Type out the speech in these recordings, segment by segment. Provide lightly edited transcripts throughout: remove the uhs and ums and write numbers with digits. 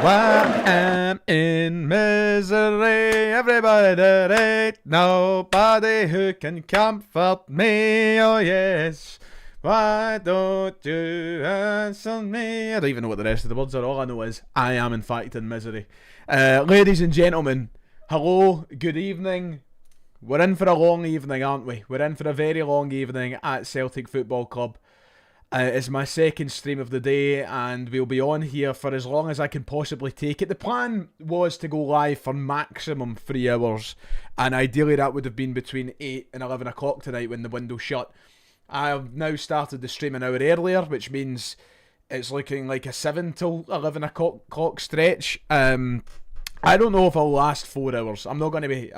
I'm in misery, everybody there, nobody who can comfort me, oh yes. Why don't you answer me? I don't even know what the rest of the words are. All I know is I am in fact in misery. Ladies and gentlemen, hello, good evening. We're in for a long evening, aren't we? We're in for a very long evening at Celtic Football Club. It's my second stream of the day, and we'll be on here for as long as I can possibly take it. The plan was to go live for maximum 3 hours, and ideally that would have been between 8 and 11 o'clock tonight when the window shut. I have now started the stream an hour earlier, which means it's looking like a 7 till 11 o'clock stretch. I don't know if I'll last 4 hours. I'm not going to be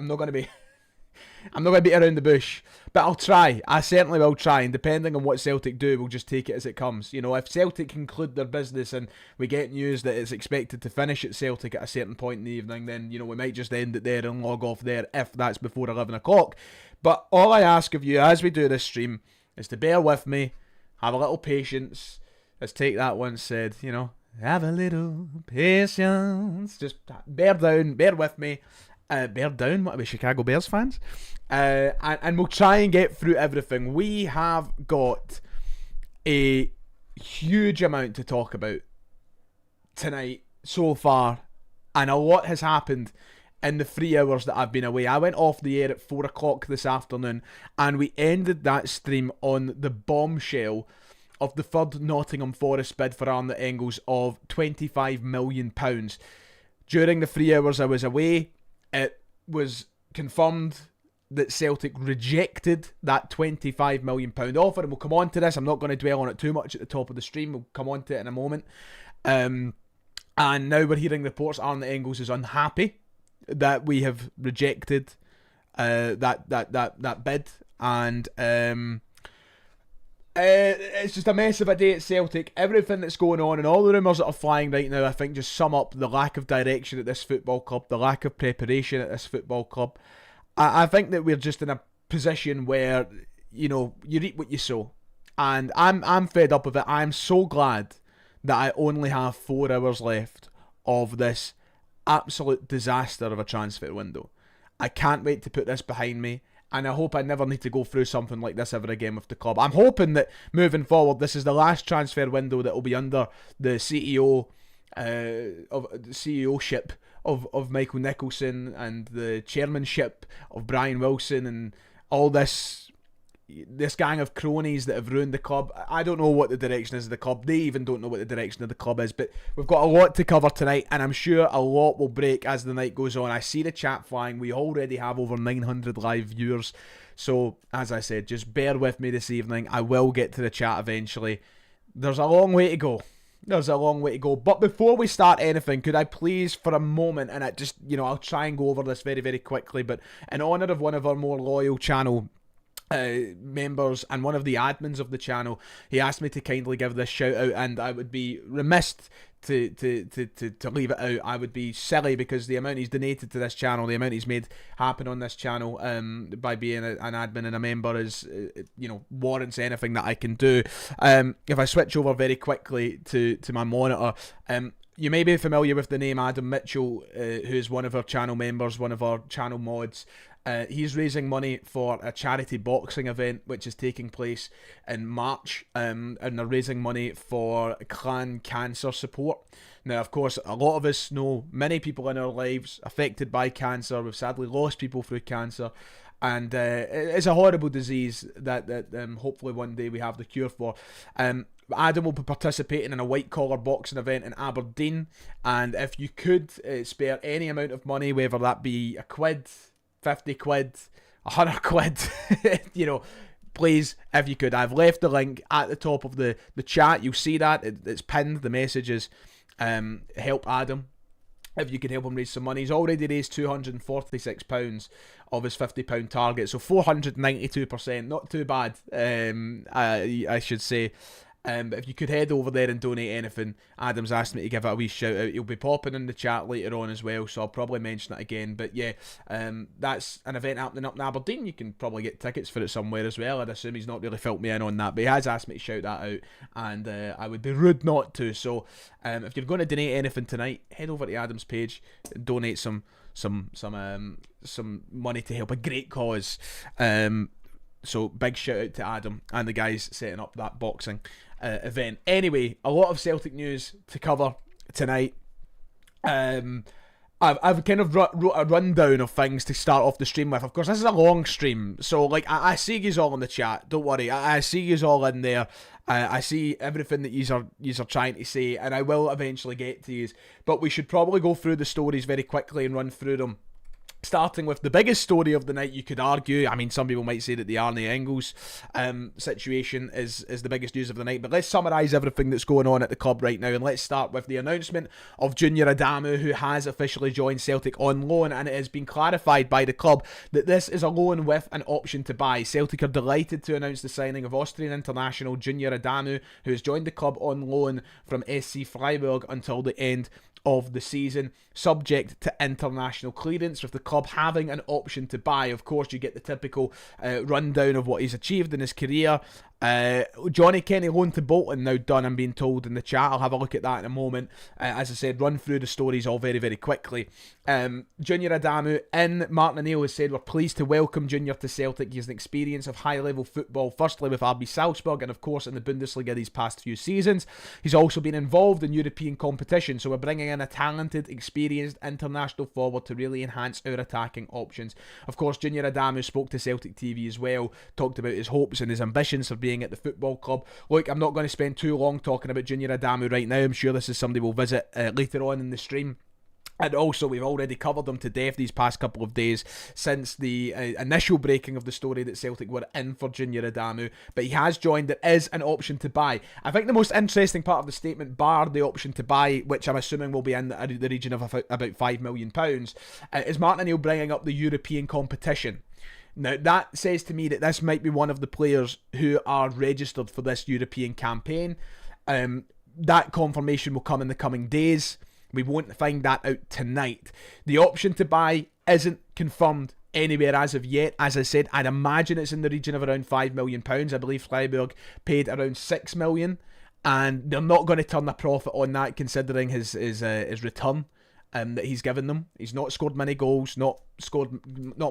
around the bush, but I'll try. I certainly will try, and depending on what Celtic do, we'll just take it as it comes. You know, if Celtic conclude their business and we get news that it's expected to finish at Celtic at a certain point in the evening, then, you know, we might just end it there and log off there if that's before 11 o'clock. But all I ask of you as we do this stream is to bear with me, have a little patience. As Take That once said, you know, have a little patience. Just bear down, bear with me. Bear down, what are we, Chicago Bears fans? And we'll try and get through everything. We have got a huge amount to talk about tonight so far, and a lot has happened in the 3 hours that I've been away. I went off the air at 4 o'clock this afternoon, and we ended that stream on the bombshell of the third Nottingham Forest bid for Arne Engels of £25 million. During the 3 hours I was away, it was confirmed that Celtic rejected that £25 million offer, and we'll come on to this. I'm not going to dwell on it too much at the top of the stream. We'll come on to it in a moment. And now we're hearing reports Arne Engels is unhappy that we have rejected that bid, and it's just a mess of a day at Celtic. Everything that's going on and all the rumours that are flying right now, I think, just sum up the lack of direction at this football club, the lack of preparation at this football club. I think that we're just in a position where, you know, you reap what you sow, and I'm fed up of it. I'm so glad that I only have 4 hours left of this absolute disaster of a transfer window. I can't wait to put this behind me. And I hope I never need to go through something like this ever again with the club. I'm hoping that moving forward, this is the last transfer window that will be under the CEO CEOship of Michael Nicholson, and the chairmanship of Brian Wilson, and all this gang of cronies that have ruined the club. I don't know what the direction is of the club. They even don't know what the direction of the club is. But we've got a lot to cover tonight, and I'm sure a lot will break as the night goes on. I see the chat flying. We already have over 900 live viewers. So, as I said, just bear with me this evening. I will get to the chat eventually. There's a long way to go. But before we start anything, could I please, for a moment, and it just, you know, I'll try and go over this very, very quickly, but in honour of one of our more loyal channel members and one of the admins of the channel, he asked me to kindly give this shout out, and I would be remiss to leave it out. I would be silly, because the amount he's donated to this channel, the amount he's made happen on this channel by being an admin and a member is, you know, warrants anything that I can do. If I switch over very quickly to my monitor, you may be familiar with the name Adam Mitchell, who is one of our channel members, one of our channel mods. He's raising money for a charity boxing event which is taking place in March, and they're raising money for clan cancer support. Now, of course, a lot of us know many people in our lives affected by cancer. We've sadly lost people through cancer, and it's a horrible disease that hopefully one day we have the cure for. Adam will be participating in a white collar boxing event in Aberdeen, and if you could spare any amount of money, whether that be a quid, 50 quid, 100 quid, you know, please, if you could. I've left the link at the top of the chat. You'll see that. It's pinned. The message is help Adam. If you can help him raise some money. He's already raised £246 of his £50 target. So 492%. Not too bad, I should say. But if you could head over there and donate anything, Adam's asked me to give it a wee shout out. He'll be popping in the chat later on as well, so I'll probably mention it again. But yeah, that's an event happening up in Aberdeen. You can probably get tickets for it somewhere as well. I'd assume he's not really filled me in on that, but he has asked me to shout that out, and I would be rude not to. So if you're going to donate anything tonight, head over to Adam's page and donate some money to help a great cause. So big shout out to Adam and the guys setting up that boxing event. Anyway, a lot of Celtic news to cover tonight. I've kind of wrote a rundown of things to start off the stream with. Of course, this is a long stream, so like I see yous all in the chat. Don't worry, I see yous all in there. I see everything that yous are trying to say, and I will eventually get to yous. But we should probably go through the stories very quickly and run through them. Starting with the biggest story of the night, you could argue. I mean, some people might say that the Arne Engels situation is the biggest news of the night. But let's summarise everything that's going on at the club right now. And let's start with the announcement of Junior Adamu, who has officially joined Celtic on loan. And it has been clarified by the club that this is a loan with an option to buy. Celtic are delighted to announce the signing of Austrian international Junior Adamu, who has joined the club on loan from SC Freiburg until the end of the season, subject to international clearance, with the club having an option to buy. Of course, you get the typical rundown of what he's achieved in his career. Johnny Kenny loan to Bolton now done, I'm being told in the chat. I'll have a look at that in a moment. As I said, run through the stories all very, very quickly. Junior Adamu in. Martin O'Neill has said, we're pleased to welcome Junior to Celtic. He has an experience of high-level football, firstly with RB Salzburg and of course in the Bundesliga these past few seasons. He's also been involved in European competition, so we're bringing in a talented, experienced international forward to really enhance our attacking options. Of course, Junior Adamu spoke to Celtic TV as well, talked about his hopes and his ambitions for being at the football club. Look, I'm not going to spend too long talking about Junior Adamu right now. I'm sure this is somebody we'll visit later on in the stream. And also, we've already covered them to death these past couple of days since the initial breaking of the story that Celtic were in for Junior Adamu. But he has joined. There is an option to buy. I think the most interesting part of the statement, bar the option to buy, which I'm assuming will be in the region of about £5 million, is Martin O'Neill bringing up the European competition. Now, that says to me that this might be one of the players who are registered for this European campaign. That confirmation will come in the coming days. We won't find that out tonight. The option to buy isn't confirmed anywhere as of yet. As I said, I'd imagine it's in the region of around £5 million. I believe Freiburg paid around £6 million, and they're not going to turn a profit on that considering his return that he's given them. He's not scored many goals, not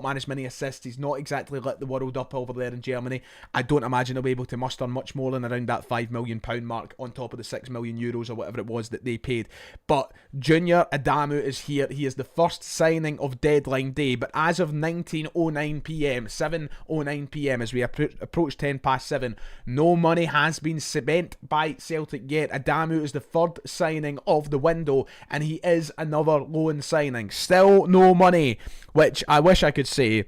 managed many assists. He's not exactly lit the world up over there in Germany. I don't imagine he'll be able to muster much more than around that £5 million mark on top of the €6 million or whatever it was that they paid. But Junior Adamu is here. He is the first signing of deadline day. But as of 19:09pm, 7:09pm, as we approach 7:10, no money has been spent by Celtic yet. Adamu is the third signing of the window, and he is another loan signing. Still no money, which I wish I could say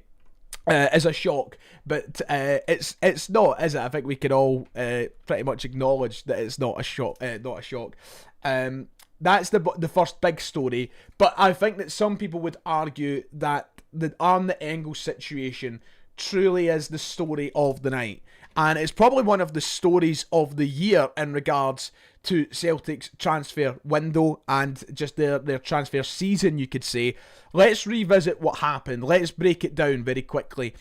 is a shock, but it's not, is it? I think we can all pretty much acknowledge that it's not a shock. That's the first big story, but I think that some people would argue that the Arne Engels situation truly is the story of the night, and it's probably one of the stories of the year in regards to Celtic's transfer window and just their transfer season, you could say. Let's revisit what happened. Let's break it down very quickly.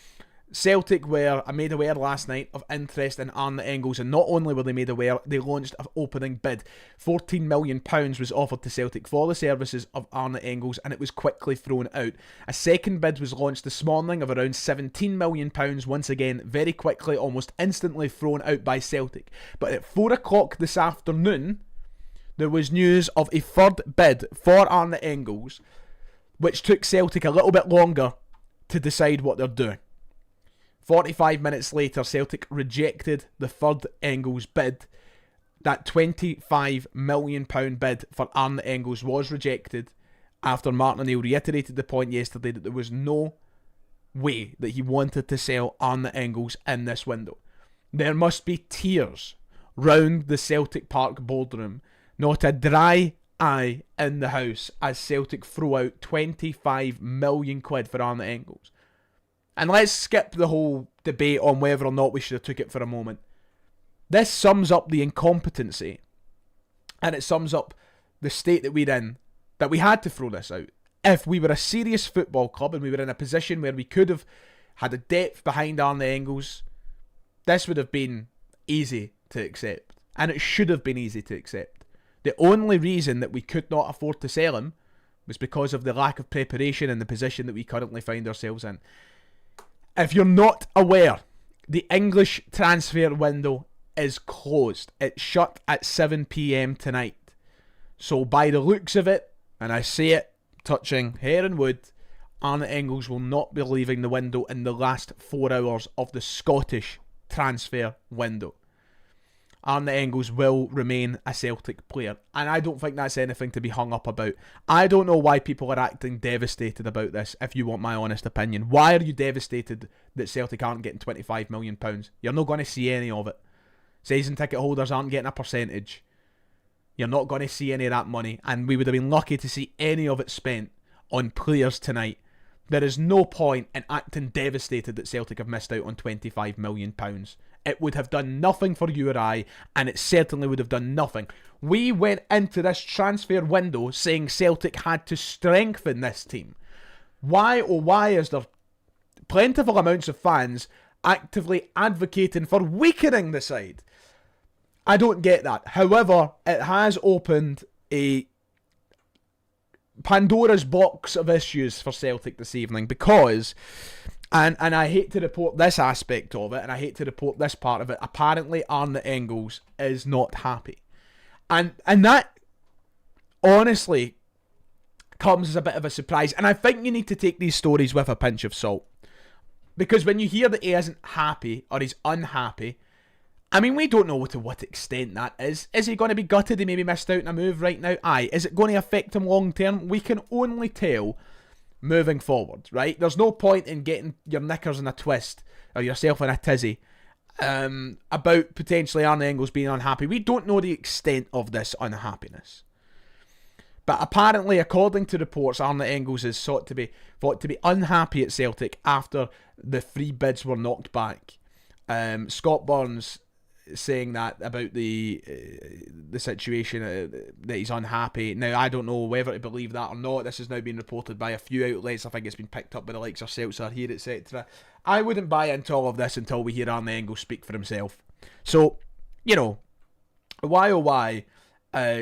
Celtic were made aware last night of interest in Arne Engels, and not only were they made aware, they launched an opening bid. £14 million was offered to Celtic for the services of Arne Engels, and it was quickly thrown out. A second bid was launched this morning of around £17 million, once again very quickly, almost instantly thrown out by Celtic. But at 4 o'clock this afternoon, there was news of a third bid for Arne Engels, which took Celtic a little bit longer to decide what they're doing. 45 minutes later, Celtic rejected the third Engels bid. That £25 million bid for Arne Engels was rejected after Martin O'Neill reiterated the point yesterday that there was no way that he wanted to sell Arne Engels in this window. There must be tears round the Celtic Park boardroom. Not a dry eye in the house as Celtic throw out £25 million for Arne Engels. And let's skip the whole debate on whether or not we should have took it for a moment. This sums up the incompetency, and it sums up the state that we're in, that we had to throw this out. If we were a serious football club and we were in a position where we could have had a depth behind Arne Engels, this would have been easy to accept. And it should have been easy to accept. The only reason that we could not afford to sell him was because of the lack of preparation in the position that we currently find ourselves in. If you're not aware, the English transfer window is closed. It's shut at 7 p.m. tonight. So by the looks of it, and I say it touching hair and wood, Arne Engels will not be leaving the window in the last 4 hours of the Scottish transfer window. Arne Engels will remain a Celtic player, and I don't think that's anything to be hung up about. I don't know why people are acting devastated about this, if you want my honest opinion. Why are you devastated that Celtic aren't getting £25 million? You're not going to see any of it. Season ticket holders aren't getting a percentage. You're not going to see any of that money, and we would have been lucky to see any of it spent on players tonight. There is no point in acting devastated that Celtic have missed out on £25 million. It would have done nothing for you or I, and it certainly would have done nothing. We went into this transfer window saying Celtic had to strengthen this team. Why, oh why, is there plentiful amounts of fans actively advocating for weakening the side? I don't get that. However, it has opened a Pandora's box of issues for Celtic this evening, because, and I hate to report this aspect of it, and I hate to report this part of it, apparently Arne Engels is not happy. And that honestly comes as a bit of a surprise, and I think you need to take these stories with a pinch of salt. Because when you hear that he isn't happy, or he's unhappy, I mean, we don't know to what extent that is. Is he going to be gutted he maybe missed out on a move right now? Aye. Is it going to affect him long term? We can only tell moving forward, right? There's no point in getting your knickers in a twist, or yourself in a tizzy, about potentially Arne Engels being unhappy. We don't know the extent of this unhappiness. But apparently, according to reports, Arne Engels is thought to be unhappy at Celtic after the free bids were knocked back. Scott Burns saying that about the situation, that he's unhappy. Now, I don't know whether to believe that or not. This has now been reported by a few outlets. I think it's been picked up by the likes of Celtic here, etc. I wouldn't buy into all of this until we hear Arne Engels speak for himself. So, you know, why oh why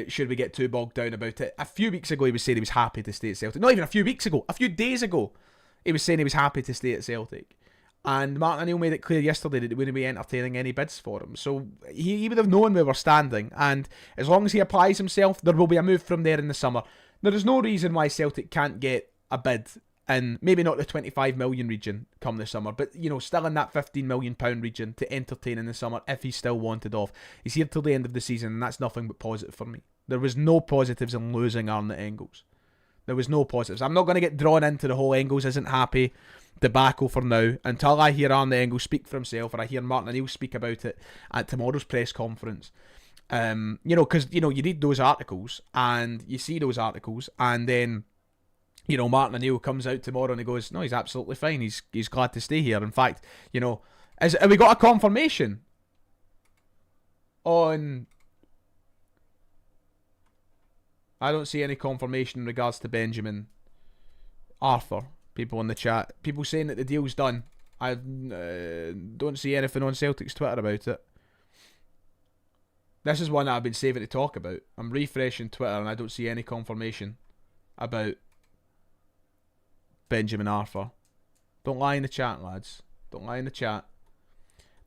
should we get too bogged down about it? A few weeks ago he was saying he was happy to stay at Celtic. Not even a few weeks ago, a few days ago he was saying he was happy to stay at Celtic. And Martin O'Neill made it clear yesterday that he wouldn't be entertaining any bids for him. So he would have known where we're standing. And as long as he applies himself, there will be a move from there in the summer. There is no reason why Celtic can't get a bid, and maybe not the 25 million region come the summer, but, you know, still in that 15 million pound region to entertain in the summer if he's still wanted off. He's here till the end of the season, and that's nothing but positive for me. There was no positives in losing Arne Engels. There was no positives. I'm not going to get drawn into the whole Engels isn't happy debacle for now until I hear Arne Engels speak for himself, or I hear Martin O'Neill speak about it at tomorrow's press conference. You know, because, you know, you read those articles and you see those articles, and then, you know, Martin O'Neill comes out tomorrow and he goes, no, he's absolutely fine. He's glad to stay here. In fact, you know, have we got a confirmation on... I don't see any confirmation in regards to Benjamin Arthur. People in the chat, people saying that the deal's done. I don't see anything on Celtic's Twitter about it. This is one that I've been saving to talk about. I'm refreshing Twitter and I don't see any confirmation about Benjamin Arthur. Don't lie in the chat, lads. Don't lie in the chat.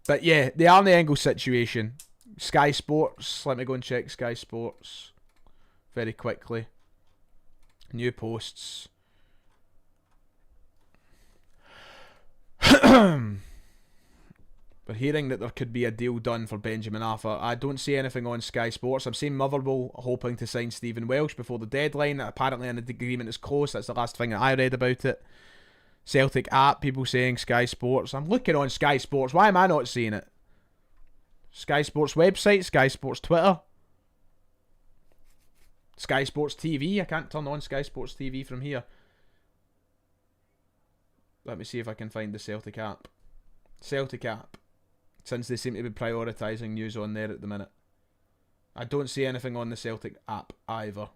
But yeah, the Arne Engels situation. Sky Sports. Let me go and check Sky Sports very quickly. New posts. We're hearing that there could be a deal done for Benjamin Arthur. I don't see anything on Sky Sports. I'm seeing Motherwell hoping to sign Stephen Welsh before the deadline. Apparently an agreement is close. That's the last thing that I read about it. Celtic app, people saying Sky Sports. I'm looking on Sky Sports. Why am I not seeing it? Sky Sports website, Sky Sports Twitter, Sky Sports TV. I can't turn on Sky Sports TV from here. Let me see if I can find the Celtic app. Celtic app. since they seem to be prioritising news on there at the minute. I don't see anything on the Celtic app either.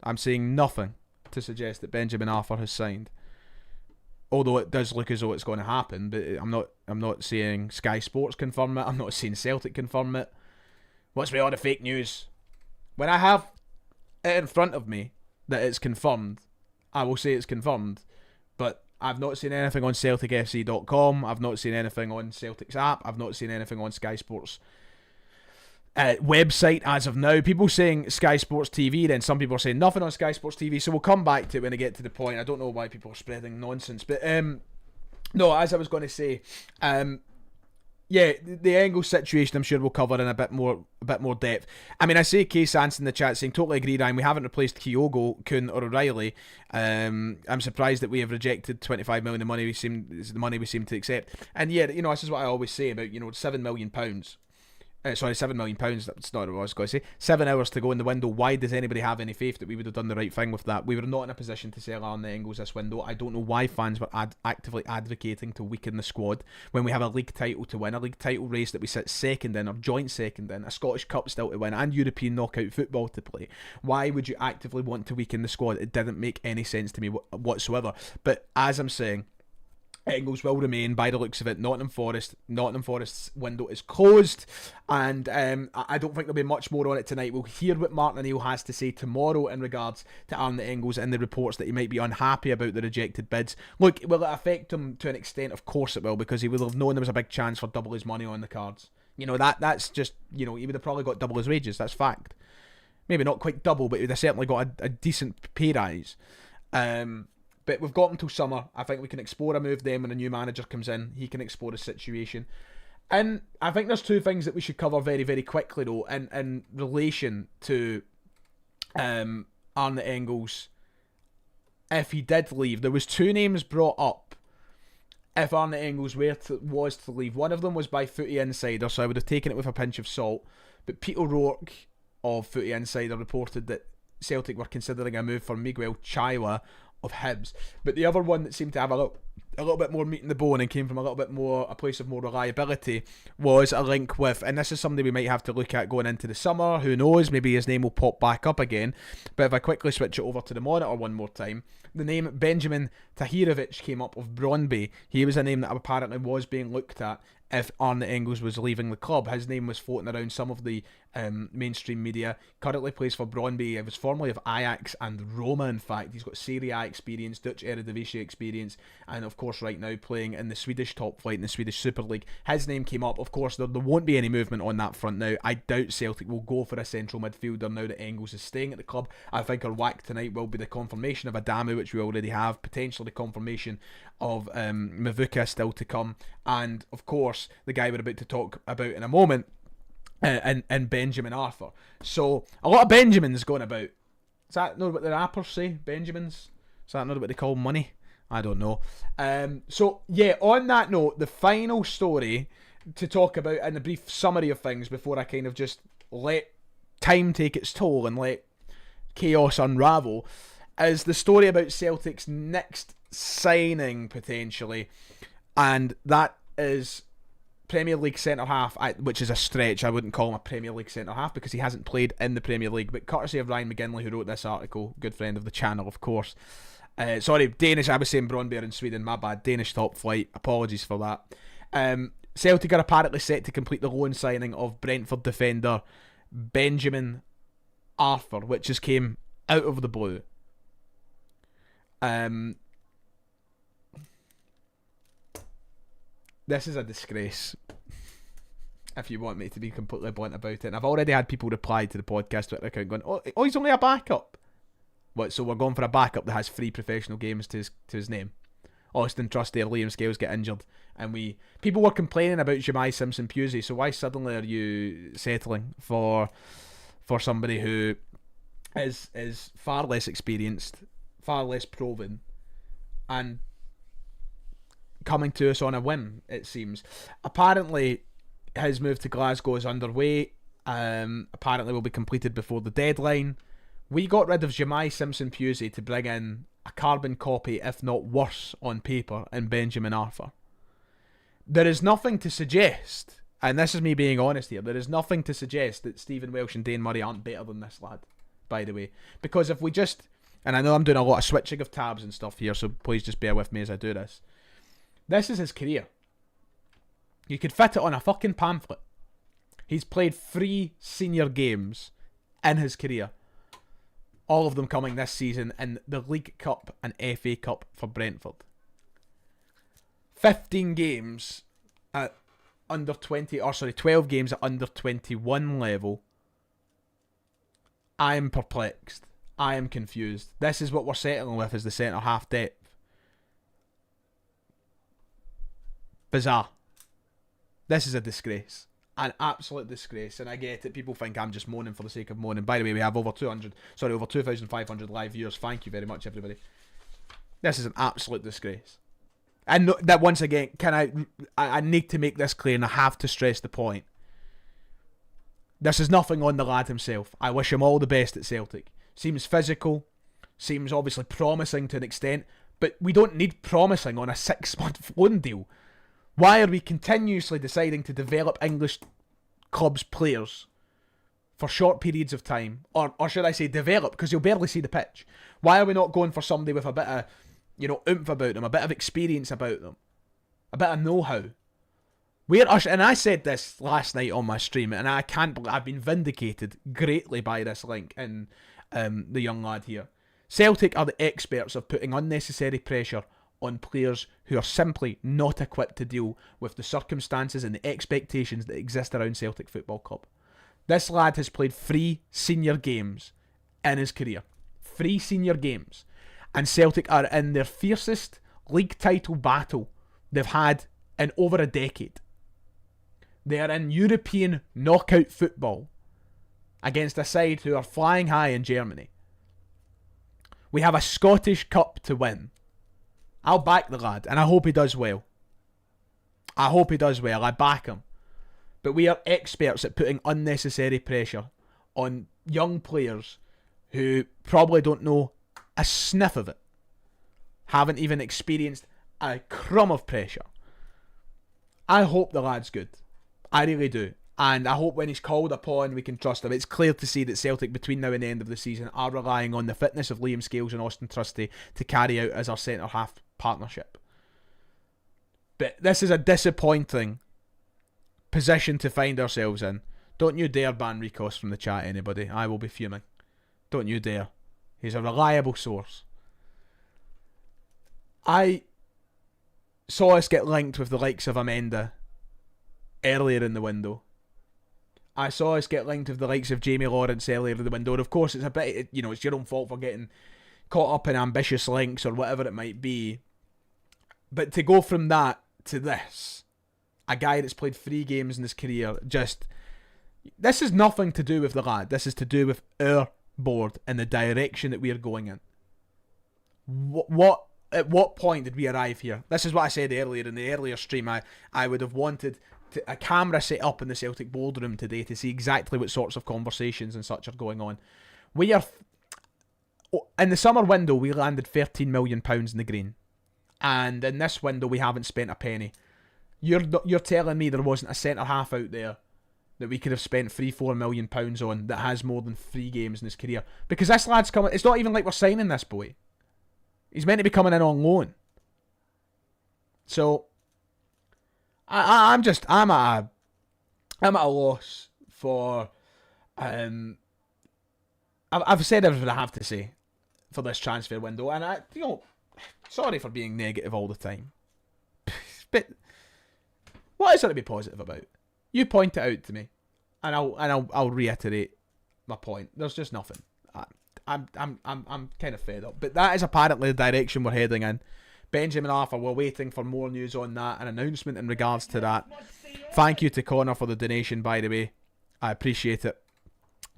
I'm seeing nothing to suggest that Benjamin Arthur has signed. Although it does look as though it's going to happen, but I'm not seeing Sky Sports confirm it. I'm not seeing Celtic confirm it. What's with all the fake news? When I have it in front of me that it's confirmed, I will say it's confirmed. But I've not seen anything on CelticFC.com. I've not seen anything on Celtic's app. I've not seen anything on Sky Sports website as of now. People saying Sky Sports TV, then some people are saying nothing on Sky Sports TV, so we'll come back to it when I get to the point. I don't know why people are spreading nonsense, but no, as I was going to say, yeah, the Engels situation I'm sure we'll cover in a bit more depth. I mean, I see Kay Sanson in the chat saying, totally agree, Ryan, we haven't replaced Kyogo, Kuhn or O'Reilly. I'm surprised that we have rejected 25 million, the money we seem to accept. And yeah, you know, this is what I always say about, you know, £7 million. £7 million, that's not what I was going to say. 7 hours to go in the window. Why does anybody have any faith that we would have done the right thing with that? We were not in a position to sell Arne Engels this window. I don't know why fans were actively advocating to weaken the squad when we have a league title to win, a league title race that we sit second in, or joint second in, a Scottish Cup still to win, and European knockout football to play. Why would you actively want to weaken the squad? It didn't make any sense to me whatsoever. But as I'm saying, Engels will remain by the looks of it. Nottingham Forest's window is closed, and I don't think there'll be much more on it tonight. We'll hear what Martin O'Neill has to say tomorrow in regards to Arne Engels and the reports that he might be unhappy about the rejected bids. Look, will it affect him to an extent? Of course it will, because he will have known there was a big chance for double his money on the cards. You know, that's just, you know, he would have probably got double his wages. That's fact. Maybe not quite double, but he would have certainly got a decent pay rise. But we've got until summer. I think we can explore a move then when a new manager comes in. He can explore the situation. And I think there's two things that we should cover very, very quickly, though, in relation to Arne Engels. If he did leave, there was two names brought up if Arne Engels was to leave. One of them was by Footy Insider, so I would have taken it with a pinch of salt. But Peter O'Rourke of Footy Insider reported that Celtic were considering a move for Miguel Chaiwa of Hibs. But the other one that seemed to have a little bit more meat in the bone and came from a place of more reliability was a link with, and this is somebody we might have to look at going into the summer, who knows, maybe his name will pop back up again. But if I quickly switch it over to the monitor one more time, the name Benjamin Tahirovic came up of Brøndby. He was a name that apparently was being looked at if Arne Engels was leaving the club. His name was floating around some of the mainstream media. Currently plays for Brøndby. He was formerly of Ajax and Roma, in fact. He's got Serie A experience, Dutch Eredivisie experience, and of course right now playing in the Swedish top flight, in the Swedish Super League. His name came up. Of course, there won't be any movement on that front now. I doubt Celtic will go for a central midfielder now that Engels is staying at the club. I think our whack tonight will be the confirmation of Adamu, which we already have, potentially the confirmation of Mvuka still to come, and of course the guy we're about to talk about in a moment, and Benjamin Arthur. So a lot of Benjamins going about. Is that not what the rappers say? Benjamins? Is that not what they call money? I don't know. So yeah, on that note, the final story to talk about in a brief summary of things before I kind of just let time take its toll and let chaos unravel, is the story about Celtic's next signing potentially, and that is Premier League centre-half, which is a stretch. I wouldn't call him a Premier League centre-half because he hasn't played in the Premier League, but courtesy of Ryan McGinley, who wrote this article, good friend of the channel, of course. Sorry, Danish, I was saying Brøndby in Sweden, my bad, Danish top flight, apologies for that. Celtic are apparently set to complete the loan signing of Brentford defender Benjamin Arthur, which just came out of the blue. This is a disgrace, if you want me to be completely blunt about it. And I've already had people reply to the podcast Twitter account going, oh, he's only a backup. What, so we're going for a backup that has 3 professional games to his name? Austin Trusty or Liam Scales get injured, and people were complaining about Jemai Simpson-Pusey, so why suddenly are you settling for somebody who is far less experienced, far less proven, and coming to us on a whim, it seems. Apparently his move to Glasgow is underway. Apparently will be completed before the deadline. We got rid of Jemai Simpson-Pusey to bring in a carbon copy, if not worse, on paper, in Benjamin Arthur. There is nothing to suggest, and this is me being honest here, there is nothing to suggest that Stephen Welsh and Dane Murray aren't better than this lad, by the way. Because if we just, and I know I'm doing a lot of switching of tabs and stuff here, so please just bear with me as I do this. This is his career. You could fit it on a fucking pamphlet. He's played 3 senior games in his career. All of them coming this season in the League Cup and FA Cup for Brentford. 15 games at under 20, or sorry, 12 games at under 21 level. I am perplexed. I am confused. This is what we're settling with as the centre half depth. Bizarre. This is a disgrace. An absolute disgrace. And I get it. People think I'm just moaning for the sake of moaning. By the way, we have over 2,500 live viewers. Thank you very much, everybody. This is an absolute disgrace. And that once again, I need to make this clear, and I have to stress the point. This is nothing on the lad himself. I wish him all the best at Celtic. Seems physical, seems obviously promising to an extent, but we don't need promising on a 6-month loan deal. Why are we continuously deciding to develop English clubs' players for short periods of time? Or should I say develop, because you'll barely see the pitch. Why are we not going for somebody with a bit of, oomph about them, a bit of experience about them, a bit of know-how? And I said this last night on my stream, and I can't believe I've been vindicated greatly by this link in the young lad here. Celtic are the experts of putting unnecessary pressure on players who are simply not equipped to deal with the circumstances and the expectations that exist around Celtic Football Club. This lad has played 3 senior games in his career. 3 senior games. And Celtic are in their fiercest league title battle they've had in over a decade. They are in European knockout football against a side who are flying high in Germany. We have a Scottish Cup to win. I'll back the lad, and I hope he does well. I back him. But we are experts at putting unnecessary pressure on young players who probably don't know a sniff of it. Haven't even experienced a crumb of pressure. I hope the lad's good. I really do. And I hope when he's called upon, we can trust him. It's clear to see that Celtic, between now and the end of the season, are relying on the fitness of Liam Scales and Austin Trusty to carry out as our centre-half partnership. But this is a disappointing position to find ourselves in. Don't you dare ban Rikos from the chat, anybody. I will be fuming. Don't you dare. He's a reliable source. I saw us get linked with the likes of Amenda earlier in the window. I saw us get linked with the likes of Jamie Lawrence earlier in the window. And of course, it's a bit, it's your own fault for getting caught up in ambitious links or whatever it might be. But to go from that to this, a guy that's played 3 games in his career, this is nothing to do with the lad. This is to do with our board and the direction that we are going in. At what point did we arrive here? This is what I said earlier in the earlier stream. I would have wanted a camera set up in the Celtic boardroom today to see exactly what sorts of conversations and such are going on. We are, in the summer window, we landed £13 million in the green. And in this window, we haven't spent a penny. You're telling me there wasn't a centre-half out there that we could have spent £3-4 million on that has more than 3 games in his career? Because this lad's coming, it's not even like we're signing this boy. He's meant to be coming in on loan. So, I'm at a loss for, I've said everything I have to say for this transfer window, and sorry for being negative all the time, but what is there to be positive about? You point it out to me, and I'll reiterate my point. There's just nothing. I'm kind of fed up, but that is apparently the direction we're heading in. Benjamin Arthur, we're waiting for more news on that, an announcement in regards to that. Thank you to Connor for the donation, by the way. I appreciate it.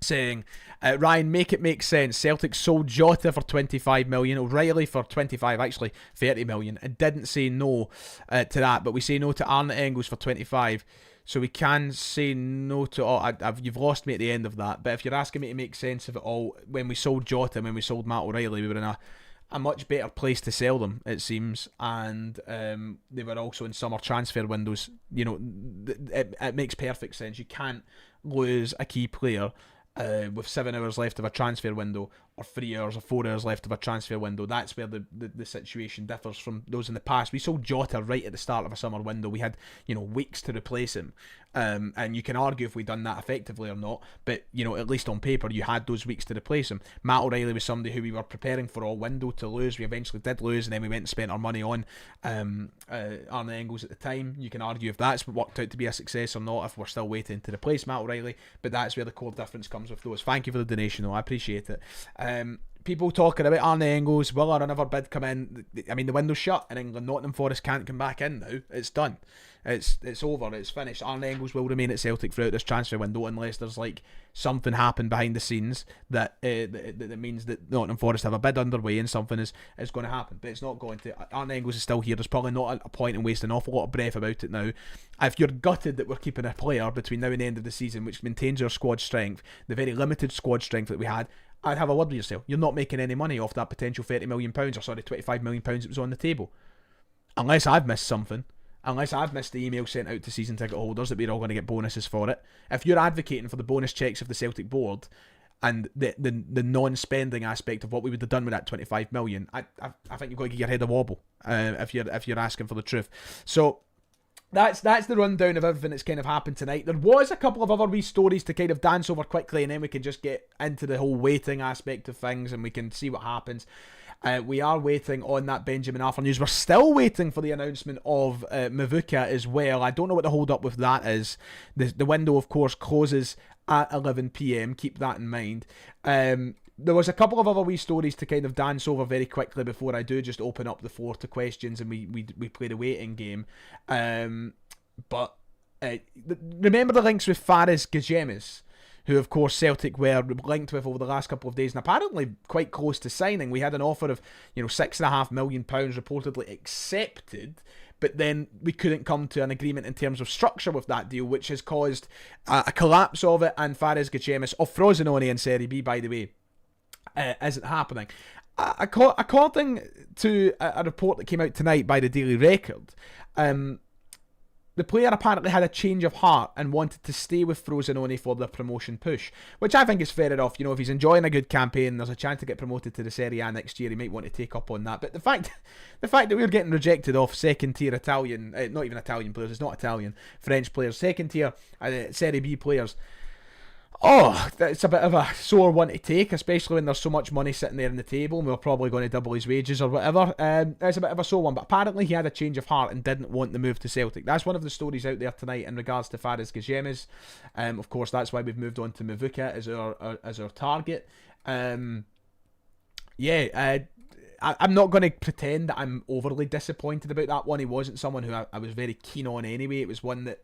Saying, Ryan, make it make sense. Celtic sold Jota for 25 million, O'Reilly for 25, actually 30 million. It didn't say no to that, but we say no to Arne Engels for 25. So we can say no to... you've lost me at the end of that. But if you're asking me to make sense of it all, when we sold Jota and when we sold Matt O'Reilly, we were in a much better place to sell them, it seems, and they were also in summer transfer windows. You know, it makes perfect sense. You can't lose a key player with 7 hours left of a transfer window, or 3 hours or 4 hours left of a transfer window. That's where the situation differs from those in the past. We sold Jota right at the start of a summer window. We had, you know, weeks to replace him, and you can argue if we done that effectively or not, but, you know, at least on paper you had those weeks to replace him. Matt O'Reilly was somebody who we were preparing for all window to lose. We eventually did lose, and then we went and spent our money on Arne Engels at the time. You can argue if that's worked out to be a success or not, if we're still waiting to replace Matt O'Reilly, but that's where the core difference comes with those. Thank you for the donation though, I appreciate it. People talking about Arne Engels, will another bid come in? I mean, the window's shut in England. Nottingham Forest can't come back in now. It's done. It's over. It's finished. Arne Engels will remain at Celtic throughout this transfer window unless there's like something happen behind the scenes that that means that Nottingham Forest have a bid underway and something is going to happen. But it's not going to. Arne Engels is still here. There's probably not a point in wasting an awful lot of breath about it now. If you're gutted that we're keeping a player between now and the end of the season, which maintains our squad strength, the very limited squad strength that we had, I'd have a word with yourself. You're not making any money off that potential £30 million, or sorry, £25 million that was on the table. Unless I've missed something. Unless I've missed the email sent out to season ticket holders that we're all going to get bonuses for it. If you're advocating for the bonus checks of the Celtic board and the non-spending aspect of what we would have done with that £25 million, I think you've got to get your head a wobble if you're asking for the truth. So that's the rundown of everything that's kind of happened tonight. There was a couple of other wee stories to kind of dance over quickly, and then we can just get into the whole waiting aspect of things and we can see what happens. We are waiting on that Benjamin Arthur news. We're still waiting for the announcement of Mvuka as well. I don't know what the hold up with that is. The window, of course, closes at 11 PM. Keep that in mind. There was a couple of other wee stories to kind of dance over very quickly before I do just open up the floor to questions and we play the waiting game. But remember the links with Faris Gajemis, who of course Celtic were linked with over the last couple of days and apparently quite close to signing. We had an offer of, you know, £6.5 million reportedly accepted, but then we couldn't come to an agreement in terms of structure with that deal, which has caused a collapse of it, and Faris Gajemis, of Frosinone in Serie B, by the way, isn't happening. According to a report that came out tonight by the Daily Record, the player apparently had a change of heart and wanted to stay with Frosinone for the promotion push, which I think is fair enough. You know, if he's enjoying a good campaign, there's a chance to get promoted to the Serie A next year, he might want to take up on that. But the fact that we're getting rejected off second tier Italian, not even Italian players, it's not Italian, French players, second tier Serie B players, oh, it's a bit of a sore one to take, especially when there's so much money sitting there on the table and we're probably going to double his wages or whatever. It's a bit of a sore one, but apparently he had a change of heart and didn't want the move to Celtic. That's one of the stories out there tonight in regards to Faris Gajemis. Of course, that's why we've moved on to Mvuka as our target. I'm not going to pretend that I'm overly disappointed about that one. He wasn't someone who I was very keen on anyway. It was one that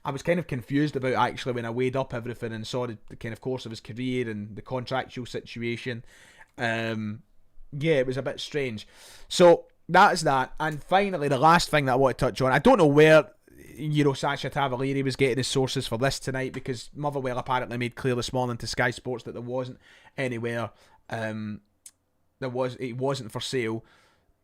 I was kind of confused about actually when I weighed up everything and saw the kind of course of his career and the contractual situation. It was a bit strange. So that's that. And finally, the last thing that I want to touch on, I don't know where Sacha Tavolieri was getting his sources for this tonight, because Motherwell apparently made clear this morning to Sky Sports that there wasn't anywhere. It wasn't for sale.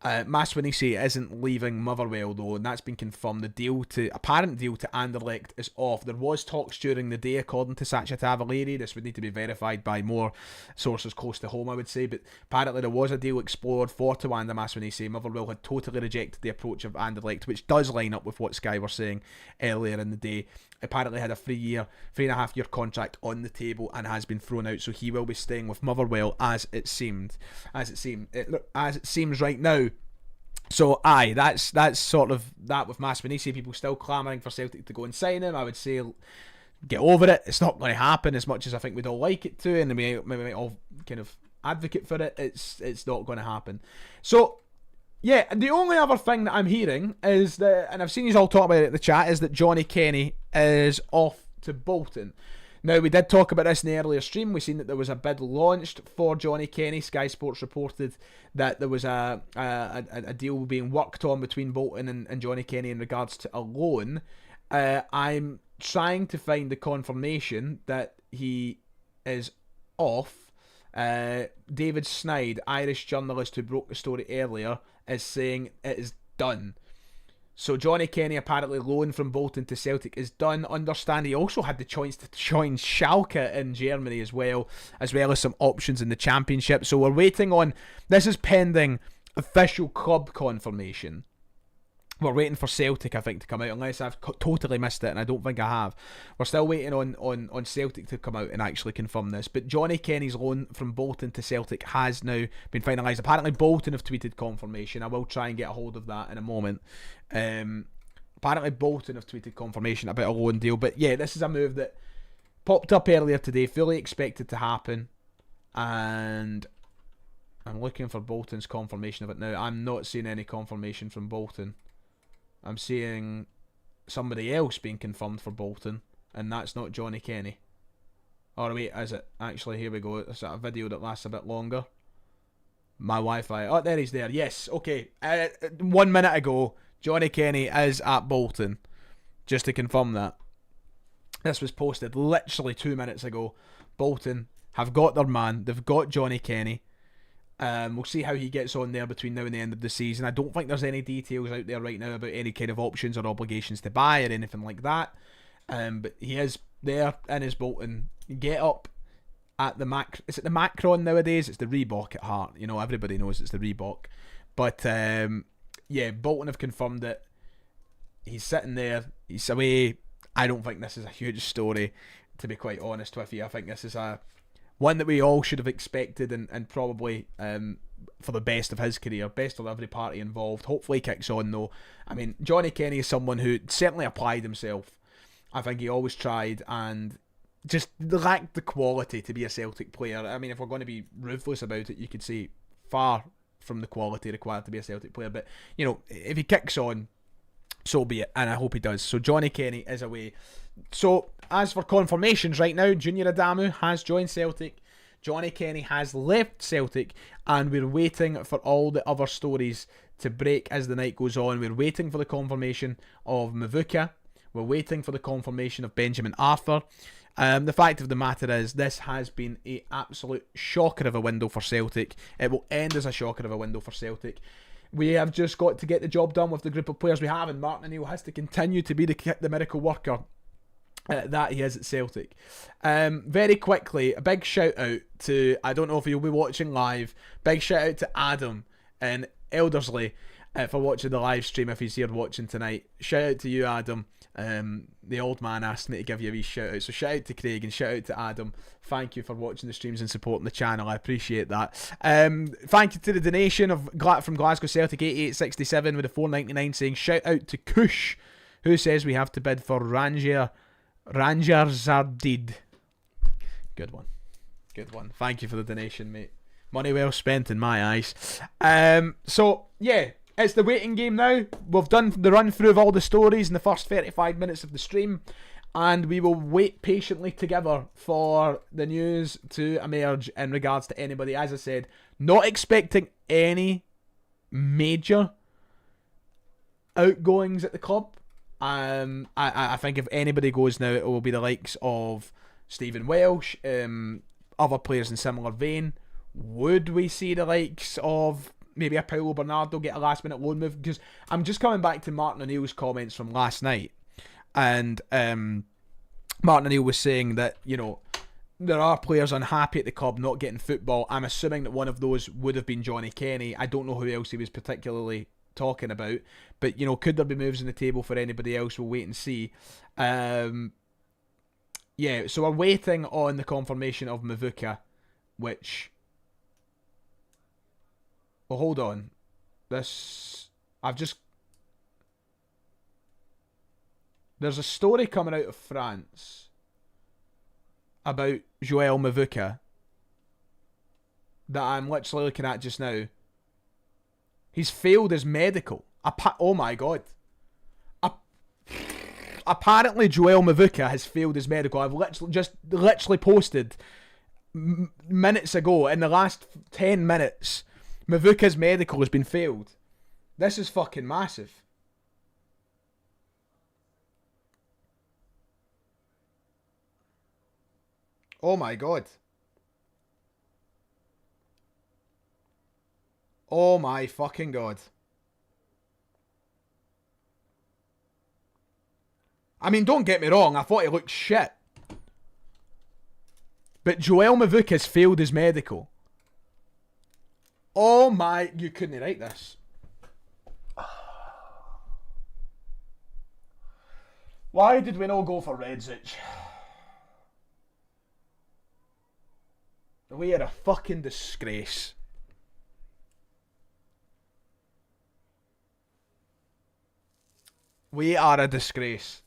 Maswinisi isn't leaving Motherwell though, and that's been confirmed. The apparent deal to Anderlecht is off. There was talks during the day, according to Sacha Tavolieri. This would need to be verified by more sources close to home, I would say, but apparently there was a deal explored for Tawanda Maswinisi. Motherwell had totally rejected the approach of Anderlecht, which does line up with what Sky were saying earlier in the day. Apparently had a 3.5 year contract on the table and has been thrown out, so he will be staying with Motherwell as it seems right now. So that's sort of that with Maswinisi. People still clamouring for Celtic to go and sign him. I would say get over it. It's not going to happen as much as I think we'd all like it to, and we might all kind of advocate for it. It's not going to happen. So yeah, the only other thing that I'm hearing is that, and I've seen you all talk about it in the chat, is that Johnny Kenny is off to Bolton. Now, we did talk about this in the earlier stream. We've seen that there was a bid launched for Johnny Kenny. Sky Sports reported that there was a deal being worked on between Bolton and Johnny Kenny in regards to a loan. I'm trying to find the confirmation that he is off. David Snide, Irish journalist who broke the story earlier, is saying it is done. So Johnny Kenny, apparently loaned from Bolton to Celtic, is done. Understand he also had the choice to join Schalke in Germany as well as some options in the Championship. So we're waiting on, this is pending official club confirmation. We're waiting for Celtic, I think, to come out, unless I've totally missed it, and I don't think I have. We're still waiting on Celtic to come out and actually confirm this. But Johnny Kenny's loan from Bolton to Celtic has now been finalised. Apparently Bolton have tweeted confirmation. I will try and get a hold of that in a moment. Apparently Bolton have tweeted confirmation about a loan deal. But yeah, this is a move that popped up earlier today, fully expected to happen. And I'm looking for Bolton's confirmation of it now. I'm not seeing any confirmation from Bolton. I'm seeing somebody else being confirmed for Bolton, and that's not Johnny Kenny. Or wait, is it? Actually, here we go. It's a video that lasts a bit longer. My Wi-Fi. Oh, there he's there. Yes, okay. 1 minute ago, Johnny Kenny is at Bolton. Just to confirm that. This was posted literally 2 minutes ago. Bolton have got their man. They've got Johnny Kenny. We'll see how he gets on there between now and the end of the season. I don't think there's any details out there right now about any kind of options or obligations to buy or anything like that. But he is there in his Bolton get up at the Is it the Macron nowadays? It's the Reebok at heart. You know, everybody knows it's the Reebok. But yeah, Bolton have confirmed it. He's sitting there. He's away. I don't think this is a huge story, to be quite honest with you. I think this is one that we all should have expected, and probably for the best of his career, best of every party involved. Hopefully he kicks on though. I mean, Johnny Kenny is someone who certainly applied himself. I think he always tried and just lacked the quality to be a Celtic player. I mean, if we're going to be ruthless about it, you could say far from the quality required to be a Celtic player. But, you know, if he kicks on, so be it, and I hope he does. So Johnny Kenny is away. So as for confirmations right now, Junior Adamu has joined Celtic, Johnny Kenny has left Celtic, and we're waiting for all the other stories to break as the night goes on. We're waiting for the confirmation of Mvuka. We're waiting for the confirmation of Benjamin Arthur. The fact of the matter is, this has been an absolute shocker of a window for Celtic. It will end as a shocker of a window for Celtic. We have just got to get the job done with the group of players we have, and Martin O'Neill has to continue to be the miracle worker that he is at Celtic. Very quickly, a big shout out to, I don't know if you'll be watching live, big shout out to Adam in Elderslie for watching the live stream if he's here watching tonight. Shout out to you, Adam. The old man asked me to give you a wee shout out, so shout out to Craig and shout out to Adam. Thank you for watching the streams and supporting the channel. I appreciate that. Thank you to the donation from Glasgow Celtic 8867 with a $4.99 saying shout out to Kush, who says we have to bid for Ranger Zardid. Good one. Thank you for the donation, mate. Money well spent in my eyes. So yeah, it's the waiting game now. We've done the run through of all the stories in the first 35 minutes of the stream, and we will wait patiently together for the news to emerge in regards to anybody. As I said, not expecting any major outgoings at the club. I think if anybody goes now, it will be the likes of Stephen Welsh, other players in similar vein. Would we see the likes of maybe a Paulo Bernardo get a last minute loan move? Because I'm just coming back to Martin O'Neill's comments from last night, and Martin O'Neill was saying that, you know, there are players unhappy at the club not getting football. I'm assuming that one of those would have been Johnny Kenny. I don't know who else he was particularly talking about, but, you know, could there be moves on the table for anybody else? We'll wait and see. Yeah, so we're waiting on the confirmation of Mvuka, which, well, hold on, there's a story coming out of France about Joel Mvuka that I'm literally looking at just now. He's failed his medical. Oh my god. Apparently Joel Mvuka has failed his medical. I've literally posted minutes ago, in the last 10 minutes, Mvuka's medical has been failed. This is fucking massive. Oh my god. Oh my fucking god. I mean, don't get me wrong, I thought he looked shit. But Joel Mvuka's failed his medical. Oh my, you couldn't write this. Why did we not go for Redzic? We are a fucking disgrace. We are a disgrace.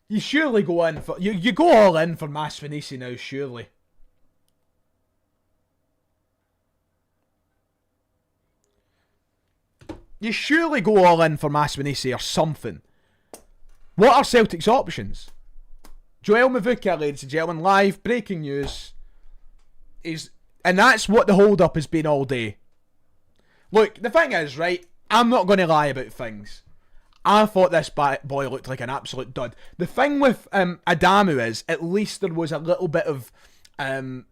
You surely go in for... You go all in for Masfinisi now, surely. You surely go all in for Masfinisi or something. What are Celtic's options? Joel Mvuka, ladies and gentlemen, live, breaking news. And that's what the hold-up has been all day. Look, the thing is, right, I'm not going to lie about things. I thought this boy looked like an absolute dud. The thing with Adamu is, at least there was a little bit of, and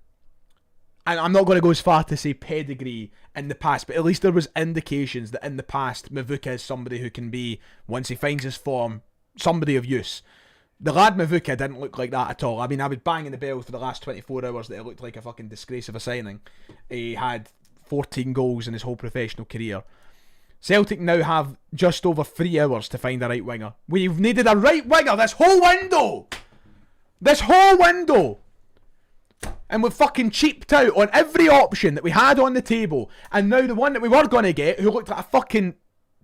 I'm not going to go as far to say pedigree in the past, but at least there was indications that in the past, Mvuka is somebody who can be, once he finds his form, somebody of use. The lad Mvuka didn't look like that at all. I mean, I was banging the bell for the last 24 hours that it looked like a fucking disgrace of a signing. He had 14 goals in his whole professional career. Celtic now have just over 3 hours to find a right winger. We've needed a right winger this whole window! This whole window! And we've fucking cheaped out on every option that we had on the table. And now the one that we were going to get, who looked like a fucking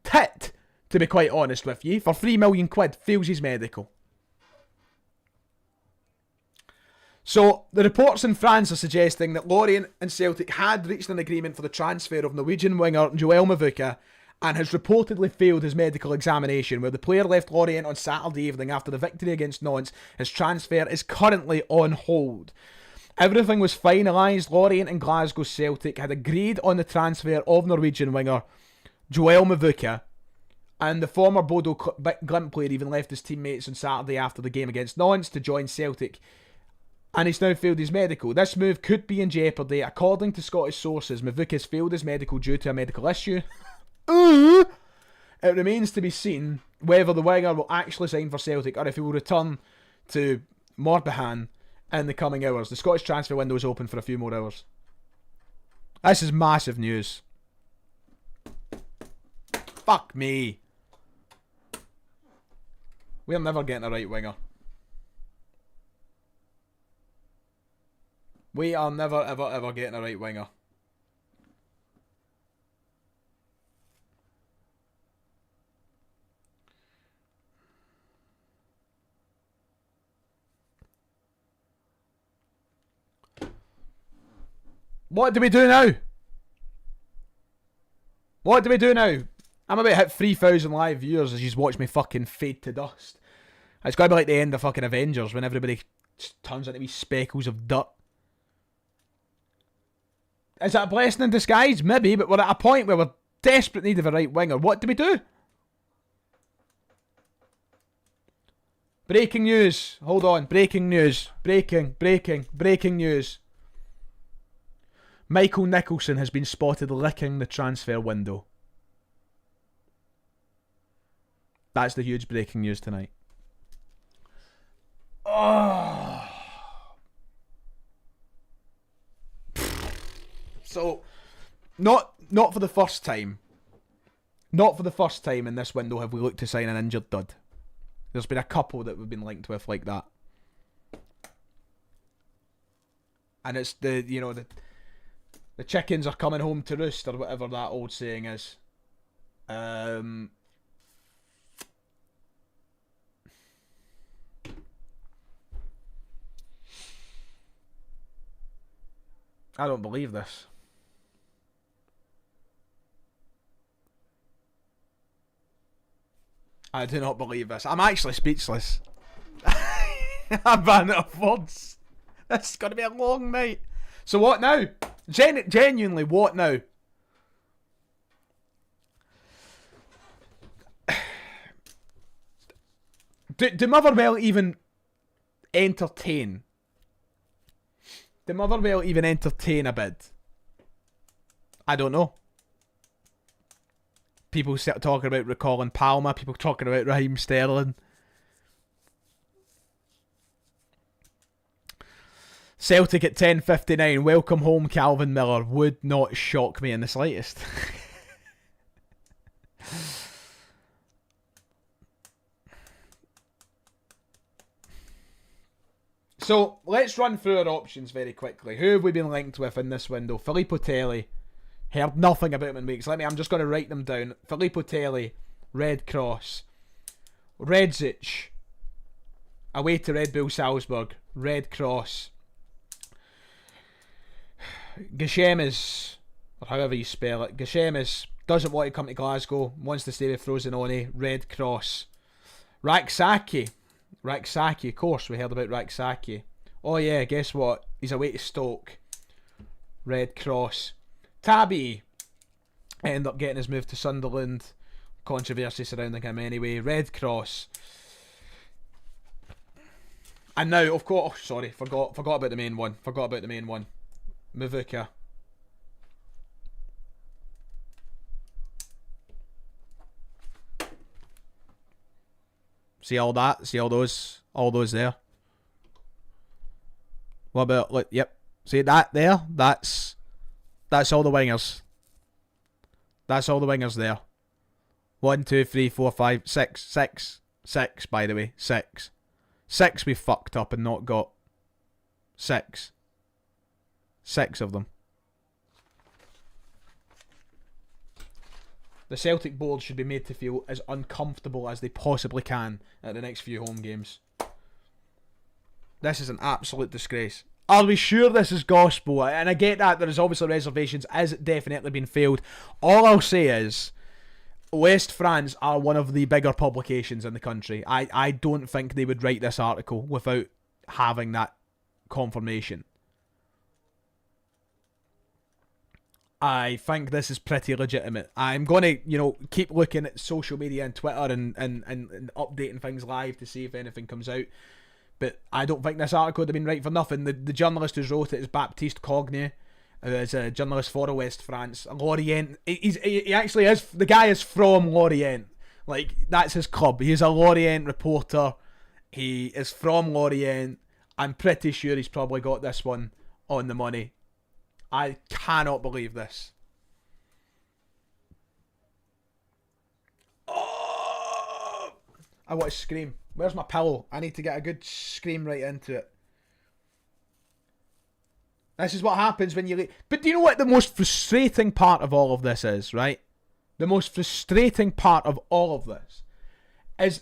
tit, to be quite honest with you, for 3 million quid, fails his medical. So, the reports in France are suggesting that Lorient and Celtic had reached an agreement for the transfer of Norwegian winger Joel Mvuka and has reportedly failed his medical examination, where the player left Lorient on Saturday evening after the victory against Nantes. His transfer is currently on hold. Everything was finalised. Lorient and Glasgow Celtic had agreed on the transfer of Norwegian winger Joel Mvuka, and the former Bodo Glimt player even left his teammates on Saturday after the game against Nantes to join Celtic. And he's now failed his medical. This move could be in jeopardy. According to Scottish sources, Mvuka's failed his medical due to a medical issue. It remains to be seen whether the winger will actually sign for Celtic or if he will return to Morbihan in the coming hours. The Scottish transfer window is open for a few more hours. This is massive news. Fuck me. We're never getting a right winger. We are never, ever, ever getting a right winger. What do we do now? What do we do now? I'm about to hit 3,000 live viewers as you watch me fucking fade to dust. It's got to be like the end of fucking Avengers when everybody turns into wee speckles of dirt. Is that a blessing in disguise? Maybe, but we're at a point where we're desperate need of a right winger. What do we do? Breaking news. Hold on. Breaking news. Breaking news. Michael Nicholson has been spotted licking the transfer window. That's the huge breaking news tonight. Oh. So, not for the first time. Not for the first time in this window have we looked to sign an injured dud. There's been a couple that we've been linked with like that. And it's the chickens are coming home to roost, or whatever that old saying is. I don't believe this. I do not believe this. I'm actually speechless. I'm running out of words. This is going to be a long night. So what now? Genuinely, what now? Do Motherwell even entertain? Did Motherwell even entertain a bid? I don't know. People talking about recalling Palmer. People talking about Raheem Sterling. Celtic at 10:59. Welcome home, Calvin Miller. Would not shock me in the slightest. So, let's run through our options very quickly. Who have we been linked with in this window? Filippo Telly. Heard nothing about him in weeks. I'm just going to write them down. Filippo Telly. Red Cross. Redzic. Away to Red Bull Salzburg. Red Cross. Gashemis, or however you spell it. Gashemis doesn't want to come to Glasgow. Wants to stay with Frosinone. Red Cross. Raksaki, of course, we heard about Raksaki. Oh yeah, guess what? He's away to Stoke. Red Cross. Tabby ended up getting his move to Sunderland. Controversy surrounding him anyway. Red Cross. And now, of course, forgot about the main one. Mvuka. See all that? See all those there? What about, look, yep. See that there? That's all the wingers. That's all the wingers there. 1, 2, 3, 4, 5, 6. 6, by the way. 6. 6 we fucked up and not got. 6. 6 of them. The Celtic board should be made to feel as uncomfortable as they possibly can at the next few home games. This is an absolute disgrace. Are we sure this is gospel? And I get that there is obviously reservations, as it definitely been failed. All I'll say is, West France are one of the bigger publications in the country. I don't think they would write this article without having that confirmation. I think this is pretty legitimate. I'm going to, keep looking at social media and Twitter and updating things live to see if anything comes out. But I don't think this article would have been right for nothing. The journalist who's wrote it is Baptiste Cognier, who is a journalist for West France. Lorient. He actually is. The guy is from Lorient. Like, that's his club. He's a Lorient reporter. He is from Lorient. I'm pretty sure he's probably got this one on the money. I cannot believe this. Oh! I want to scream. Where's my pillow? I need to get a good scream right into it. This is what happens when you leave. But do you know what the most frustrating part of all of this is, right? The most frustrating part of all of this is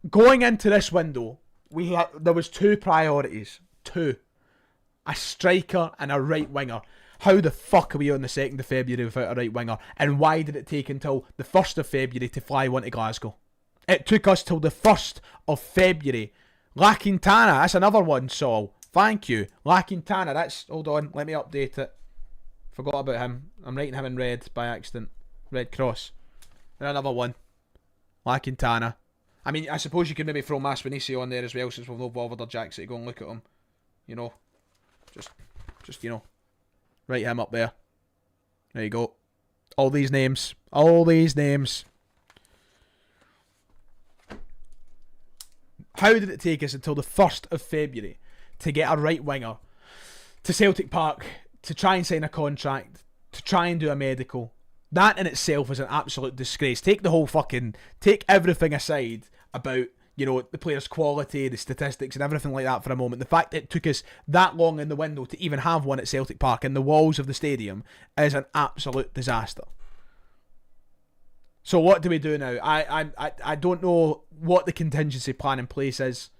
going into this window, there was 2 priorities. 2. A striker and a right winger. How the fuck are we on the 2nd of February without a right winger? And why did it take until the 1st of February to fly one to Glasgow? It took us till the 1st of February. La Quintana, that's another one, Saul. Thank you. La Quintana, hold on, let me update it. Forgot about him. I'm writing him in red by accident. Red Cross. And another one. La Quintana. I mean, I suppose you could maybe throw Maspanisi on there as well, since we've no bothered our Jacks to go and look at him. Just write him up there. There you go. All these names. How did it take us until the 1st of February to get a right winger to Celtic Park, to try and sign a contract, to try and do a medical? That in itself is an absolute disgrace. Take everything aside about, the player's quality, the statistics and everything like that for a moment. The fact that it took us that long in the window to even have one at Celtic Park in the walls of the stadium is an absolute disaster. So what do we do now? I don't know what the contingency plan in place is.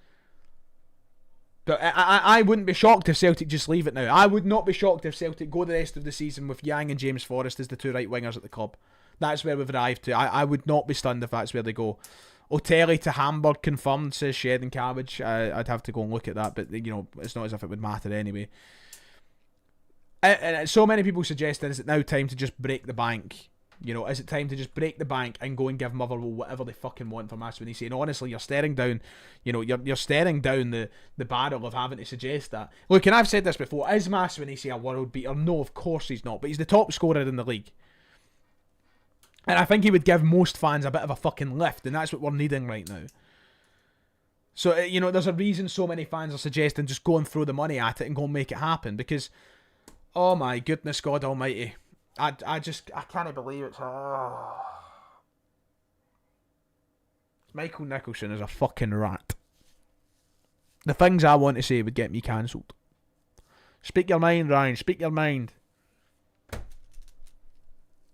But I wouldn't be shocked if Celtic just leave it now. I would not be shocked if Celtic go the rest of the season with Yang and James Forrest as the 2 right wingers at the club. That's where we've arrived to. I would not be stunned if that's where they go. Otelli to Hamburg confirmed, says Shed and Cabbage. I'd have to go and look at that, but it's not as if it would matter anyway. And so many people suggesting, is it now time to just break the bank You know, is it time to just break the bank and go and give Motherwell whatever they fucking want for Maswinisi? And honestly, you're staring down, you know, you're staring down the barrel of having to suggest that. Look, and I've said this before, is Maswinisi a world beater? No, of course he's not, but he's the top scorer in the league. And I think he would give most fans a bit of a fucking lift, and that's what we're needing right now. So, you know, there's a reason so many fans are suggesting just go and throw the money at it and go and make it happen, because, oh my goodness, God almighty. I can't believe it. Michael Nicholson is a fucking rat. The things I want to say would get me cancelled. Speak your mind, Ryan. Speak your mind.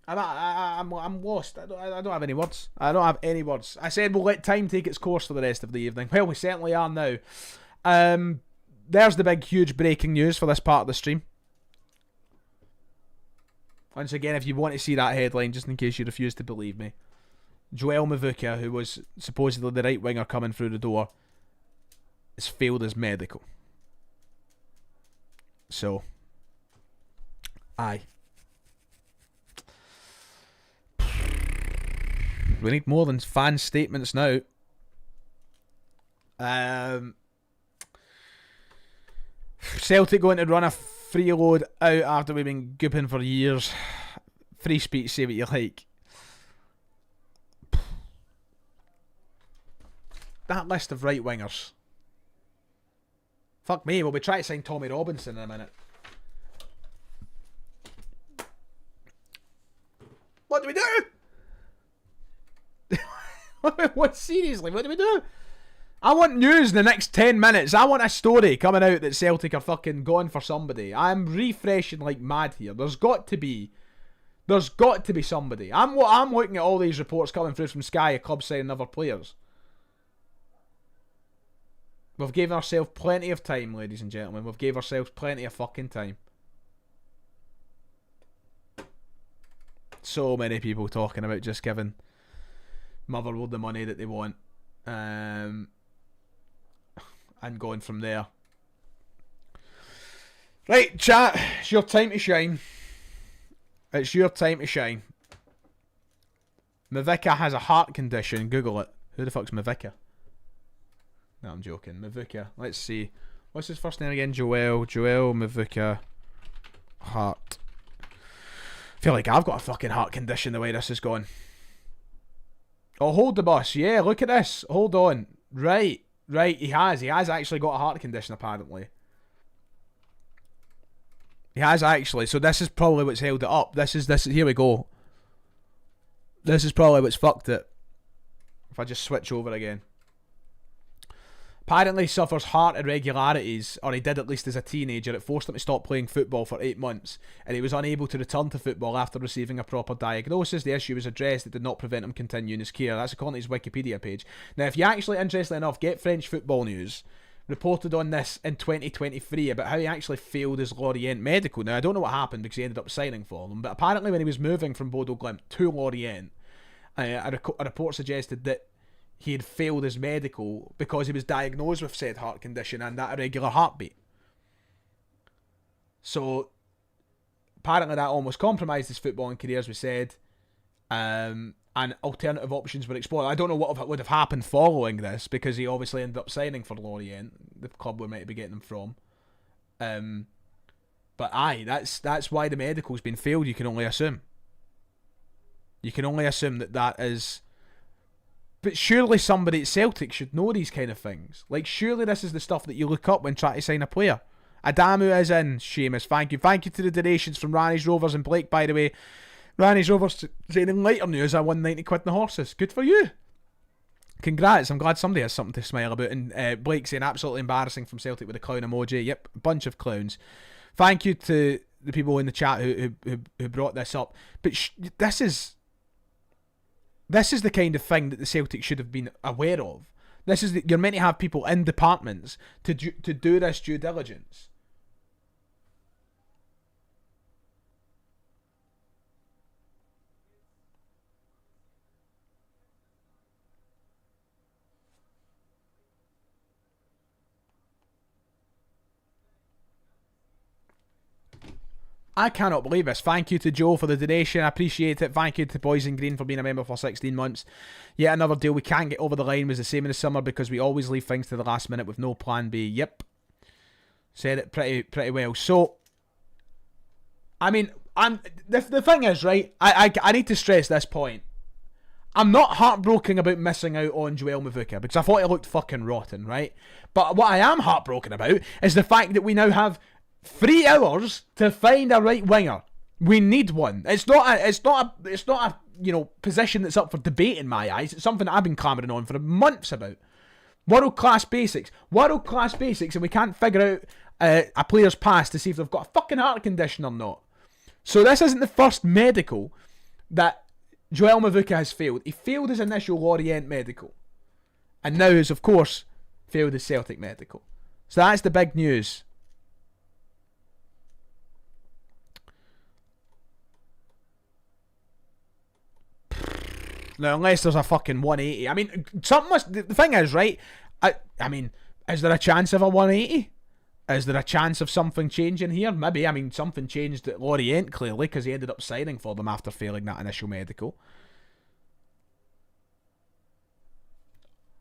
I'm lost. I don't have any words. I don't have any words. I said we'll let time take its course for the rest of the evening. Well, we certainly are now. There's the big, huge breaking news for this part of the stream. Once again, if you want to see that headline, just in case you refuse to believe me, Joel Mvuka, who was supposedly the right winger coming through the door, has failed his medical. So, aye. We need more than fan statements now. Celtic going to run a freeload out after we've been gooping for years. Free speech, say what you like. That list of right wingers. Fuck me, we'll be trying to sign Tommy Robinson in a minute. What do we do? What, seriously, what do we do? I want news in the next 10 minutes. I want a story coming out that Celtic are fucking going for somebody. I'm refreshing like mad here. There's got to be somebody. I'm looking at all these reports coming through from Sky of clubs signing other players. We've given ourselves plenty of time, ladies and gentlemen. We've given ourselves plenty of fucking time. So many people talking about just giving Motherwell the money that they want. And going from there. Right, chat. It's your time to shine. It's your time to shine. Mvuka has a heart condition. Google it. Who the fuck's Mvuka? No, I'm joking. Mvuka. Let's see. What's his first name again? Joel Mvuka. Heart. I feel like I've got a fucking heart condition the way this is going. Oh, hold the bus. Yeah, look at this. Hold on. Right. He has actually got a heart condition, apparently. He has actually. So this is probably what's held it up. This is here we go. This is probably what's fucked it. If I just switch over again. Apparently suffers heart irregularities, or he did at least as a teenager. It forced him to stop playing football for 8 months, and he was unable to return to football after receiving a proper diagnosis. The issue was addressed. It did not prevent him continuing his care. That's according to his Wikipedia page. Now, if you're actually interested enough, get French Football News reported on this in 2023 about how he actually failed his Lorient medical. Now, I don't know what happened because he ended up signing for them, but apparently when he was moving from Bodo Glimt to Lorient, a report suggested that he had failed his medical because he was diagnosed with said heart condition and that irregular heartbeat. So apparently that almost compromised his footballing career, as we said, and alternative options were explored. I don't know what would have happened following this, because he obviously ended up signing for Lorient, the club we might be getting him from. But aye, that's why the medical's been failed. You can only assume. that is. But surely somebody at Celtic should know these kind of things. Like, surely this is the stuff that you look up when trying to sign a player. Adamu is in. Seamus, thank you. Thank you to the donations from Ranny's Rovers and Blake, by the way. Ranny's Rovers saying in lighter news, I won 90 quid in the horses. Good for you. Congrats. I'm glad somebody has something to smile about. And Blake saying absolutely embarrassing from Celtic with the clown emoji. Yep, a bunch of clowns. Thank you to the people in the chat who brought this up. But this is the kind of thing that the Celtic should have been aware of. You're meant to have people in departments to do this due diligence. I cannot believe this. Thank you to Joe for the donation. I appreciate it. Thank you to Boys in Green for being a member for 16 months. Yet another deal we can't get over the line was the same in the summer because we always leave things to the last minute with no plan B. Yep. Said it pretty well. So, I mean, the thing is, right, I need to stress this point. I'm not heartbroken about missing out on Joel Mvuka because I thought he looked fucking rotten, right? But what I am heartbroken about is the fact that we now have 3 hours to find a right winger. We need one. It's not a position that's up for debate in my eyes. It's something that I've been clamouring on for months about. World class basics, and we can't figure out a player's past to see if they've got a fucking heart condition or not. So this isn't the first medical that Joel Mvuka has failed. He failed his initial Lorient medical, and now has of course failed his Celtic medical. So that's the big news. Now, unless there's a fucking 180. I mean, something must... The thing is, right? I mean, is there a chance of a 180? Is there a chance of something changing here? Maybe. I mean, something changed at Lorient, clearly, because he ended up signing for them after failing that initial medical.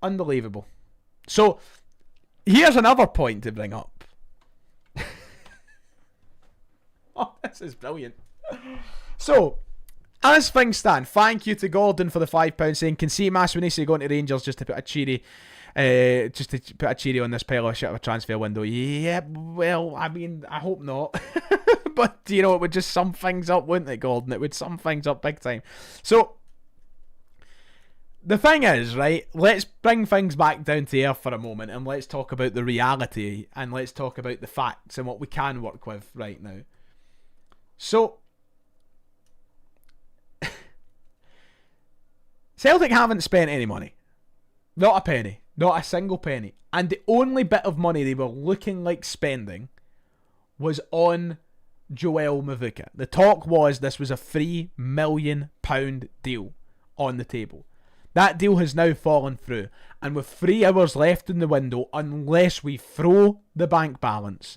Unbelievable. So, here's another point to bring up. Oh, this is brilliant. So... As things stand, thank you to Gordon for the £5 saying, can see Maswinisi going to Rangers just to put a cheery on this pile of shit of a transfer window. Yeah, well, I mean, I hope not. But, it would just sum things up, wouldn't it, Gordon? It would sum things up big time. So, the thing is, right, let's bring things back down to earth for a moment and let's talk about the reality and let's talk about the facts and what we can work with right now. So, Celtic haven't spent any money. Not a penny. Not a single penny. And the only bit of money they were looking like spending was on Joel Mvuka. The talk was this was a £3 million deal on the table. That deal has now fallen through. And with 3 hours left in the window, unless we throw the bank balance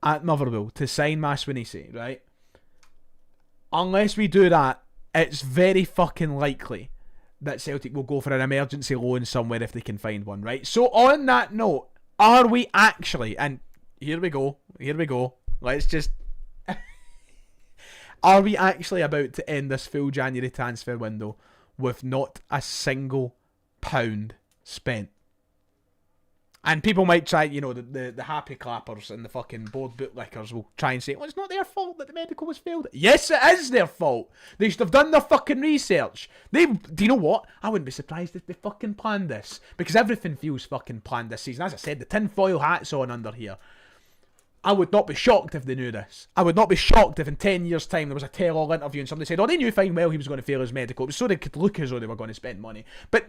at Motherwell to sign Maswinisi, right? Unless we do that, it's very fucking likely that Celtic will go for an emergency loan somewhere if they can find one, right? So on that note, are we actually, and here we go, let's just, are we actually about to end this full January transfer window with not a single pound spent? And people might try, the happy clappers and the fucking board bootlickers will try and say, well, it's not their fault that the medical was failed. Yes, it is their fault. They should have done their fucking research. Do you know what? I wouldn't be surprised if they fucking planned this. Because everything feels fucking planned this season. As I said, the tinfoil hat's on under here. I would not be shocked if they knew this. I would not be shocked if in 10 years' time there was a tell-all interview and somebody said, oh, they knew fine well he was going to fail his medical. It was so they could look as though they were going to spend money. But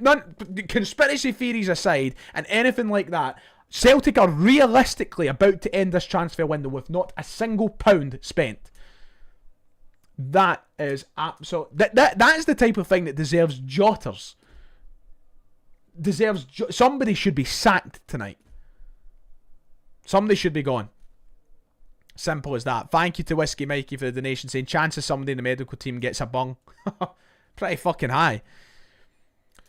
conspiracy theories aside, and anything like that, Celtic are realistically about to end this transfer window with not a single pound spent. That is absolute... That is the type of thing that deserves jotters. Somebody should be sacked tonight. Somebody should be gone. Simple as that. Thank you to Whiskey Mikey for the donation saying chances somebody in the medical team gets a bung. Pretty fucking high.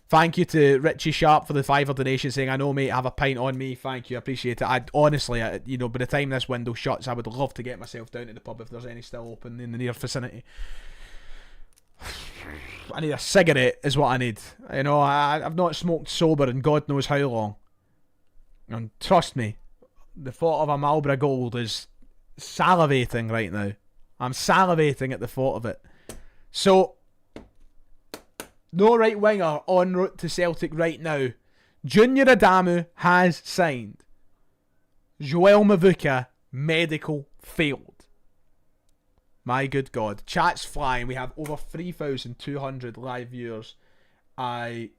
Thank you to Richie Sharp for the £5 donation saying, I know mate, have a pint on me. Thank you, I appreciate it. Honestly, by the time this window shuts, I would love to get myself down to the pub if there's any still open in the near vicinity. I need a cigarette is what I need. I've not smoked sober in God knows how long. And trust me, the thought of a Marlboro Gold is salivating right now. I'm salivating at the thought of it. So, no right winger en route to Celtic right now. Junior Adamu has signed. Joel Mvuka, medical failed. My good God. Chat's flying. We have over 3,200 live viewers. I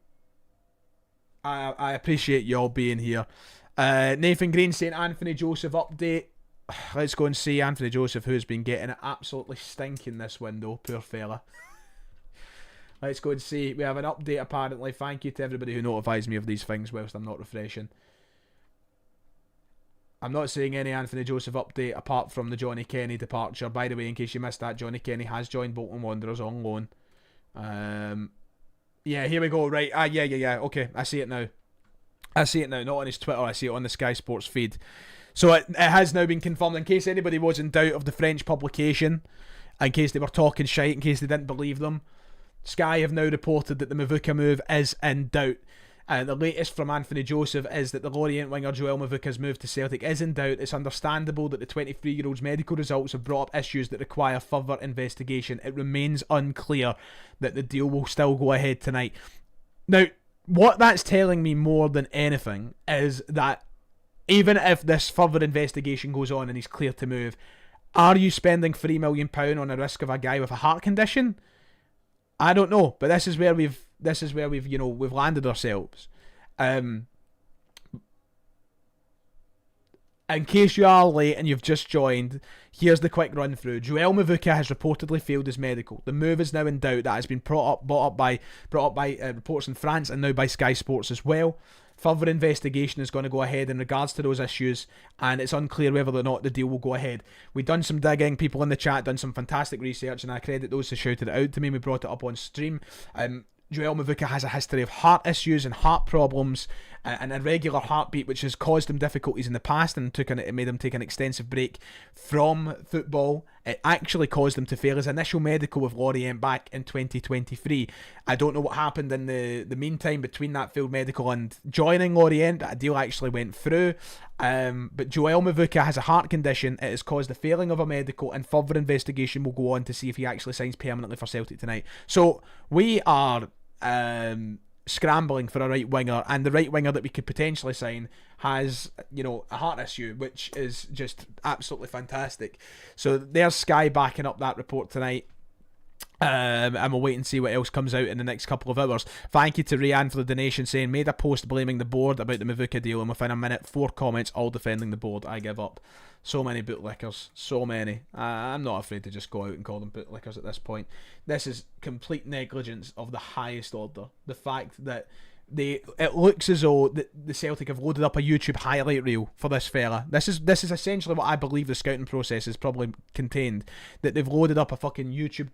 appreciate y'all being here. Nathan Green saying Anthony Joseph update. Let's go and see Anthony Joseph, who's been getting it absolutely stinking this window. Poor fella. Let's go and see. We have an update apparently. Thank you to everybody who notifies me of these things whilst I'm not refreshing. I'm not saying any Anthony Joseph update apart from the Johnny Kenny departure. By the way, in case you missed that, Johnny Kenny has joined Bolton Wanderers on loan. Yeah, here we go. Right. Yeah. Okay, I see it now. Not on his Twitter. I see it on the Sky Sports feed. So it has now been confirmed. In case anybody was in doubt of the French publication, in case they were talking shite, in case they didn't believe them, Sky have now reported that the Mvuka move is in doubt. The latest from Anthony Joseph is that the Lorient winger Joel Mvuka's move to Celtic is in doubt. It's understandable that the 23-year-old's medical results have brought up issues that require further investigation. It remains unclear that the deal will still go ahead tonight. Now, what that's telling me more than anything is that even if this further investigation goes on and he's clear to move, are you spending £3 million on the risk of a guy with a heart condition? I don't know, but this is where we've we've landed ourselves. In case you are late and you've just joined, here's the quick run through. Joel Mvuka has reportedly failed his medical. The move is now in doubt. That has been brought up by reports in France and now by Sky Sports as well. Further investigation is going to go ahead in regards to those issues, and it's unclear whether or not the deal will go ahead. We've done some digging, people in the chat done some fantastic research, and I credit those who shouted it out to me. We brought it up on stream. Joel Mvuka has a history of heart issues and heart problems, an irregular heartbeat, which has caused him difficulties in the past and it made him take an extensive break from football. It actually caused him to fail his initial medical with Lorient back in 2023. I don't know what happened in the meantime between that failed medical and joining Lorient. A deal actually went through. But Joel Mvuka has a heart condition. It has caused the failing of a medical, and further investigation will go on to see if he actually signs permanently for Celtic tonight. So we are scrambling for a right winger, and the right winger that we could potentially sign has, a heart issue, which is just absolutely fantastic. So there's Sky backing up that report tonight. And we'll wait and see what else comes out in the next couple of hours. Thank you to Rianne for the donation, saying made a post blaming the board about the Mvuka deal, and within a minute 4 comments all defending the board. I give up. So many bootlickers, so many. I'm not afraid to just go out and call them bootlickers at this point. This is complete negligence of the highest order. The fact that it looks as though the Celtic have loaded up a YouTube highlight reel for this fella. This is essentially what I believe the scouting process is probably contained. That they've loaded up a fucking YouTube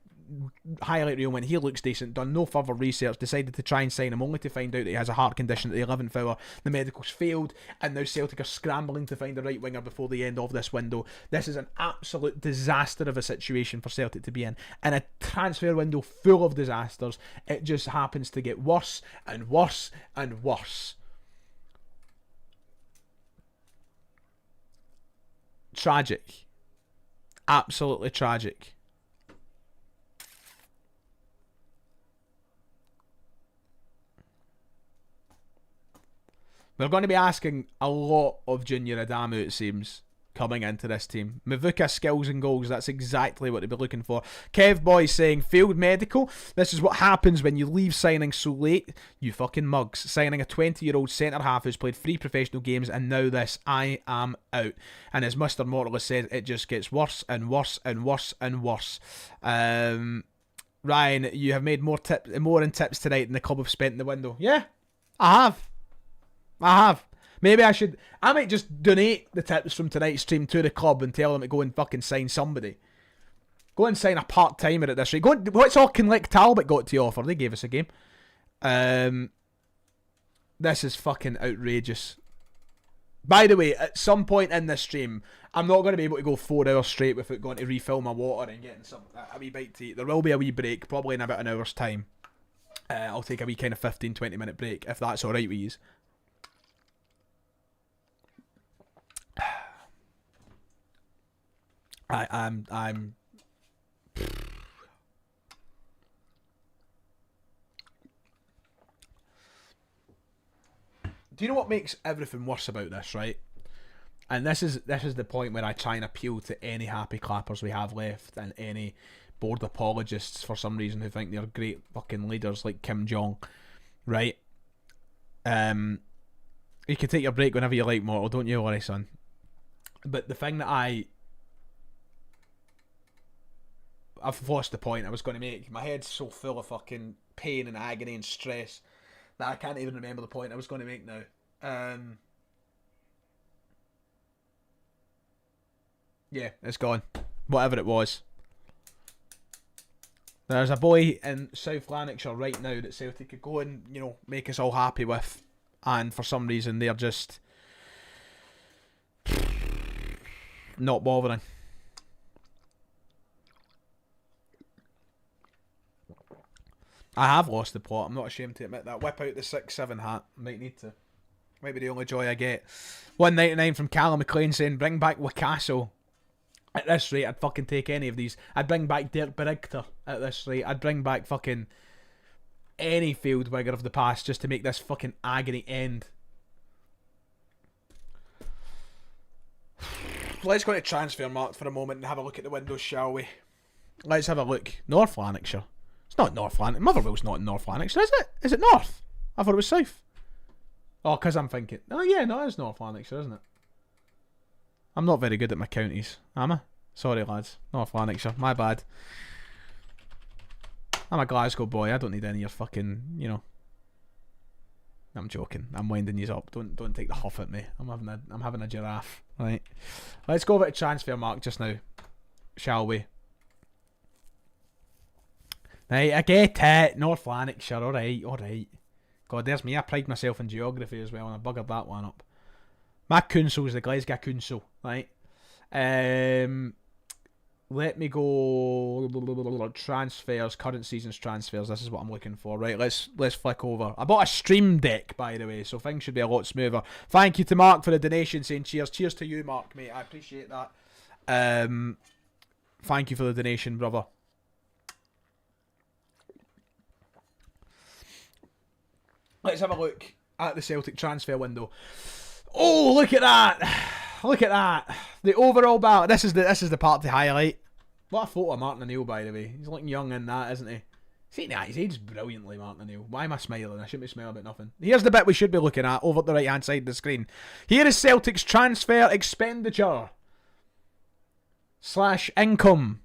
highlight reel when he looks decent, done no further research, decided to try and sign him only to find out that he has a heart condition at the 11th hour. The medicals failed, and now Celtic are scrambling to find the right winger before the end of this window. This is an absolute disaster of a situation for Celtic to be in a transfer window full of disasters. It just happens to get worse and worse and worse. Tragic. Absolutely tragic. We're going to be asking a lot of Junior Adamu, it seems, coming into this team. Mvuka skills and goals, that's exactly what they'll be looking for. Kev Boy saying, failed medical. This is what happens when you leave signing so late, you fucking mugs. Signing a 20-year-old centre-half who's played 3 professional games, and now this, I am out. And as Mr. Mortal has said, it just gets worse and worse and worse and worse. Ryan, you have made more in tips tonight than the club have spent in the window. Yeah, I have. Maybe I might just donate the tips from tonight's stream to the club and tell them to go and fucking sign somebody. Go and sign a part-timer at this rate. What's Auchinleck Talbot got to offer? They gave us a game. This is fucking outrageous. By the way, at some point in this stream, I'm not going to be able to go 4 hours straight without going to refill my water and getting a wee bite to eat. There will be a wee break, probably in about an hour's time. I'll take a wee kind of 15-20 minute break, if that's alright with you. I'm do you know what makes everything worse about this, right? And this is the point where I try and appeal to any happy clappers we have left and any board apologists for some reason who think they're great fucking leaders like Kim Jong, right? You can take your break whenever you like, Mortal, don't you worry, son. But the thing that I've lost the point I was going to make. My head's so full of fucking pain and agony and stress that I can't even remember the point I was going to make now. Yeah, it's gone. Whatever it was. There's a boy in South Lanarkshire right now that Celtic could go and, you know, make us all happy with. And for some reason, they're just not bothering. I have lost the plot. I'm not ashamed to admit that. Whip out the 6-7 hat. Might need to. Might be the only joy I get. 199 from Callum McLean saying, bring back Wakaso. At this rate, I'd fucking take any of these. I'd bring back Dirk Berigter at this rate. I'd bring back fucking any field wigger of the past just to make this fucking agony end. Let's go to Transfermarkt for a moment and have a look at the windows, shall we? Let's have a look. North Lanarkshire. It's not North Lanarkshire. Motherwell's not in North Lanarkshire, is it? Is it North? I thought it was South. Oh, because I'm thinking. Oh, yeah, no, it is North Lanarkshire, isn't it? I'm not very good at my counties, am I? Sorry, lads. North Lanarkshire. My bad. I'm a Glasgow boy. I don't need any of your fucking, you know. I'm joking. I'm winding you up. Don't take the huff at me. I'm having a giraffe. Right. Let's go over to Transfermarkt just now, shall we? Right, I get it. North Lanarkshire. Alright. God, there's me. I pride myself in geography as well, and I buggered that one up. My council is the Glasgow Council, right? Let me go transfers, current season's transfers. This is what I'm looking for, right? Let's flick over. I bought a Stream Deck, by the way, so things should be a lot smoother. Thank you to Mark for the donation, saying cheers. Cheers to you, Mark, mate. I appreciate that. Thank you for the donation, brother. Let's have a look at the Celtic transfer window. Oh, look at that! Look at that! The overall battle. This is the part to highlight. What a photo of Martin O'Neill, by the way. He's looking young in that, isn't he? See, nah, he's aged brilliantly, Martin O'Neill. Why am I smiling? I shouldn't be smiling about nothing. Here's the bit we should be looking at over at the right hand side of the screen. Here is Celtic's transfer expenditure / income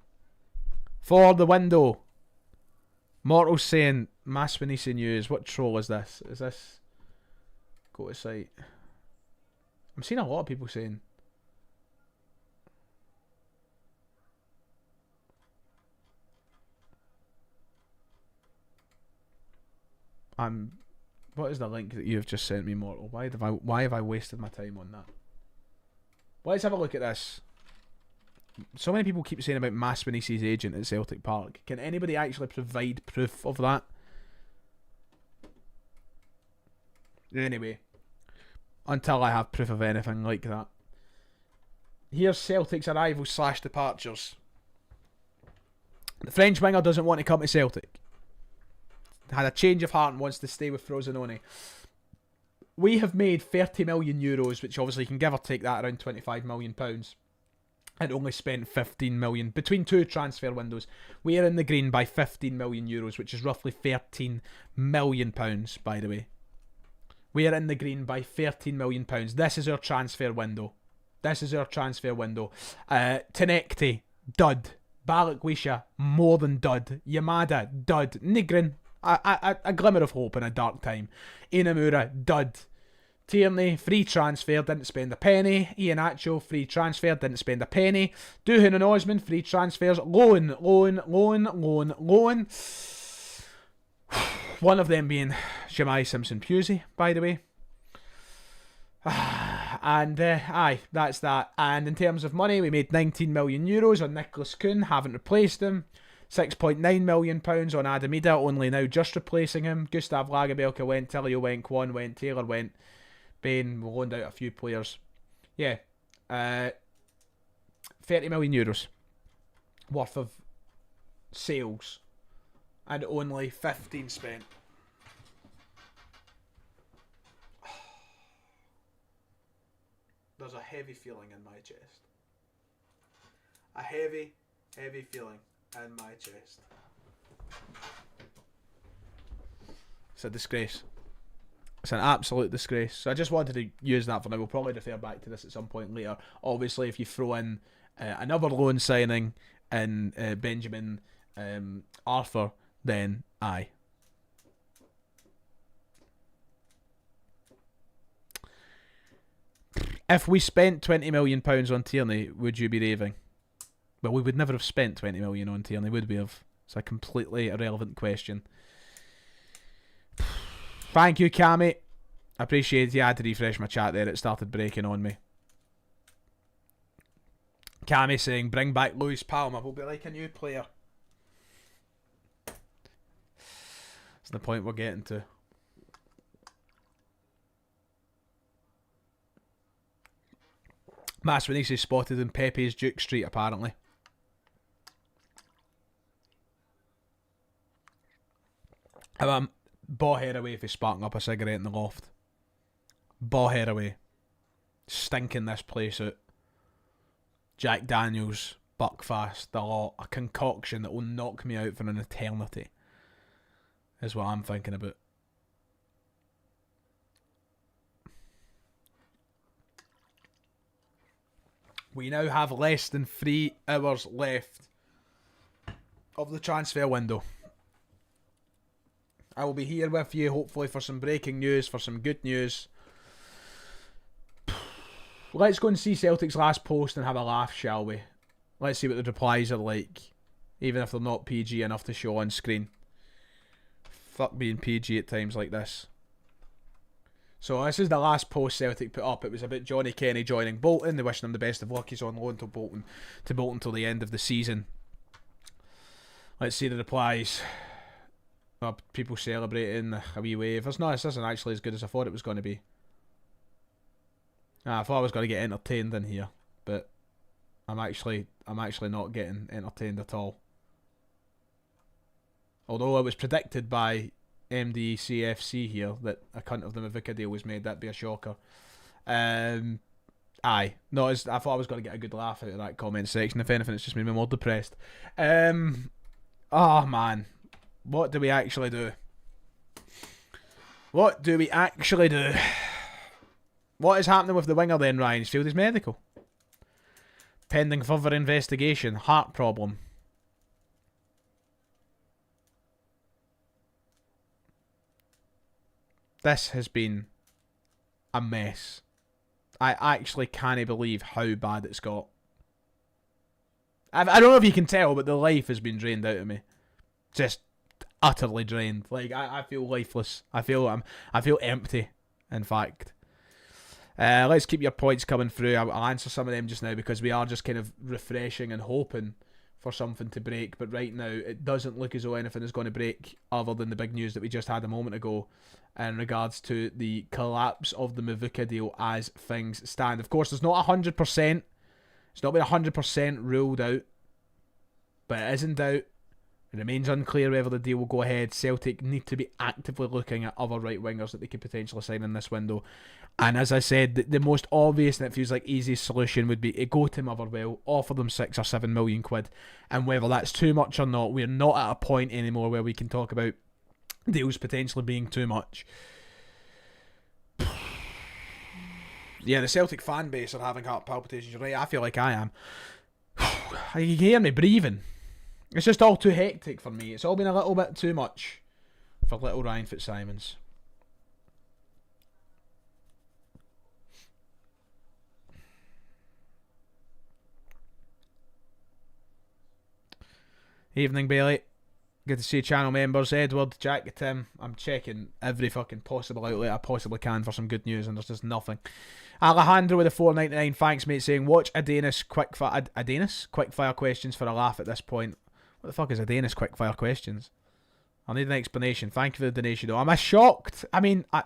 for the window. Mortal's saying Maspanisi News. What troll is this? Is this go to site? I'm seeing a lot of people saying what is the link that you've just sent me, Mortal? Why have I wasted my time on that? Let's have a look at this. So many people keep saying about Maspanisi's agent at Celtic Park. Can anybody actually provide proof of that? Anyway, until I have proof of anything like that. Here's Celtic's arrivals / departures. The French winger doesn't want to come to Celtic. Had a change of heart and wants to stay with Frosinone. We have made 30 million euros, which obviously can give or take that around 25 million pounds, and only spent 15 million between two transfer windows. We are in the green by 15 million euros, which is roughly 13 million pounds, by the way. We are in the green by 13 million pounds. This is our transfer window. Tenekti, dud. Balikwisha, more than dud. Yamada, dud. Nigrin, a glimmer of hope in a dark time. Inamura, dud. Tierney, free transfer, didn't spend a penny. Iheanacho, free transfer, didn't spend a penny. Duhan and Osman, free transfers. Loan. One of them being Shemai Simpson-Pusey, by the way. And, aye, that's that. And in terms of money, we made 19 million euros on Nicholas Kuhn, haven't replaced him. £6.9 million on Adamida, only now just replacing him. Gustav Lagerbielke went, Tilio went, Kwon went, Taylor went. Bain loaned out a few players. Yeah. 30 million euros worth of sales. And only 15 spent. There's a heavy feeling in my chest. A heavy feeling in my chest. It's a disgrace. It's an absolute disgrace. So I just wanted to use that for now. We'll probably refer back to this at some point later. Obviously, if you throw in another loan signing in Benjamin Arthur, then aye. If we spent £20 million on Tierney, would you be raving? Well, we would never have spent 20 million on Tierney, would we have? It's a completely irrelevant question. Thank you, Cammy. I appreciate you. I had to refresh my chat there. It started breaking on me. Cammy saying, bring back Lewis Palmer. We'll be like a new player. That's the point we're getting to. Maswinisi spotted in Pepe's Duke Street, apparently. Baw hair away if he's sparking up a cigarette in the loft. Baw hair away. Stinking this place out. Jack Daniels, Buckfast, the lot. A concoction that will knock me out for an eternity. Is what I'm thinking about. We now have less than 3 hours left of the transfer window. I will be here with you hopefully for some breaking news, for some good news. Let's go and see Celtic's last post and have a laugh, shall we? Let's see what the replies are like, even if they're not PG enough to show on screen. Fuck being PG at times like this. So this is the last post Celtic put up. It was about Johnny Kenny joining Bolton. They wishing him the best of luck. He's on loan to Bolton till the end of the season. Let's see the replies. People celebrating a wee wave. This isn't actually as good as I thought it was going to be. I thought I was going to get entertained in here, but I'm actually not getting entertained at all. Although it was predicted by MDCFC here that a cunt of the Mvuka deal was made, that'd be a shocker. I thought I was going to get a good laugh out of that comment section. If anything, it's just made me more depressed. Oh man, what do we actually do? What do we actually do? What is happening with the winger then, Ryan? He's failed his medical. Pending further investigation. Heart problem. This has been a mess. I actually can't believe how bad it's got. I don't know if you can tell, but the life has been drained out of me. Just utterly drained. Like I feel lifeless. I feel empty. In fact. Let's keep your points coming through. I'll answer some of them just now because we are just kind of refreshing and hoping for something to break. But right now, it doesn't look as though anything is going to break other than the big news that we just had a moment ago in regards to the collapse of the Mvuka deal as things stand. Of course, there's not 100%. It's not been 100% ruled out, but it is in doubt. It remains unclear whether the deal will go ahead. Celtic need to be actively looking at other right wingers that they could potentially sign in this window. And as I said, the most obvious and it feels like easiest solution would be to go to Motherwell, offer them 6 or 7 million quid, and whether that's too much or not, we're not at a point anymore where we can talk about deals potentially being too much. Yeah, the Celtic fan base are having heart palpitations. You're right, I feel like I am. You can hear me breathing. It's just all too hectic for me. It's all been a little bit too much for little Ryan Fitzsimons. Evening, Bailey. Good to see channel members. Edward, Jack, Tim. I'm checking every fucking possible outlet I possibly can for some good news, and there's just nothing. Alejandro with a $4.99. Thanks, mate. Saying, watch Adamus quickfire questions for a laugh at this point. What the fuck is Adamus quickfire questions? I need an explanation. Thank you for the donation, though. Am I shocked? I mean, I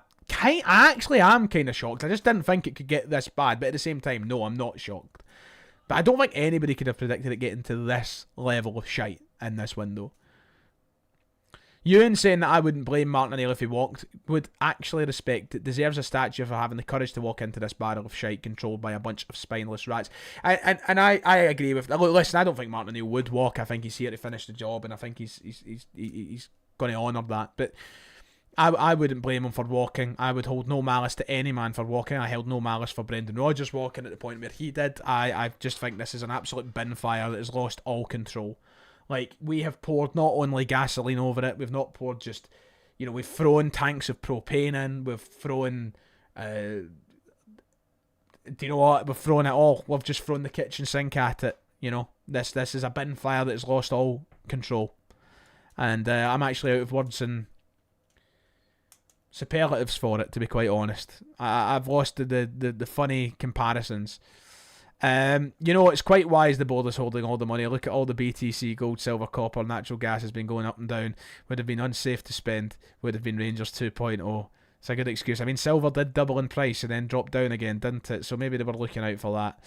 actually am kind of shocked. I just didn't think it could get this bad, but at the same time, no, I'm not shocked. But I don't think anybody could have predicted it getting to this level of shite in this window. Ewan saying that I wouldn't blame Martin O'Neill if he walked would actually respect it. Deserves a statue for having the courage to walk into this barrel of shite controlled by a bunch of spineless rats. And I agree with. Look, listen, I don't think Martin O'Neill would walk. I think he's here to finish the job, and I think he's going to honour that. But I wouldn't blame him for walking. I would hold no malice to any man for walking. I held no malice for Brendan Rodgers walking at the point where he did. I just think this is an absolute bin fire that has lost all control. Like, we have poured not only gasoline over it, we've not poured just, we've thrown tanks of propane in, we've thrown, do you know what, we've thrown it all. We've just thrown the kitchen sink at it, This is a bin fire that has lost all control. And I'm actually out of words and superlatives for it, to be quite honest. I've lost the funny comparisons. It's quite wise the board is holding all the money. Look at all the BTC, gold, silver, copper, natural gas has been going up and down. Would have been unsafe to spend. Would have been Rangers 2.0. It's a good excuse. I mean, silver did double in price and then drop down again, didn't it? So maybe they were looking out for that.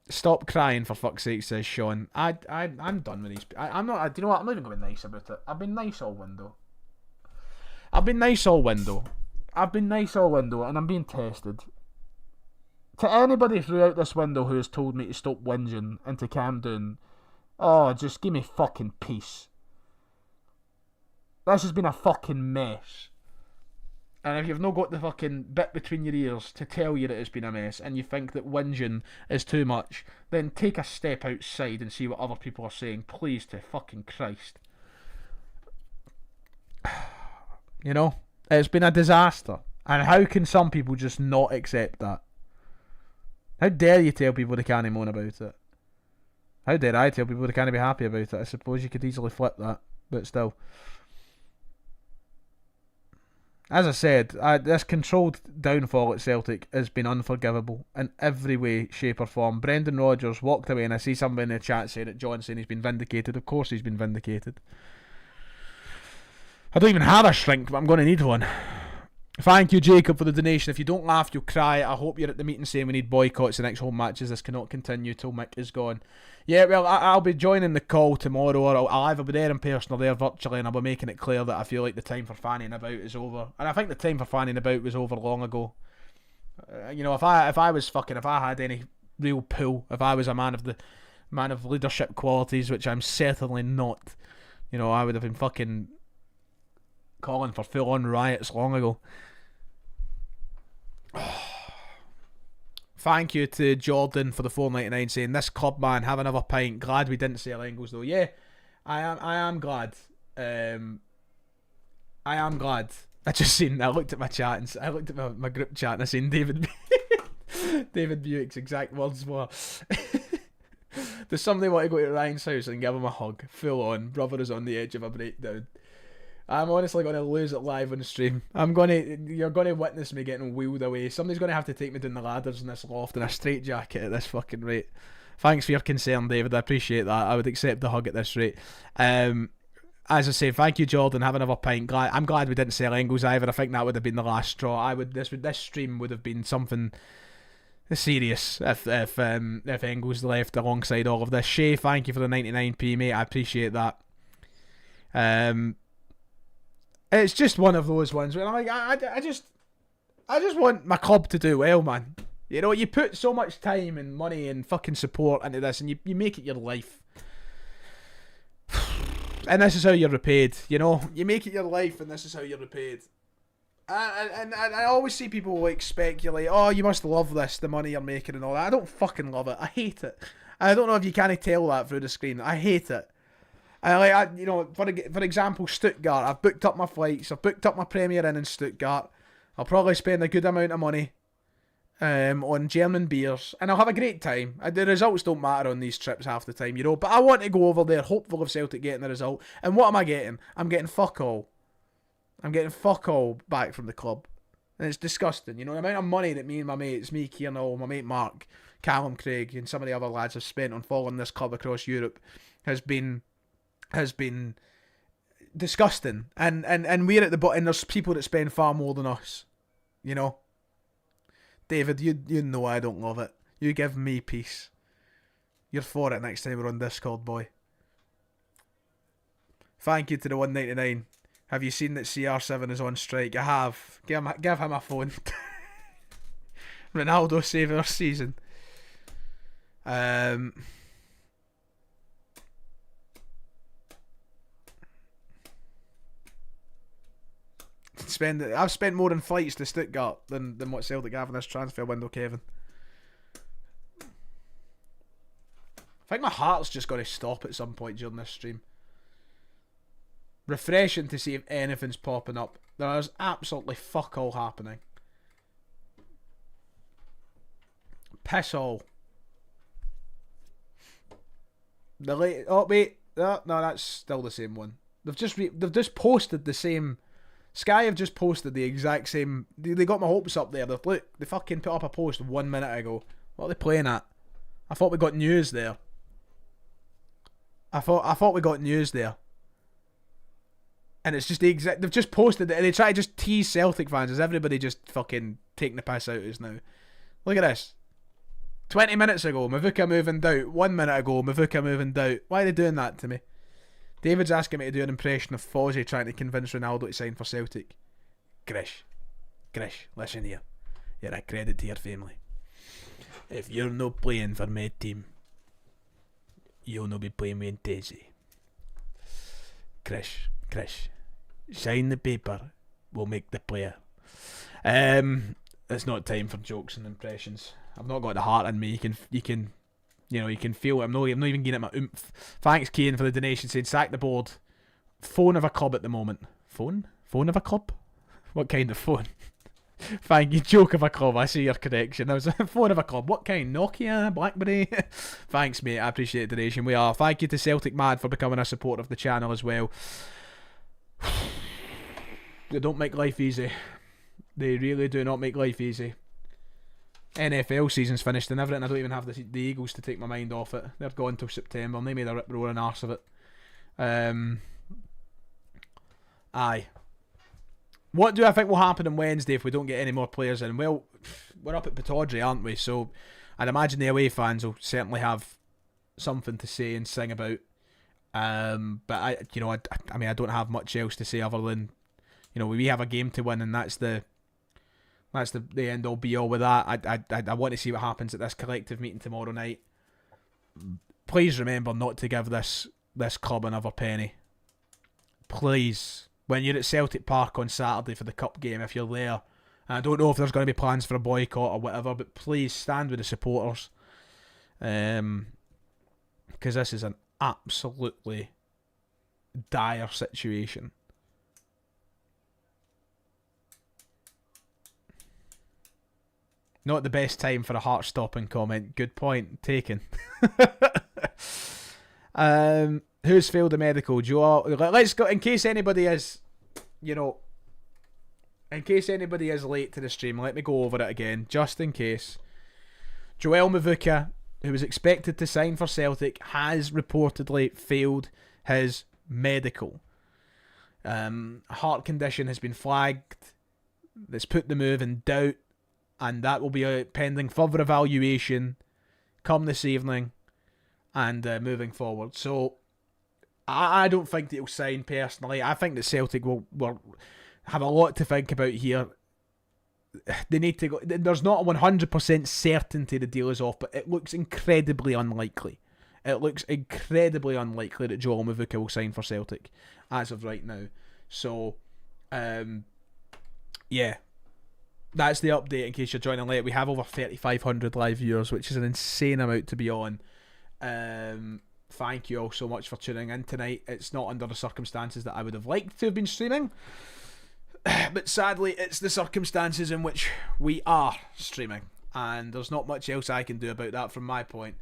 Stop crying, for fuck's sake, says Sean. I'm done with these. I'm not. Do you know what? I'm not even going to be nice about it. I've been nice all window. And I'm being tested. To anybody throughout this window who has told me to stop whinging and to calm down, just give me fucking peace. This has been a fucking mess. And if you've not got the fucking bit between your ears to tell you that it's been a mess and you think that whinging is too much, then take a step outside and see what other people are saying. Please, to fucking Christ. It's been a disaster. And how can some people just not accept that? How dare you tell people they can't moan about it? How dare I tell people they can't be happy about it? I suppose you could easily flip that, but still. As I said, this controlled downfall at Celtic has been unforgivable in every way, shape or form. Brendan Rodgers walked away, and I see somebody in the chat saying that John saying he's been vindicated. Of course he's been vindicated. I don't even have a shrink, but I'm going to need one. Thank you, Jacob, for the donation. If you don't laugh, you'll cry. I hope you're at the meeting saying we need boycotts the next home matches. This cannot continue till Mick is gone. Yeah, well, I'll be joining the call tomorrow, or I'll either be there in person or there virtually, and I'll be making it clear that I feel like the time for fanning about is over. And I think the time for fanning about was over long ago. If I had any real pull, if I was a man of leadership qualities, which I'm certainly not, I would have been fucking calling for full-on riots long ago. Thank you to Jordan for the $4.99 saying, this club man, have another pint. Glad we didn't sell Engels though. Yeah, I am glad. I am glad. I looked at my chat and I looked at my group chat and I seen David Buick's exact words were does somebody want to go to Ryan's house and give him a hug? Full on. Brother is on the edge of a breakdown. I'm honestly going to lose it live on the stream. You're going to witness me getting wheeled away. Somebody's going to have to take me down the ladders in this loft in a straitjacket at this fucking rate. Thanks for your concern, David. I appreciate that. I would accept the hug at this rate. As I say, thank you, Jordan. Have another pint. I'm glad we didn't sell Engels either. I think that would have been the last straw. This stream would have been something serious if Engels left alongside all of this. Shay, thank you for the 99p, mate. I appreciate that. It's just one of those ones where I'm like, I just want my club to do well, man. You put so much time and money and fucking support into this, and you make it your life. And this is how you're repaid, You make it your life, and this is how you're repaid. And I always see people like speculate, oh, you must love this, the money you're making and all that. I don't fucking love it. I hate it. I don't know if you can't tell that through the screen. I hate it. For example, Stuttgart. I've booked up my flights. I've booked up my Premier Inn in Stuttgart. I'll probably spend a good amount of money on German beers, and I'll have a great time. The results don't matter on these trips half the time, but I want to go over there hopeful of Celtic getting the result. And what am I getting? I'm getting fuck all. I'm getting fuck all back from the club. And it's disgusting. The amount of money that me and my mates, me, Kieran, my mate Mark, Callum Craig, and some of the other lads have spent on following this club across Europe has been disgusting, and we're at the bottom, and there's people that spend far more than us, David, you know I don't love it. You give me peace. You're for it next time we're on Discord, boy. Thank you to the 199. Have you seen that CR7 is on strike? I have. Give him a phone. Ronaldo save our season. I've spent more on flights to Stuttgart than what Celtic have in this transfer window, Kevin. I think my heart's just got to stop at some point during this stream. Refreshing to see if anything's popping up. There's absolutely fuck all happening. Piss all. The late. Oh wait, no, that's still the same one. They've just posted the same. Sky have just posted the exact same. They got my hopes up there. Look, they fucking put up a post 1 minute ago. What are they playing at? I thought we got news there. I thought we got news there. And it's just the exact. They've just posted it, and they try to just tease Celtic fans. Is everybody just fucking taking the piss out of us now? Look at this. 20 minutes ago, Mvuka moving doubt. 1 minute ago, Mvuka moving doubt. Why are they doing that to me? David's asking me to do an impression of Fozzie trying to convince Ronaldo to sign for Celtic. Grish, listen here. You're a credit to your family. If you're not playing for my team, you'll not be playing with Daisy. Grish, sign the paper. We'll make the player. It's not time for jokes and impressions. I've not got the heart in me. You can feel it. I'm not even getting at my oomph. Thanks, Kane, for the donation saying sack the board. Phone of a club at the moment. Phone of a club? What kind of phone? Thank you. Joke of a club. I see your correction. That was a phone of a club. What kind? Nokia? Blackberry? Thanks, mate. I appreciate the donation. We are. Thank you to Celtic Mad for becoming a supporter of the channel as well. They don't make life easy. They really do not make life easy. NFL season's finished and everything. I don't even have the Eagles to take my mind off it. They're gone till September and they made a rip-roaring arse of it. Aye. What do I think will happen on Wednesday if we don't get any more players in? Well, we're up at Pittodrie, aren't we? So I'd imagine the away fans will certainly have something to say and sing about. But I don't have much else to say other than, we have a game to win, and that's the end all be all with that. I want to see what happens at this collective meeting tomorrow night. Please remember not to give this club another penny. Please. When you're at Celtic Park on Saturday for the cup game, if you're there, and I don't know if there's going to be plans for a boycott or whatever, but please stand with the supporters. Because this is an absolutely dire situation. Not the best time for a heart-stopping comment. Good point taken. Who's failed the medical? Joe, let's go. In case anybody is, in case anybody is late to the stream, let me go over it again, just in case. Joel Mvuka, who was expected to sign for Celtic, has reportedly failed his medical. A heart condition has been flagged. That's put the move in doubt, and that will be pending further evaluation come this evening and moving forward. So I don't think that he'll sign personally. I think that Celtic will have a lot to think about here. They need to go. There's not a 100% certainty the deal is off, but it looks incredibly unlikely. It looks incredibly unlikely that Joel Mvuka will sign for Celtic as of right now. So, yeah. That's the update in case you're joining late. We have over 3,500 live viewers, which is an insane amount to be on. Thank you all so much for tuning in tonight. It's not under the circumstances that I would have liked to have been streaming, but sadly it's the circumstances in which we are streaming, and there's not much else I can do about that from my point.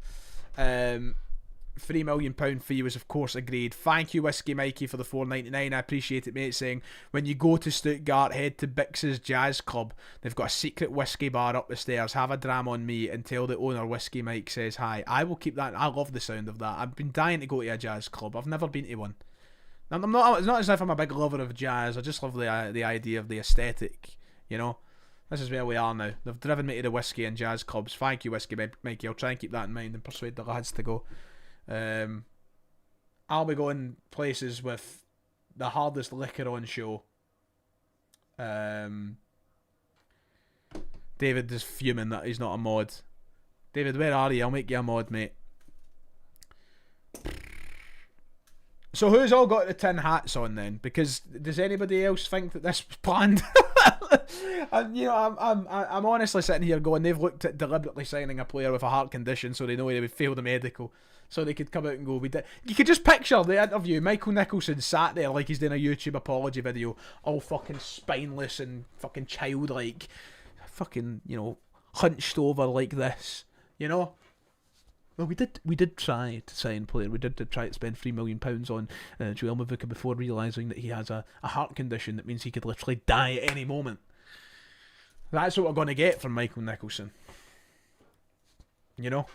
£3 million fee was of course agreed. Thank you Whiskey Mikey for the $4.99. I appreciate it, mate. Saying when you go to Stuttgart, head to Bix's Jazz Club. They've got a secret whiskey bar up the stairs. Have a dram on me and tell the owner Whiskey Mike says hi. I will keep that. I love the sound of that. I've been dying to go to a jazz club. I've never been to one. I'm not. It's not as if I'm a big lover of jazz. I just love the idea of the aesthetic. This is where we are now. They've driven me to the whiskey and jazz clubs. Thank you Whiskey Mikey. I'll try and keep that in mind and persuade the lads to go. I'll be going places with the hardest liquor on show. David is fuming that he's not a mod. David, where are you? I'll make you a mod, mate. So who's all got the tin hats on then? Because does anybody else think that this was planned? And, I'm honestly sitting here going, they've looked at deliberately signing a player with a heart condition so they know they would fail the medical, so they could come out and go, we did. You could just picture the interview. Michael Nicholson sat there like he's doing a YouTube apology video, all fucking spineless and fucking childlike, fucking, hunched over like this, Well, we did try to sign a player. We did try to spend £3 million on Joel Mvuka before realising that he has a heart condition that means he could literally die at any moment. That's what we're going to get from Michael Nicholson. You know?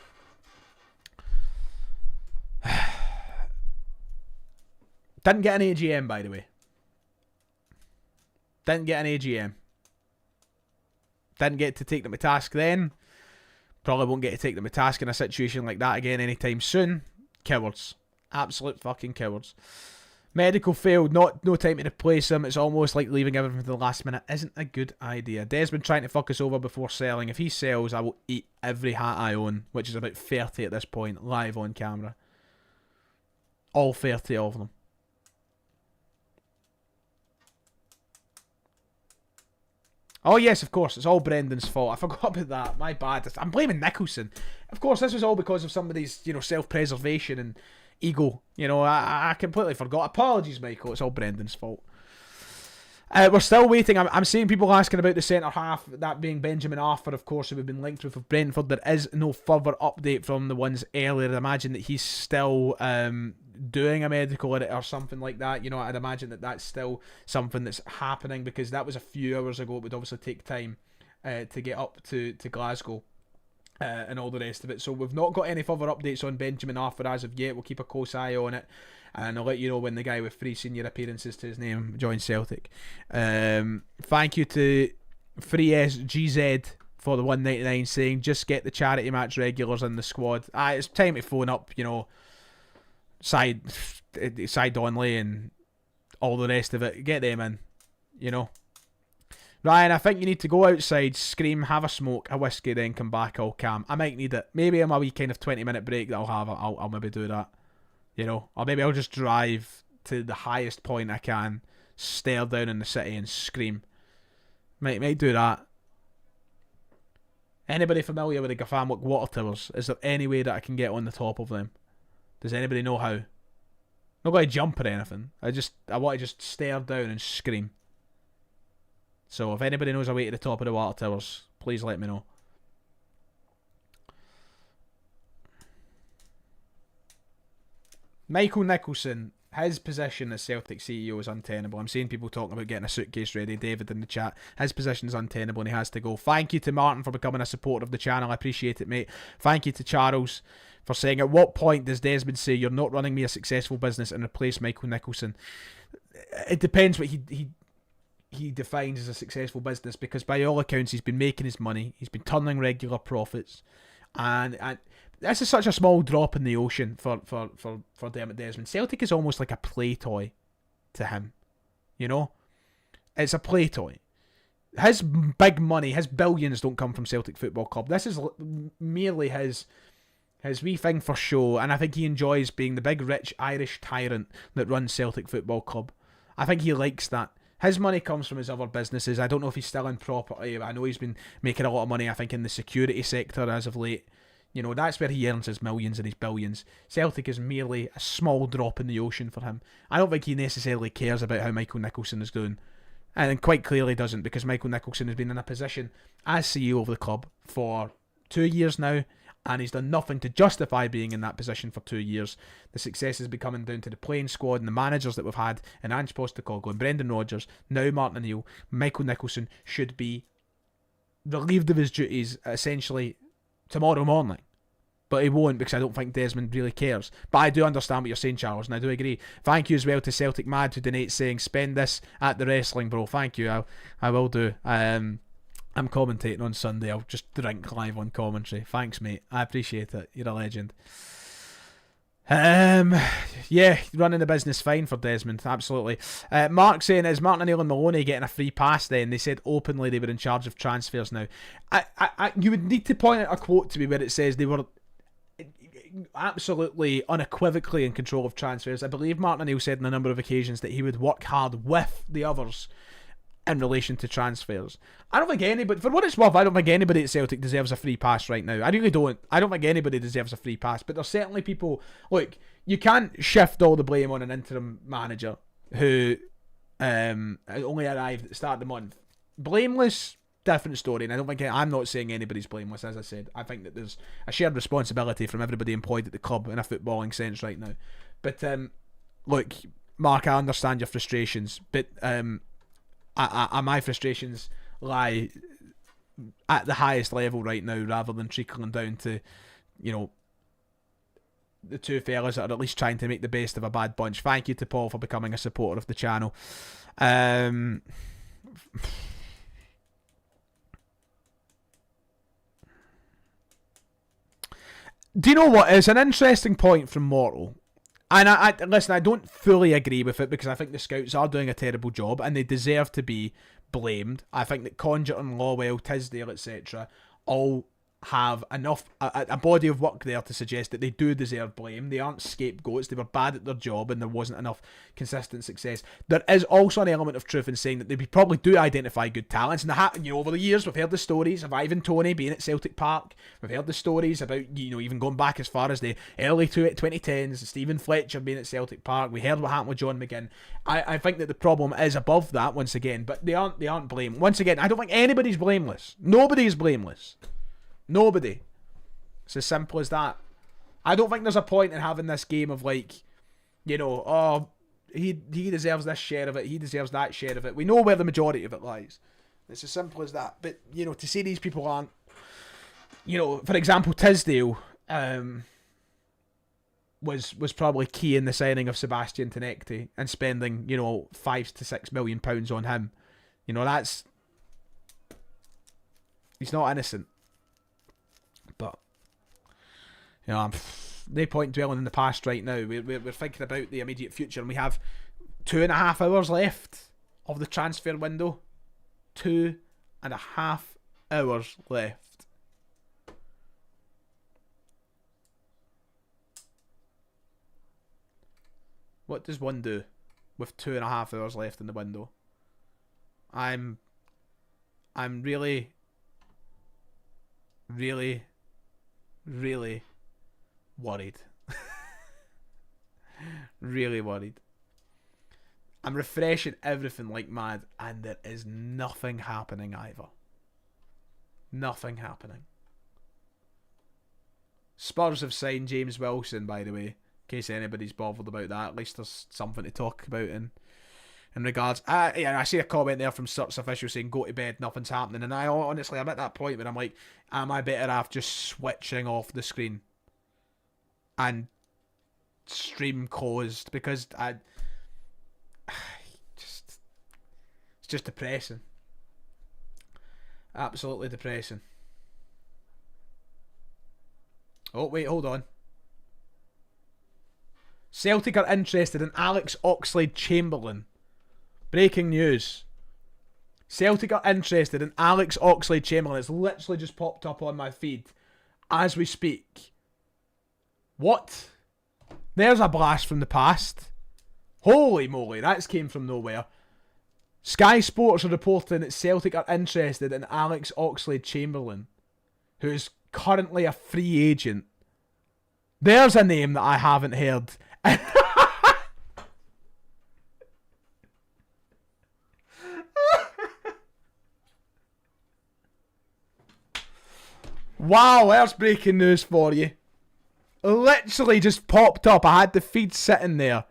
Didn't get an AGM, by the way. Didn't get an AGM. Didn't get to take them to task then. Probably won't get to take them to task in a situation like that again anytime soon. Cowards. Absolute fucking cowards. Medical failed. No time to replace him. It's almost like leaving everything to the last minute. Isn't a good idea. Desmond trying to fuck us over before selling. If he sells, I will eat every hat I own, which is about 30 at this point, live on camera. All 30 of them. Oh yes, of course, it's all Brendan's fault. I forgot about that. My bad. I'm blaming Nicholson. Of course, this was all because of somebody's, self-preservation and ego. I completely forgot. Apologies, Michael. It's all Brendan's fault. We're still waiting. I'm seeing people asking about the centre half, that being Benjamin Arthur, of course, who we've been linked with Brentford. There is no further update from the ones earlier. I imagine that he's still doing a medical or something like that. I'd imagine that that's still something that's happening because that was a few hours ago. It would obviously take time to get up to Glasgow and all the rest of it. So we've not got any further updates on Benjamin Arthur as of yet. We'll keep a close eye on it. And I'll let you know when the guy with 3 senior appearances to his name joins Celtic. Thank you to 3SGZ for the 199 saying, just get the charity match regulars in the squad. It's time to phone up, Side Onley and all the rest of it. Get them in, Ryan, I think you need to go outside, scream, have a smoke, a whiskey, then come back all calm. I might need it. Maybe in my wee kind of 20-minute break that I'll have, I'll maybe do that. Or maybe I'll just drive to the highest point I can, stare down in the city and scream. Might do that. Anybody familiar with the Gafanwick water towers? Is there any way that I can get on the top of them? Does anybody know how? I'm not going to jump or anything. I want to just stare down and scream. So if anybody knows a way to the top of the water towers, please let me know. Michael Nicholson, his position as Celtic CEO is untenable. I'm seeing people talking about getting a suitcase ready. David in the chat. His position is untenable and he has to go. Thank you to Martin for becoming a supporter of the channel. I appreciate it, mate. Thank you to Charles for saying, at what point does Desmond say you're not running me a successful business and replace Michael Nicholson? It depends what he defines as a successful business, because by all accounts he's been making his money. He's been turning regular profits. And this is such a small drop in the ocean for Dermot Desmond. Celtic is almost like a play toy to him. It's a play toy. His big money, his billions don't come from Celtic Football Club. This is merely his wee thing for show, and I think he enjoys being the big rich Irish tyrant that runs Celtic Football Club. I think he likes that. His money comes from his other businesses. I don't know if he's still in property, but I know he's been making a lot of money, I think, in the security sector as of late. That's where he earns his millions and his billions. Celtic is merely a small drop in the ocean for him. I don't think he necessarily cares about how Michael Nicholson is doing. And quite clearly doesn't, because Michael Nicholson has been in a position as CEO of the club for 2 years now, and he's done nothing to justify being in that position for 2 years. The success has been coming down to the playing squad and the managers that we've had in Ange Postecoglou and Brendan Rodgers, now Martin O'Neill. Michael Nicholson should be relieved of his duties essentially tomorrow morning. But he won't, because I don't think Desmond really cares. But I do understand what you're saying, Charles, and I do agree. Thank you as well to Celtic Mad, who donates saying, spend this at the wrestling, bro. Thank you, I will do. I'm commentating on Sunday. I'll just drink live on commentary. Thanks, mate. I appreciate it. You're a legend. Yeah, running the business fine for Desmond, absolutely. Mark saying, is Martin O'Neill and Maloney getting a free pass then? They said openly they were in charge of transfers now. You would need to point out a quote to me where it says they were absolutely unequivocally in control of transfers. I believe Martin O'Neill said on a number of occasions that he would work hard with the others in relation to transfers. I don't think anybody, for what it's worth, I don't think anybody at Celtic deserves a free pass right now. I really don't. I don't think anybody deserves a free pass, but there's certainly people, look, you can't shift all the blame on an interim manager who only arrived at the start of the month. Blameless, different story, and I don't think I'm not saying anybody's blameless. As I said, I think that there's a shared responsibility from everybody employed at the club in a footballing sense right now. But look, Mark, I understand your frustrations, but my frustrations lie at the highest level right now, rather than trickling down to, you know, the two fellas that are at least trying to make the best of a bad bunch. Thank you to Paul for becoming a supporter of the channel. Do you know what? It's an interesting point from Mortal. And I listen, I don't fully agree with it, because I think the Scouts are doing a terrible job and they deserve to be blamed. I think that Congerton, Lawwell, Tisdale, etc. all have enough a body of work there to suggest that they do deserve blame. They aren't scapegoats. They were bad at their job and there wasn't enough consistent success. There is also an element of truth in saying that they probably do identify good talents, and over the years we've heard the stories of Ivan Toney being at Celtic Park. We've heard the stories about, even going back as far as the early 2010s, Stephen Fletcher being at Celtic Park. We heard what happened with John McGinn. I think that the problem is above that once again, but they aren't blamed. Once again, I don't think anybody's blameless. Nobody is blameless. Nobody. It's as simple as that. I don't think there's a point in having this game of he deserves this share of it, he deserves that share of it. We know where the majority of it lies. It's as simple as that. But, to say these people aren't, for example, Tisdale was probably key in the signing of Sebastian Tenecti and spending, £5 to £6 million on him. That's... He's not innocent. But, no point dwelling in the past right now. We're thinking about the immediate future, and we have 2.5 hours left of the transfer window. 2.5 hours left. What does one do with 2.5 hours left in the window? I'm really, really, really worried. Really worried. I'm refreshing everything like mad, and there is nothing happening either. Nothing happening. Spurs have signed James Wilson, by the way, in case anybody's bothered about that. At least there's something to talk about in regards. I see a comment there from Surt's official saying, go to bed, nothing's happening. And I'm at that point where I'm like, am I better off just switching off the screen and stream closed? Because it's just depressing. Absolutely depressing. Oh, wait, hold on. Celtic are interested in Alex Oxlade-Chamberlain. Breaking news. Celtic are interested in Alex Oxlade-Chamberlain. It's literally just popped up on my feed as we speak. What? There's a blast from the past. Holy moly, that came from nowhere. Sky Sports are reporting that Celtic are interested in Alex Oxlade-Chamberlain, who is currently a free agent. There's a name that I haven't heard. Wow, there's breaking news for you. Literally just popped up. I had the feed sitting there.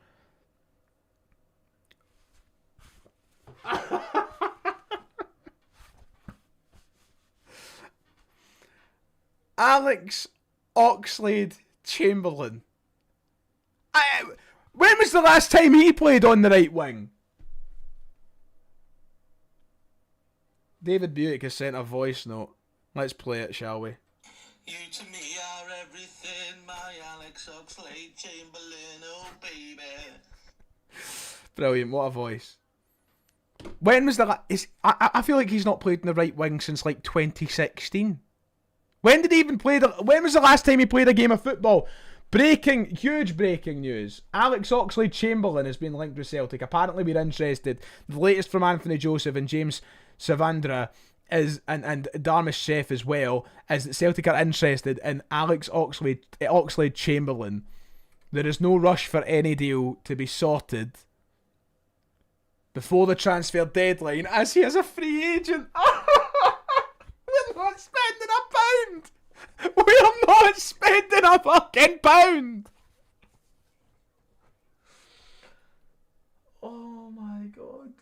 Alex Oxlade-Chamberlain. When was the last time he played on the right wing? David Buick has sent a voice note. Let's play it, shall we? You to me are everything, my Alex Oxlade-Chamberlain, oh baby. Brilliant, what a voice. When was the last... I feel like he's not played in the right wing since like 2016. When did he even play when was the last time he played a game of football? Huge breaking news. Alex Oxlade-Chamberlain has been linked with Celtic. Apparently we're interested. The latest from Anthony Joseph and James Savandra is, and Darmish Chef as well, is that Celtic are interested in Alex Oxlade-Chamberlain. There is no rush for any deal to be sorted before the transfer deadline, as he is a free agent. We're not spending a pound! We're not spending a fucking pound! Oh my god.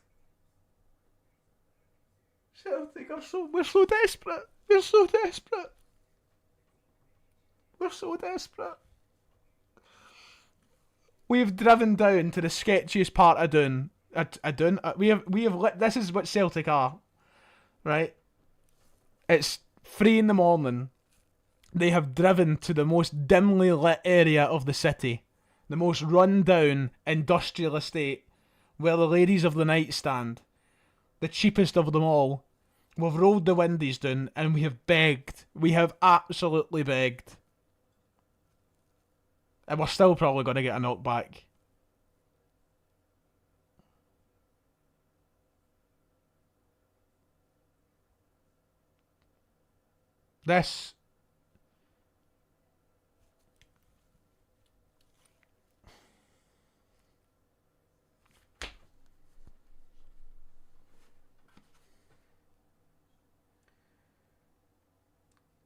Celtic are we're so desperate. We're so desperate. We're so desperate. We've driven down to the sketchiest part of Doon. We have. This is what Celtic are, right? It's 3 a.m. They have driven to the most dimly lit area of the city, the most run-down industrial estate, where the ladies of the night stand, the cheapest of them all. We've rolled the windies down and we have begged. We have absolutely begged. And we're still probably going to get a knockback. This...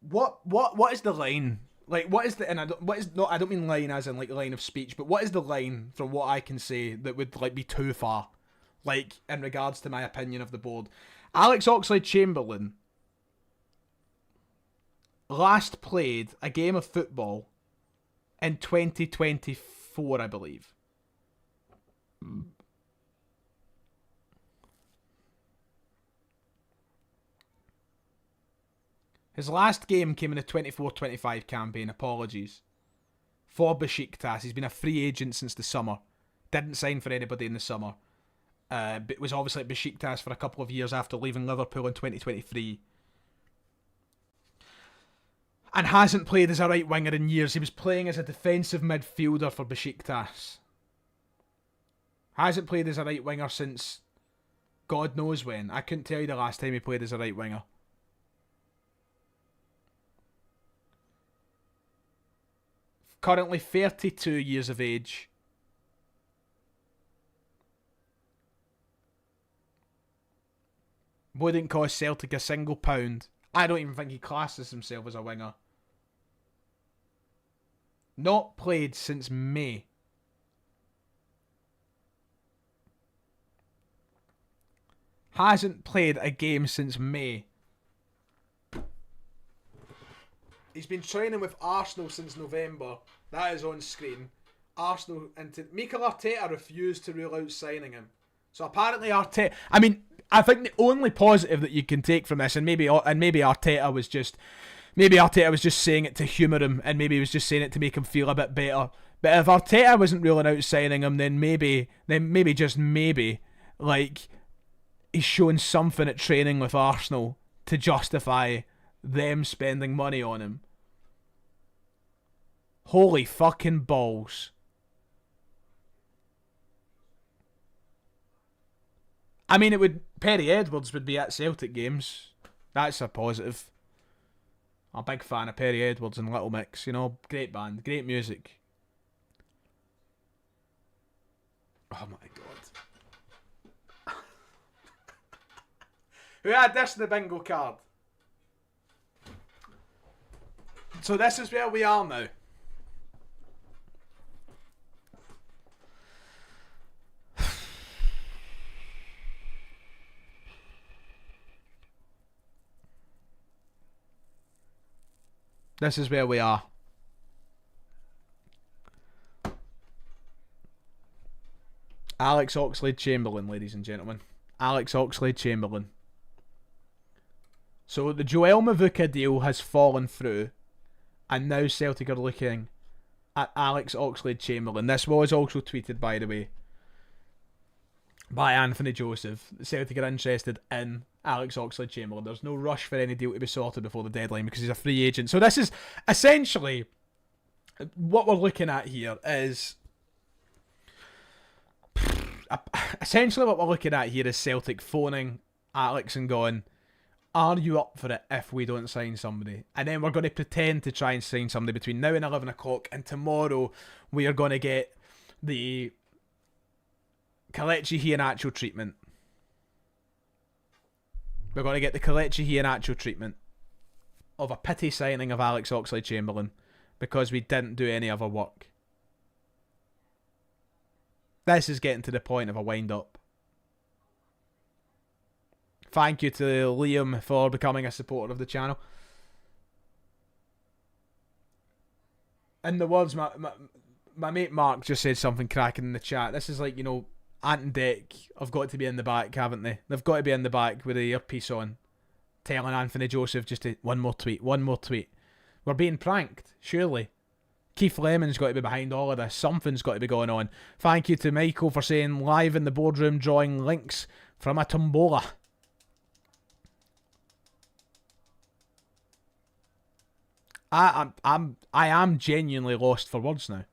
What is the line? Like, what is the, and I don't mean line as in like line of speech, but what is the line from what I can say that would like be too far, like in regards to my opinion of the board? Alex Oxlade-Chamberlain last played a game of football in 2024, I believe. His last game came in the 24-25 campaign, apologies, for Besiktas. He's been a free agent since the summer. Didn't sign for anybody in the summer. But was obviously at Besiktas for a couple of years after leaving Liverpool in 2023. And hasn't played as a right winger in years. He was playing as a defensive midfielder for Besiktas. Hasn't played as a right winger since God knows when. I couldn't tell you the last time he played as a right winger. Currently 32 years of age. Wouldn't cost Celtic a single pound. I don't even think he classes himself as a winger. Not played since May. Hasn't played a game since May. He's been training with Arsenal since November. That is on screen. Arsenal, and Mikel Arteta refused to rule out signing him. So apparently Arteta... I mean, I think the only positive that you can take from this, and maybe Arteta was just... Maybe Arteta was just saying it to humour him, and maybe he was just saying it to make him feel a bit better. But if Arteta wasn't ruling out signing him, then maybe, just maybe, like, he's shown something at training with Arsenal to justify them spending money on him. Holy fucking balls. I mean, Perry Edwards would be at Celtic games. That's a positive. I'm a big fan of Perry Edwards and Little Mix, you know, great band, great music. Oh my god. Who had this in the bingo card? So this is where we are now. This is where we are. Alex Oxlade-Chamberlain, ladies and gentlemen. Alex Oxlade-Chamberlain. So the Joel Mvuka deal has fallen through, and now Celtic are looking at Alex Oxlade-Chamberlain. This was also tweeted, by the way, by Anthony Joseph. Celtic are interested in Alex Oxlade-Chamberlain. There's no rush for any deal to be sorted before the deadline because he's a free agent. So this is essentially what we're looking at here is Celtic phoning Alex and going, are you up for it if we don't sign somebody? And then we're going to pretend to try and sign somebody between now and 11 o'clock, and tomorrow we are going to get the Kelechi Iheanacho treatment. We're going to get the Kelechi Iheanacho treatment. of a pity signing of Alex Oxlade-Chamberlain because we didn't do any other work. This is getting to the point of a wind-up. Thank you to Liam for becoming a supporter of the channel. In the words, my mate Mark just said something cracking in the chat. This is like, you know, Ant and Deck have got to be in the back, haven't they? They've got to be in the back with the earpiece on, telling Anthony Joseph just to, one more tweet. We're being pranked, surely. Keith Lemon's got to be behind all of this. Something's got to be going on. Thank you to Michael for saying live in the boardroom drawing links from a tombola. I am genuinely lost for words now.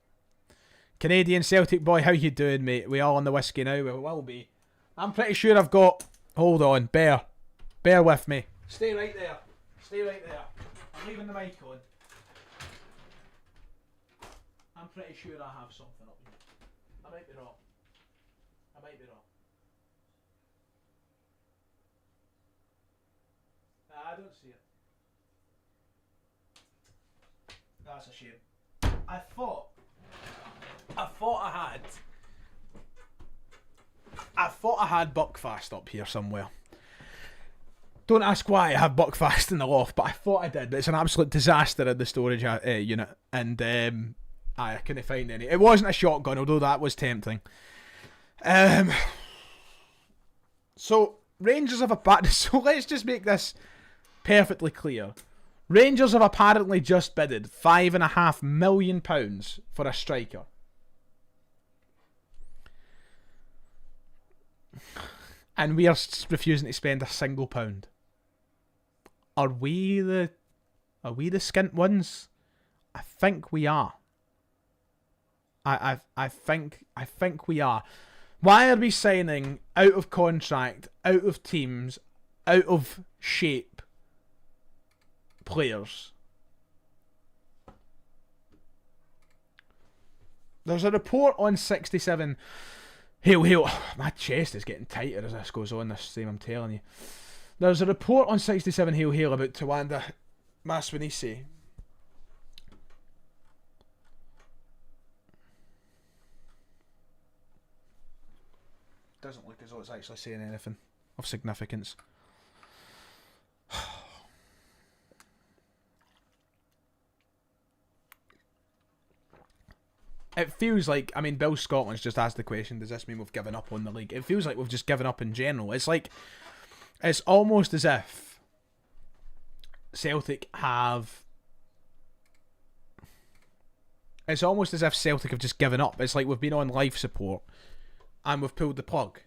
Canadian Celtic boy, how you doing, mate? We all on the whiskey now? We will be. I'm pretty sure I've got... Hold on, bear with me. Stay right there. I'm leaving the mic on. I'm pretty sure I have something up here. I might be wrong. I don't see it. That's a shame. I thought I had Buckfast up here somewhere. Don't ask why I have Buckfast in the loft, but I thought I did. But it's an absolute disaster in the storage unit, and I couldn't find any. It wasn't a shotgun, although that was tempting. So Rangers have so let's just make this perfectly clear. Rangers have apparently just bidded £5.5 million for a striker. And we are refusing to spend a single pound. Are we the skint ones? I think we are. I think we are. Why are we signing out of contract, out of teams, out of shape players? There's a report on 67. Hail. My chest is getting tighter as this goes on this stream, I'm telling you. There's a report on 67 Hail about Tawanda Maswanisi. Doesn't look as though it's actually saying anything of significance. It feels like, I mean, Bill Scotland's just asked the question, does this mean we've given up on the league? It feels like we've just given up in general. It's like, it's almost as if Celtic have... It's almost as if Celtic have just given up. It's like we've been on life support and we've pulled the plug.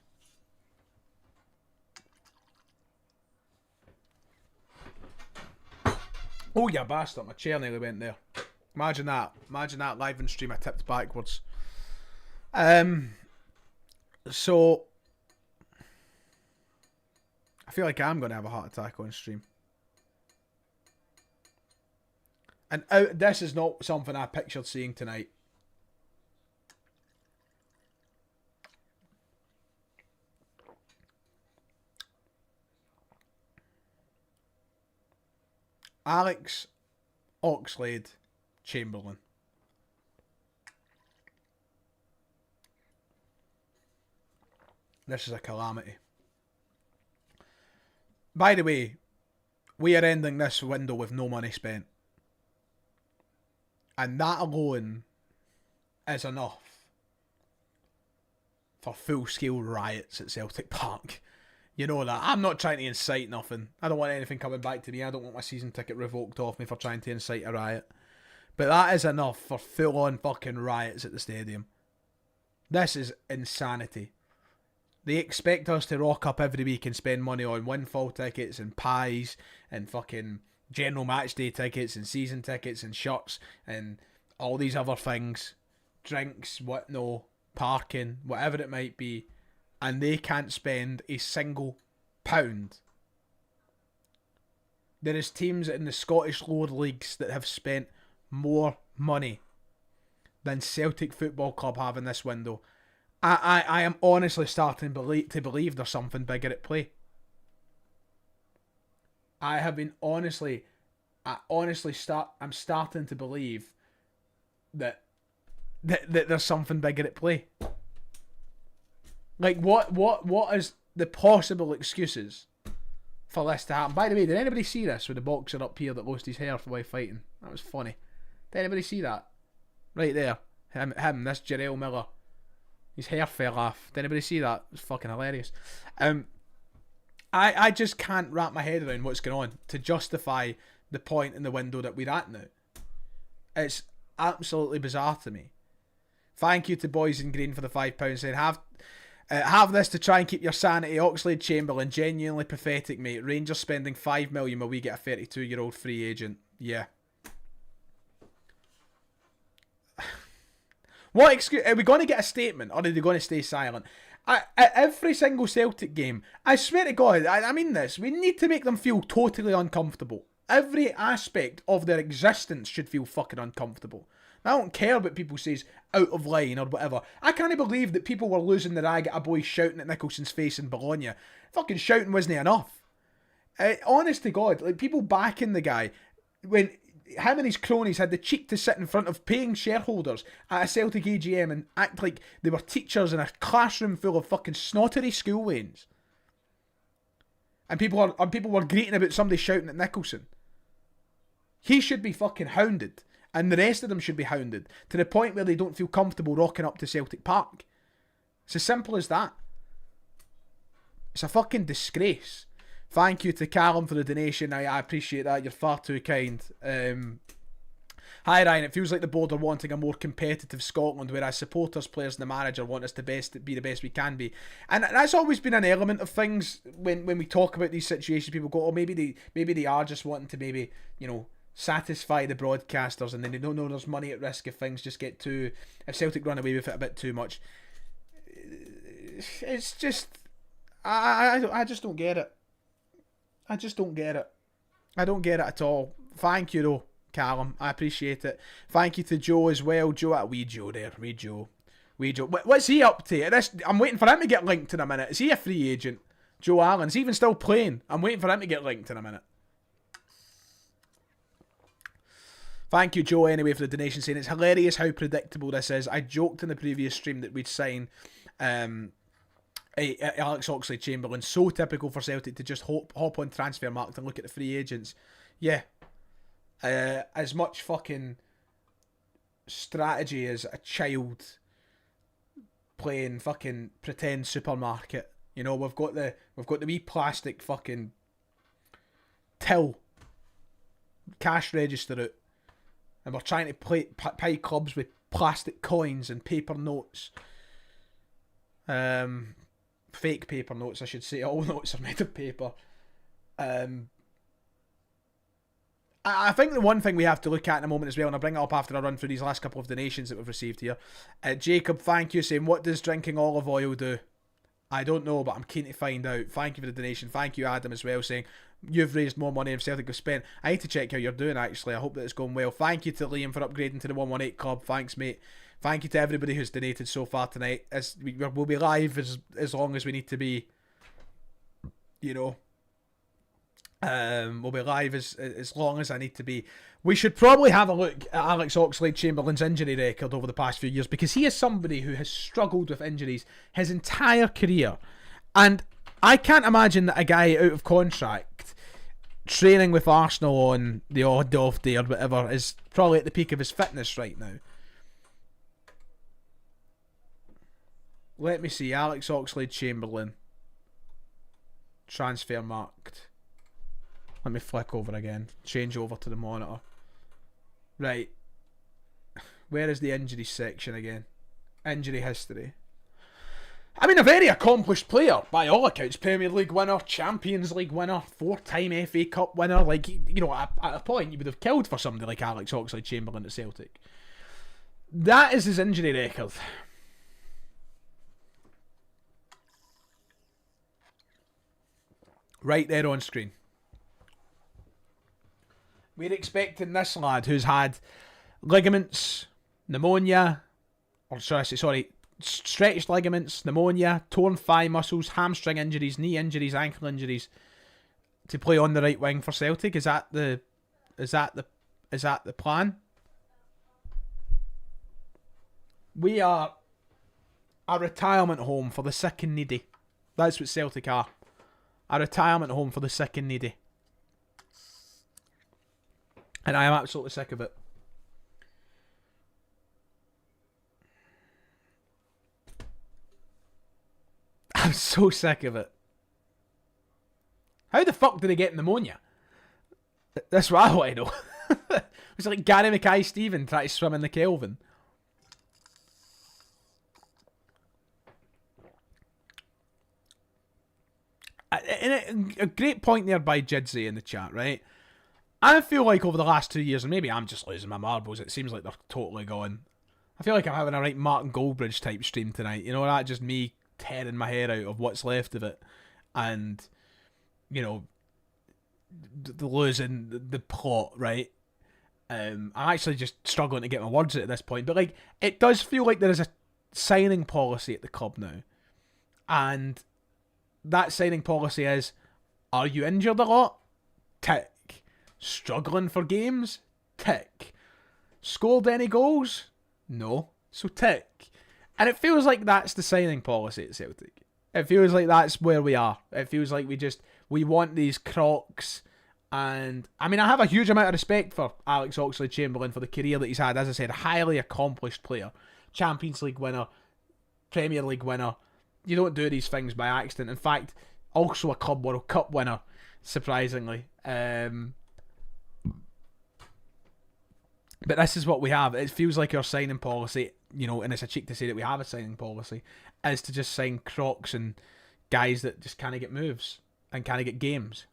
Oh, you bastard, my chair nearly went there. Imagine that live in stream I tipped backwards. So I feel like I'm going to have a heart attack on stream. And this is not something I pictured seeing tonight. Alex Oxlade-Chamberlain. This is a calamity. By the way, we are ending this window with no money spent. And that alone is enough for full-scale riots at Celtic Park. You know that. I'm not trying to incite nothing. I don't want anything coming back to me. I don't want my season ticket revoked off me for trying to incite a riot. But that is enough for full-on fucking riots at the stadium. This is insanity. They expect us to rock up every week and spend money on windfall tickets and pies and fucking general match day tickets and season tickets and shirts and all these other things. Drinks, parking, whatever it might be. And they can't spend a single pound. There is teams in the Scottish lower leagues that have spent more money than Celtic Football Club have in this window. I am honestly starting to believe there's something bigger at play. I have been honestly I'm starting to believe that there's something bigger at play. Like, what is the possible excuses for this to happen? By the way, did anybody see this with the boxer up here that lost his hair while fighting? That was funny. Did anybody see that? Right there. This Jarrell Miller. His hair fell off. Did anybody see that? It was fucking hilarious. I just can't wrap my head around what's going on to justify the point in the window that we're at now. It's absolutely bizarre to me. Thank you to Boys in Green for the £5 saying, have this to try and keep your sanity. Oxlade-Chamberlain, genuinely pathetic, mate. Rangers spending $5 million while we get a 32-year-old free agent. Yeah. What excuse? Are we going to get a statement, or are they going to stay silent? At every single Celtic game, I swear to God, I mean this, we need to make them feel totally uncomfortable. Every aspect of their existence should feel fucking uncomfortable. I don't care what people says out of line or whatever. I can't believe that people were losing their rag at a boy shouting at Nicholson's face in Bologna. Fucking shouting wasn't enough. Honest to God, like, people backing the guy when him and his cronies had the cheek to sit in front of paying shareholders at a Celtic AGM and act like they were teachers in a classroom full of fucking snottery school lanes. And people were greeting about somebody shouting at Nicholson. He should be fucking hounded. And the rest of them should be hounded to the point where they don't feel comfortable rocking up to Celtic Park. It's as simple as that. It's a fucking disgrace. Thank you to Callum for the donation. I appreciate that. You're far too kind. Hi Ryan, it feels like the board are wanting a more competitive Scotland, whereas supporters, players and the manager want us to be the best we can be. And that's always been an element of things when we talk about these situations. People go, oh, maybe they are just wanting to maybe, satisfy the broadcasters, and then they don't know there's money at risk if things just get too... If Celtic run away with it a bit too much. It's just... I just don't get it. I just don't get it. I don't get it at all. Thank you though, Callum. I appreciate it. Thank you to Joe as well. Wee Joe there. Wee Joe. What's he up to? I'm waiting for him to get linked in a minute. Is he a free agent? Joe Allen's even still playing. I'm waiting for him to get linked in a minute. Thank you, Joe, anyway, for the donation, saying it's hilarious how predictable this is. I joked in the previous stream that we'd sign Alex Oxlade-Chamberlain. So typical for Celtic to just hop on Transfermarkt and look at the free agents. Yeah. As much fucking strategy as a child playing fucking pretend supermarket. We've got the wee plastic fucking till cash register out. And we're trying to pay clubs with plastic coins and paper notes. Fake paper notes, I should say. All notes are made of paper. I think the one thing we have to look at in a moment as well, and I'll bring it up after I run through these last couple of donations that we've received here. Jacob, thank you, saying, what does drinking olive oil do? I don't know, but I'm keen to find out. Thank you for the donation. Thank you, Adam, as well, saying you've raised more money than Celtic have spent. I need to check how you're doing, actually. I hope that it's going well. Thank you to Liam for upgrading to the 118 Club. Thanks, mate. Thank you to everybody who's donated so far tonight. We'll be live as long as we need to be. We'll be live as long as I need to be. We should probably have a look at Alex Oxlade-Chamberlain's injury record over the past few years, because he is somebody who has struggled with injuries his entire career. And I can't imagine that a guy out of contract training with Arsenal on the odd off day or whatever is probably at the peak of his fitness right now. Let me see. Alex Oxlade-Chamberlain. Transfermarkt. Let me flick over again. Change over to the monitor. Right. Where is the injury section again? Injury history. I mean, a very accomplished player, by all accounts. Premier League winner, Champions League winner, 4-time FA Cup winner. Like, at a point, you would have killed for somebody like Alex Oxlade-Chamberlain at Celtic. That is his injury record. Right there on screen. We're expecting this lad who's had ligaments, pneumonia, stretched ligaments, pneumonia, torn thigh muscles, hamstring injuries, knee injuries, ankle injuries, to play on the right wing for Celtic. Is that the Is that the plan? We are a retirement home for the sick and needy. That's what Celtic are. A retirement home for the sick and needy. And I am absolutely sick of it. I'm so sick of it. How the fuck did they get pneumonia? That's what I want to know. It's like Gary Mackay-Steven trying to swim in the Kelvin. And a great point there by Jidzy in the chat, right? I feel like over the last 2 years, and maybe I'm just losing my marbles, it seems like they're totally gone. I feel like I'm having a right Martin Goldbridge type stream tonight. You know, that just me tearing my hair out of what's left of it. And, you know, losing the plot, right? I'm actually just struggling to get my words out at this point. But, like, it does feel like there is a signing policy at the club now. And that signing policy is, are you injured a lot? Tick. Struggling for games? Tick. Scored any goals? No. So tick. And it feels like that's the signing policy at Celtic. It feels like that's where we are. It feels like we want these crocs. And, I mean, I have a huge amount of respect for Alex Oxlade-Chamberlain for the career that he's had. As I said, a highly accomplished player. Champions League winner. Premier League winner. You don't do these things by accident. In fact, also a Club World Cup winner, surprisingly. But this is what we have. It feels like our signing policy, you know, and it's a cheek to say that we have a signing policy, is to just sign crocs and guys that just can't get moves and can't get games.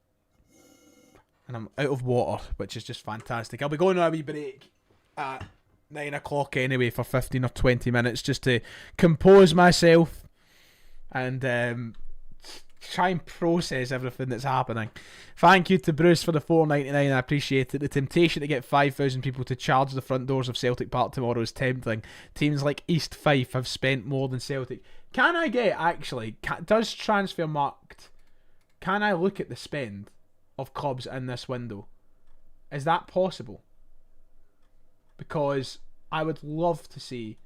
And I'm out of water, which is just fantastic. I'll be going on a wee break at 9 o'clock anyway for 15 or 20 minutes just to compose myself and try and process everything that's happening. Thank you to Bruce for the $4.99. I appreciate it. The temptation to get 5,000 people to charge the front doors of Celtic Park tomorrow is tempting. Teams like East Fife have spent more than Celtic. Can I get, actually, does Transfermarkt, can I look at the spend of clubs in this window? Is that possible? Because I would love to see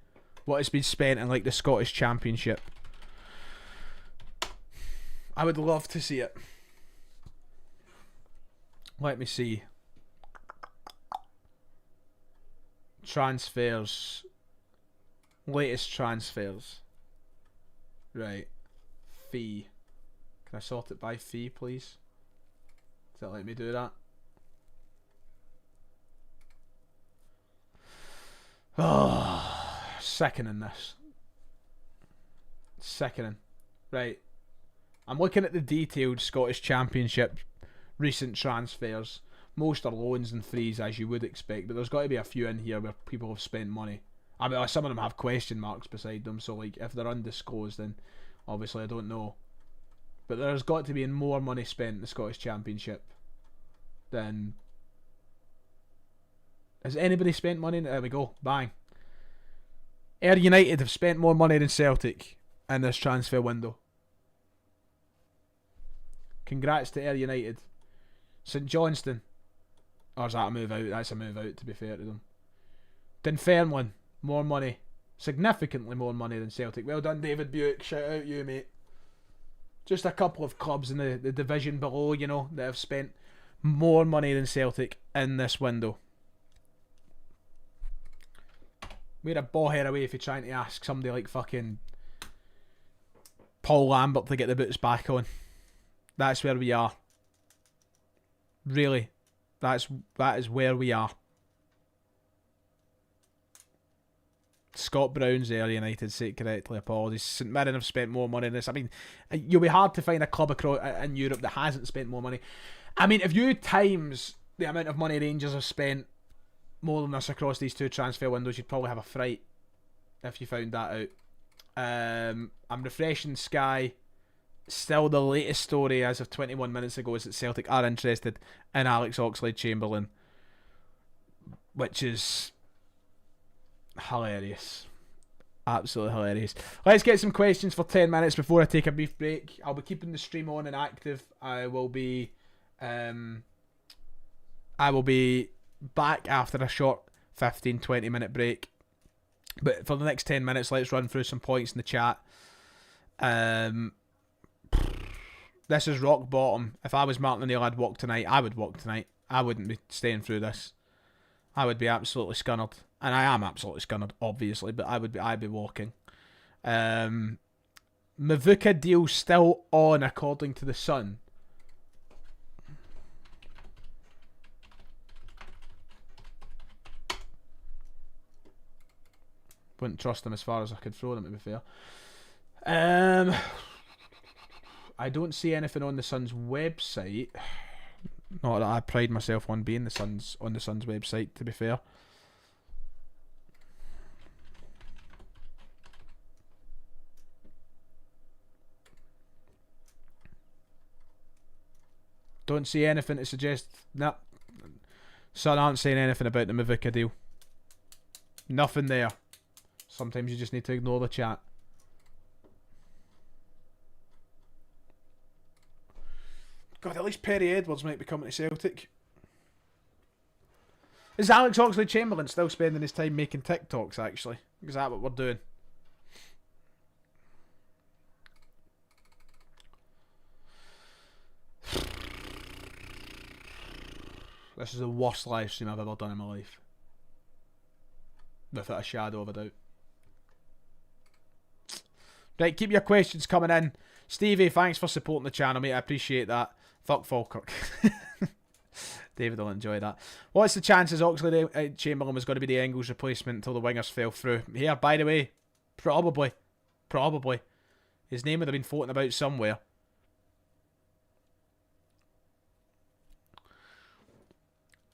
what has been spent in, like, the Scottish Championship. I would love to see it. Let me see. Transfers. Latest transfers. Right. Fee. Can I sort it by fee, please? Does that let me do that? Oh, sickening this. Sickening. Right. I'm looking at the detailed Scottish Championship recent transfers. Most are loans and frees, as you would expect, but there's got to be a few in here where people have spent money. I mean, some of them have question marks beside them, so like if they're undisclosed, then obviously I don't know. But there's got to be more money spent in the Scottish Championship than... Has anybody spent money? There we go. Bang. Ayr United have spent more money than Celtic in this transfer window. Congrats to Ayr United. St Johnstone. Or is that a move out? That's a move out, to be fair to them. Dunfermline. More money. Significantly more money than Celtic. Well done, David Buick. Shout out you, mate. Just a couple of clubs in the division below, you know, that have spent more money than Celtic in this window. We're a ballhead away if you're trying to ask somebody like fucking Paul Lambert to get the boots back on. That's where we are. Really. That is where we are. Scott Brown's Ayr United, say it correctly, apologies. St Mirren have spent more money than this. I mean, you'll be hard to find a club in Europe that hasn't spent more money. I mean, if you times the amount of money Rangers have spent more than this across these two transfer windows, you'd probably have a fright if you found that out. I'm refreshing Sky. Still, the latest story as of 21 minutes ago is that Celtic are interested in Alex Oxlade-Chamberlain, which is hilarious. Absolutely hilarious. Let's get some questions for 10 minutes before I take a brief break. I'll be keeping the stream on and active. I will be I will be back after a short 15-20 minute break. But for the next 10 minutes, let's run through some points in the chat. This is rock bottom. If I was Martin O'Neill, I'd walk tonight. I would walk tonight. I wouldn't be staying through this. I would be absolutely scunnered. And I am absolutely scunnered, obviously, but I'd be walking. Mvuka deal still on, according to the Sun. Wouldn't trust him as far as I could throw them, to be fair. I don't see anything on the Sun's website. Not that I pride myself on being on the Sun's website, to be fair. Don't see anything to suggest. Nah. Sun aren't saying anything about the Mvuka deal. Nothing there. Sometimes you just need to ignore the chat. God, at least Perry Edwards might be coming to Celtic. Is Alex Oxlade-Chamberlain still spending his time making TikToks, actually? Is that what we're doing? This is the worst live stream I've ever done in my life. Without a shadow of a doubt. Right, keep your questions coming in. Stevie, thanks for supporting the channel, mate. I appreciate that. Fuck Falkirk. David will enjoy that. What's the chances Oxlade-Chamberlain was going to be the Engels replacement until the wingers fell through? Here, by the way, probably. His name would have been floating about somewhere.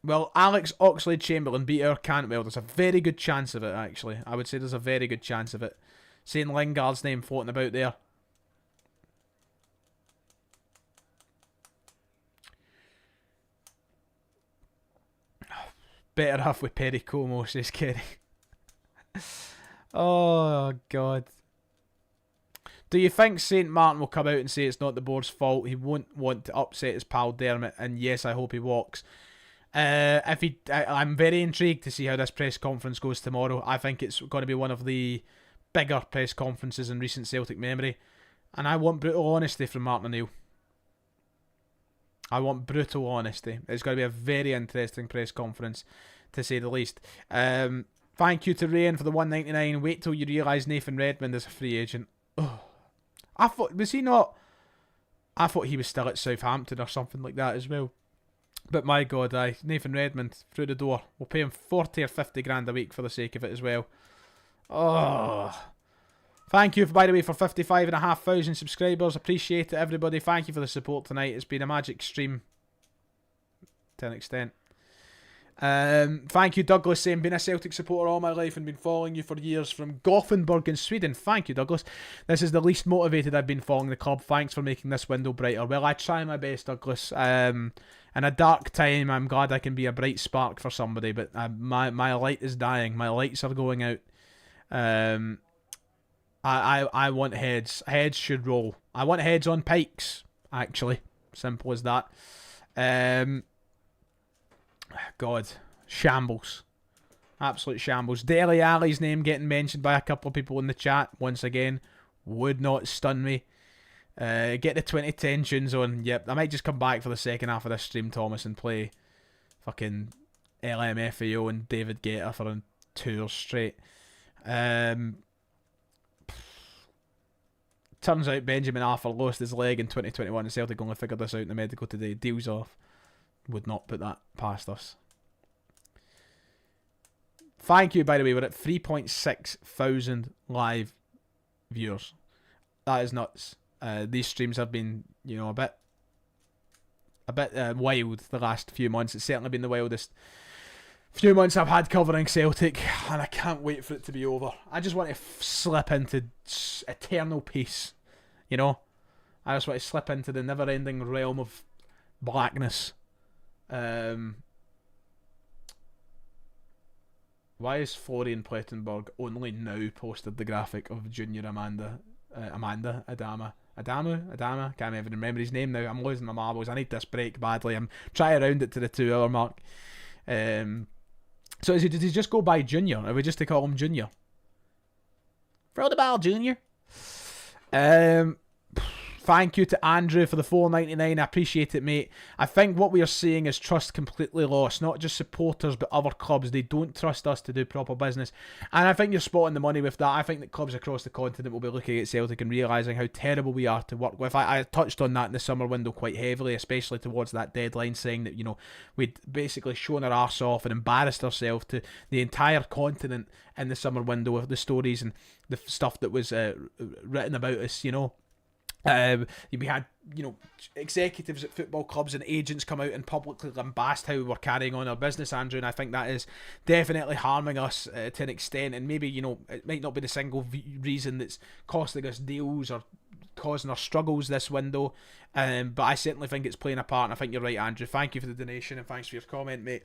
Well, Alex Oxlade-Chamberlain beat our Cantwell. There's a very good chance of it, actually. I would say there's a very good chance of it. Seeing Lingard's name floating about there. Better off with Perry Como, says Kerry. Oh, God. Do you think St. Martin will come out and say it's not the board's fault? He won't want to upset his pal Dermot, and yes, I hope he walks. I'm very intrigued to see how this press conference goes tomorrow. I think it's going to be one of the bigger press conferences in recent Celtic memory, and I want brutal honesty from Martin O'Neill. I want brutal honesty. It's going to be a very interesting press conference, to say the least. Thank you to Rayan for the $1.99. Wait till you realise Nathan Redmond is a free agent. Oh. I thought he was still at Southampton or something like that as well. But my God, Nathan Redmond through the door. We'll pay him 40 or 50 grand a week for the sake of it as well. Oh. Thank you, by the way, for 55,500 subscribers. Appreciate it, everybody. Thank you for the support tonight. It's been a magic stream to an extent. Thank you, Douglas, saying, been a Celtic supporter all my life and been following you for years from Gothenburg in Sweden. Thank you, Douglas. This is the least motivated I've been following the club. Thanks for making this window brighter. Well, I try my best, Douglas. In a dark time, I'm glad I can be a bright spark for somebody, but my light is dying. My lights are going out. I want heads. Heads should roll. I want heads on pikes, actually. Simple as that. God. Shambles. Absolute shambles. Dele Alli's name getting mentioned by a couple of people in the chat, once again, would not stun me. Get the 2010 tunes on. Yep, I might just come back for the second half of this stream, Thomas, and play fucking LMFAO and David Guetta for 2 hours straight. Turns out Benjamin Arthur lost his leg in 2021 and Celtic only figured this out in the medical today. Deals off. Would not put that past us. Thank you, by the way. We're at 3.6 thousand live viewers. That is nuts. These streams have been, a bit wild the last few months. It's certainly been the wildest few months I've had covering Celtic, and I can't wait for it to be over. I just want to slip into eternal peace, I just want to slip into the never-ending realm of blackness. Why is Florian Plettenberg only now posted the graphic of Junior Adamu Adamu. Can't even remember his name now. I'm losing my marbles. I need this break badly. I'm trying to round it to the 2 hour mark. So did he just go by Junior? Are we just to call him Junior? Throw the ball, Junior. Thank you to Andrew for the $4.99. I appreciate it, mate. I think what we are seeing is trust completely lost. Not just supporters, but other clubs. They don't trust us to do proper business. And I think you're spotting the money with that. I think that clubs across the continent will be looking at Celtic and realising how terrible we are to work with. I touched on that in the summer window quite heavily, especially towards that deadline, saying that, we'd basically shown our arse off and embarrassed ourselves to the entire continent in the summer window with the stories and the stuff that was written about us, we had, executives at football clubs and agents come out and publicly lambast how we were carrying on our business, Andrew, and I think that is definitely harming us to an extent, and maybe, it might not be the single reason that's costing us deals or causing our struggles this window, but I certainly think it's playing a part, and I think you're right, Andrew. Thank you for the donation and thanks for your comment, mate.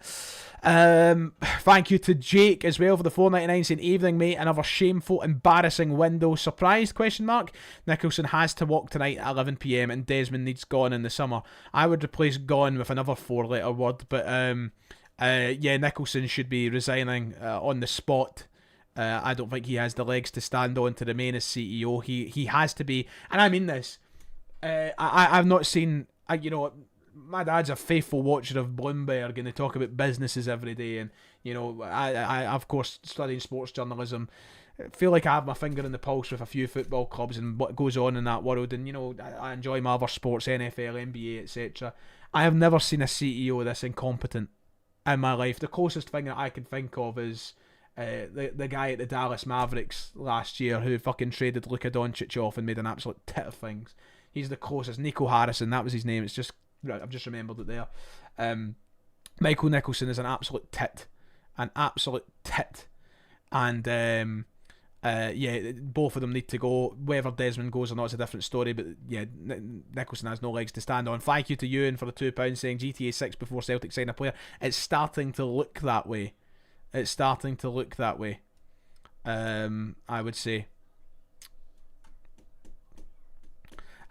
Thank you to Jake as well for the $4.99, saying evening, mate. Another shameful, embarrassing window. Surprised? Nicholson has to walk tonight at 11 p.m. and Desmond needs gone in the summer. I would replace gone with another 4-letter word, but Nicholson should be resigning on the spot. I don't think he has the legs to stand on to remain as CEO. He has to be, and I mean this. I've not seen. My dad's a faithful watcher of Bloomberg, and they talk about businesses every day. And I of course studying sports journalism, feel like I have my finger in the pulse with a few football clubs and what goes on in that world. And I enjoy my other sports, NFL, NBA, etc. I have never seen a CEO this incompetent in my life. The closest thing that I can think of is the guy at the Dallas Mavericks last year who fucking traded Luka Doncic off and made an absolute tit of things. He's the closest. Nico Harrison, that was his name. It's just, I've just remembered it there. Michael Nicholson is an absolute tit. And both of them need to go. Whether Desmond goes or not is a different story, but yeah, Nicholson has no legs to stand on. Thank you to Ewan for the £2 saying GTA 6 before Celtic sign a player. It's starting to look that way. I would say.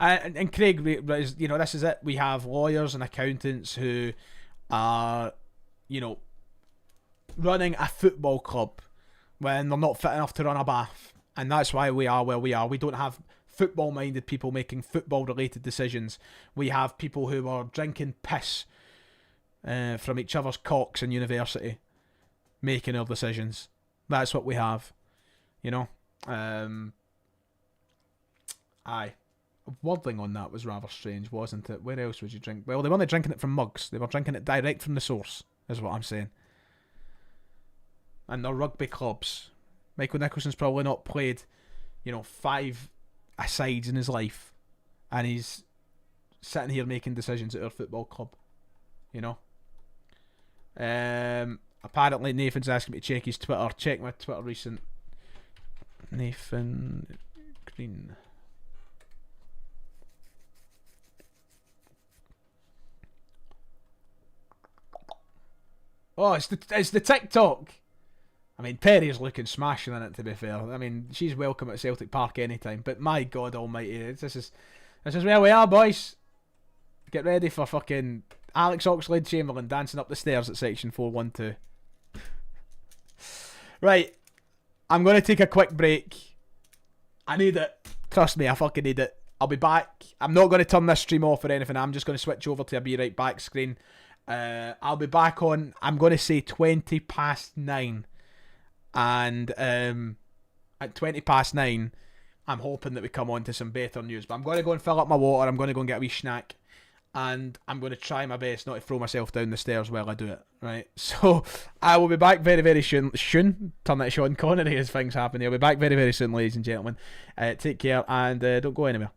And Craig, this is it. We have lawyers and accountants who are, running a football club when they're not fit enough to run a bath. And that's why we are where we are. We don't have football-minded people making football-related decisions. We have people who are drinking piss from each other's cocks in university, making our decisions. That's what we have. Aye. Wording on that was rather strange, wasn't it? Where else would you drink? Well, they weren't drinking it from mugs. They were drinking it direct from the source, is what I'm saying. And they're rugby clubs. Michael Nicholson's probably not played, 5 asides in his life. And he's sitting here making decisions at our football club. Apparently Nathan's asking me to check his Twitter. Check my Twitter recent. Nathan Green. Oh, it's the TikTok. I mean, Perry's looking smashing in it, to be fair. I mean, she's welcome at Celtic Park anytime. But my God almighty, this is where we are, boys. Get ready for fucking Alex Oxlade-Chamberlain dancing up the stairs at section 412. Right, I'm going to take a quick break. I need it. Trust me, I fucking need it. I'll be back. I'm not going to turn this stream off or anything. I'm just going to switch over to a be right back screen. I'll be back on, I'm going to say 20 past 9. And at 20 past 9, I'm hoping that we come on to some better news. But I'm going to go and fill up my water. I'm going to go and get a wee snack. And I'm going to try my best not to throw myself down the stairs while I do it. Right? So I will be back very, very soon. Turn that to Sean Connery as things happen. I'll be back very, very soon, ladies and gentlemen. Take care and don't go anywhere.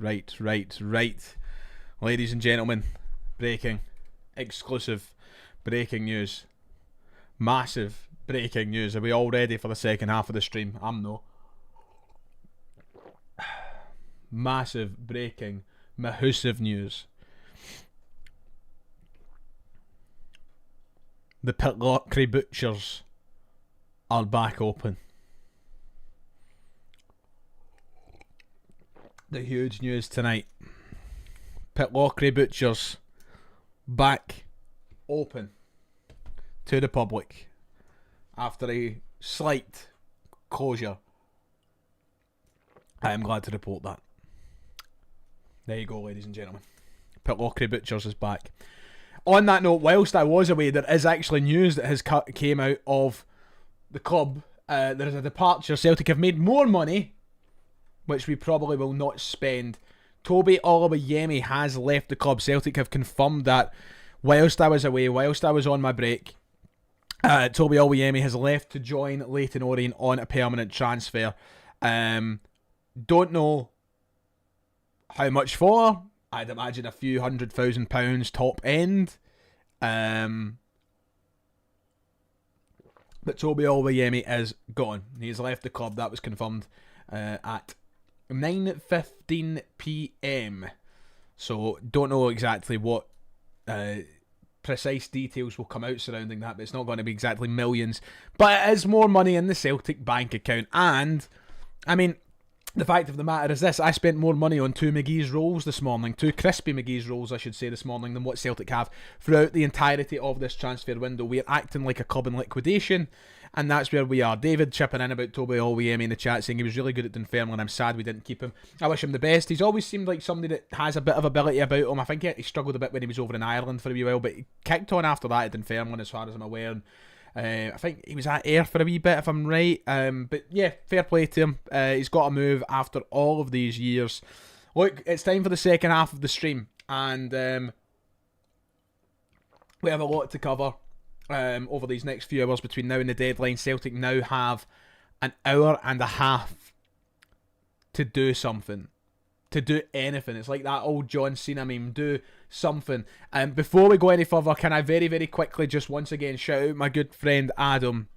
Ladies and gentlemen, breaking, exclusive, breaking news. Massive breaking news. Are we all ready for the second half of the stream? I'm no. Massive breaking, massive news. The Pitlochry Butchers are back open. The huge news tonight. Pitlochry Butchers back open to the public after a slight closure. I am glad to report that. There you go, ladies and gentlemen. Pitlochry Butchers is back. On that note, whilst I was away, there is actually news that has came out of the club. There is a departure. Celtic have made more money, which we probably will not spend. Toby Oluwayemi has left the club. Celtic have confirmed that whilst I was away, whilst I was on my break. Toby Oluwayemi has left to join Leyton Orient on a permanent transfer. Don't know how much for. I'd imagine a few £100,000 top end. But Toby Oluwayemi is gone. He's left the club. That was confirmed at 9:15 PM. So don't know exactly what precise details will come out surrounding that, but it's not going to be exactly millions. But it is more money in the Celtic bank account. And, I mean, the fact of the matter is this: I spent more money on two McGee's rolls this morning, two crispy McGee's rolls, I should say, this morning, than what Celtic have throughout the entirety of this transfer window. We're acting like a club in liquidation, and that's where we are. David chipping in about Toby Oluwayemi in the chat, saying he was really good at Dunfermline. I'm sad we didn't keep him. I wish him the best. He's always seemed like somebody that has a bit of ability about him. I think he struggled a bit when he was over in Ireland for a wee while, but he kicked on after that at Dunfermline, as far as I'm aware. And I think he was at Ayr for a wee bit, if I'm right. But yeah, fair play to him. He's got a move after all of these years. Look, it's time for the second half of the stream, and we have a lot to cover over these next few hours between now and the deadline. Celtic now have an hour and a half to do something. To do anything. It's like that old John Cena meme. Do something. Before we go any further, can I very, very quickly just once again shout out my good friend Adam,